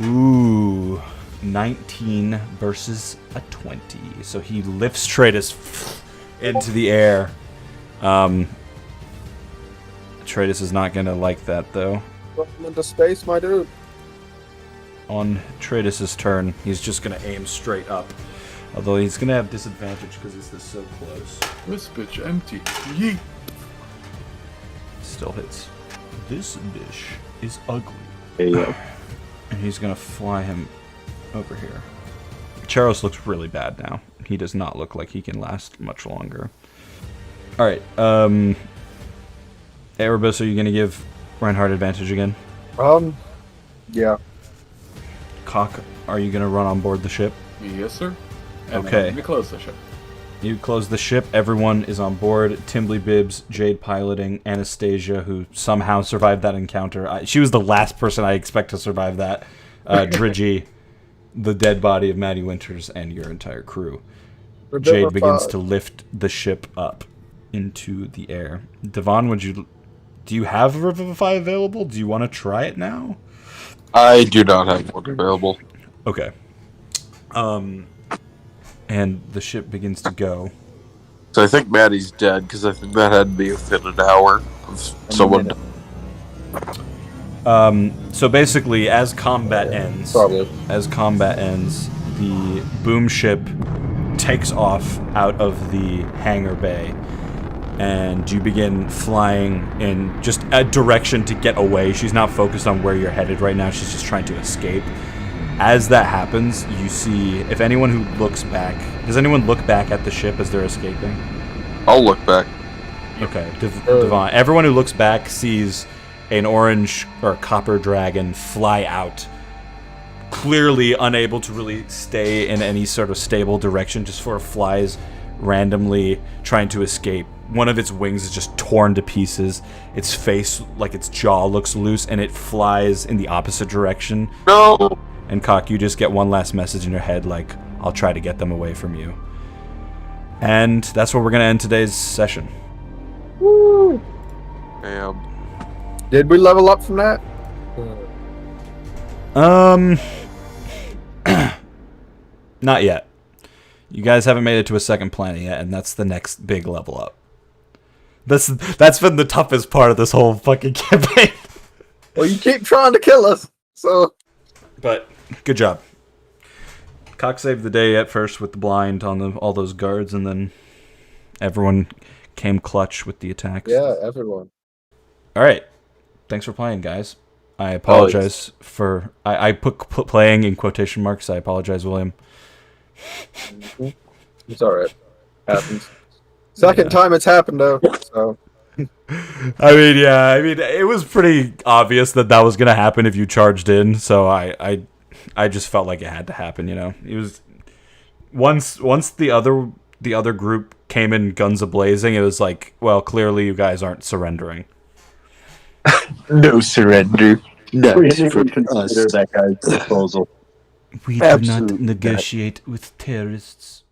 Ooh, 19 versus a 20. So he lifts Tratus into the air. Tratus is not going to like that, though. Welcome into space, my dude. on Tradus' turn, he's just gonna aim straight up. Although he's gonna have disadvantage because he's this so close. This bitch empty. Yeet. Still hits. This dish is ugly. Yeah. And he's gonna fly him over here. Charos looks really bad now. He does not look like he can last much longer. Alright, Erebus, are you gonna give Reinhardt advantage again? Yeah. Cock, are you gonna run on board the ship? Yes, sir. And Okay. Let me close the ship. You close the ship, everyone is on board. Timbly Bibbs, Jade piloting, Anastasia, who somehow survived that encounter. She was the last person I expect to survive that. Dridgy, the dead body of Maddie Winters, and your entire crew. Jade begins to lift the ship up into the air. Devon, do you have Revivify available? Do you want to try it now? I do not have one available. Okay. And the ship begins to go. So I think Maddie's dead, because I think that had to be within an hour of someone. So basically, as combat ends, the boom ship takes off out of the hangar bay, and you begin flying in just a direction to get away. She's not focused on where you're headed right now. She's just trying to escape. As that happens, you see, if anyone who looks back... Does anyone look back at the ship as they're escaping? I'll look back. Okay, Devon. Everyone who looks back sees an orange or copper dragon fly out, clearly unable to really stay in any sort of stable direction, just sort of flies randomly, trying to escape. One of its wings is just torn to pieces. Its face, like its jaw, looks loose, and it flies in the opposite direction. No! And Cock, you just get one last message in your head, like, I'll try to get them away from you. And that's where we're going to end today's session. Woo! Damn. Did we level up from that? Not yet. You guys haven't made it to a second planet yet, and that's the next big level up. That's been the toughest part of this whole fucking campaign. Well, you keep trying to kill us, so... But, good job. Cock saved the day at first with the blind on all those guards, and then everyone came clutch with the attacks. Yeah, everyone. Alright. Thanks for playing, guys. I apologize for... I put playing in quotation marks. I apologize, William. It's alright. Happens. Second time it's happened, though, so... I mean, it was pretty obvious that was going to happen if you charged in, so I just felt like it had to happen, you know. It was... Once the other group came in guns a-blazing, it was like, well, clearly you guys aren't surrendering. No surrender. We didn't even consider that guy's proposal. We do not negotiate with terrorists.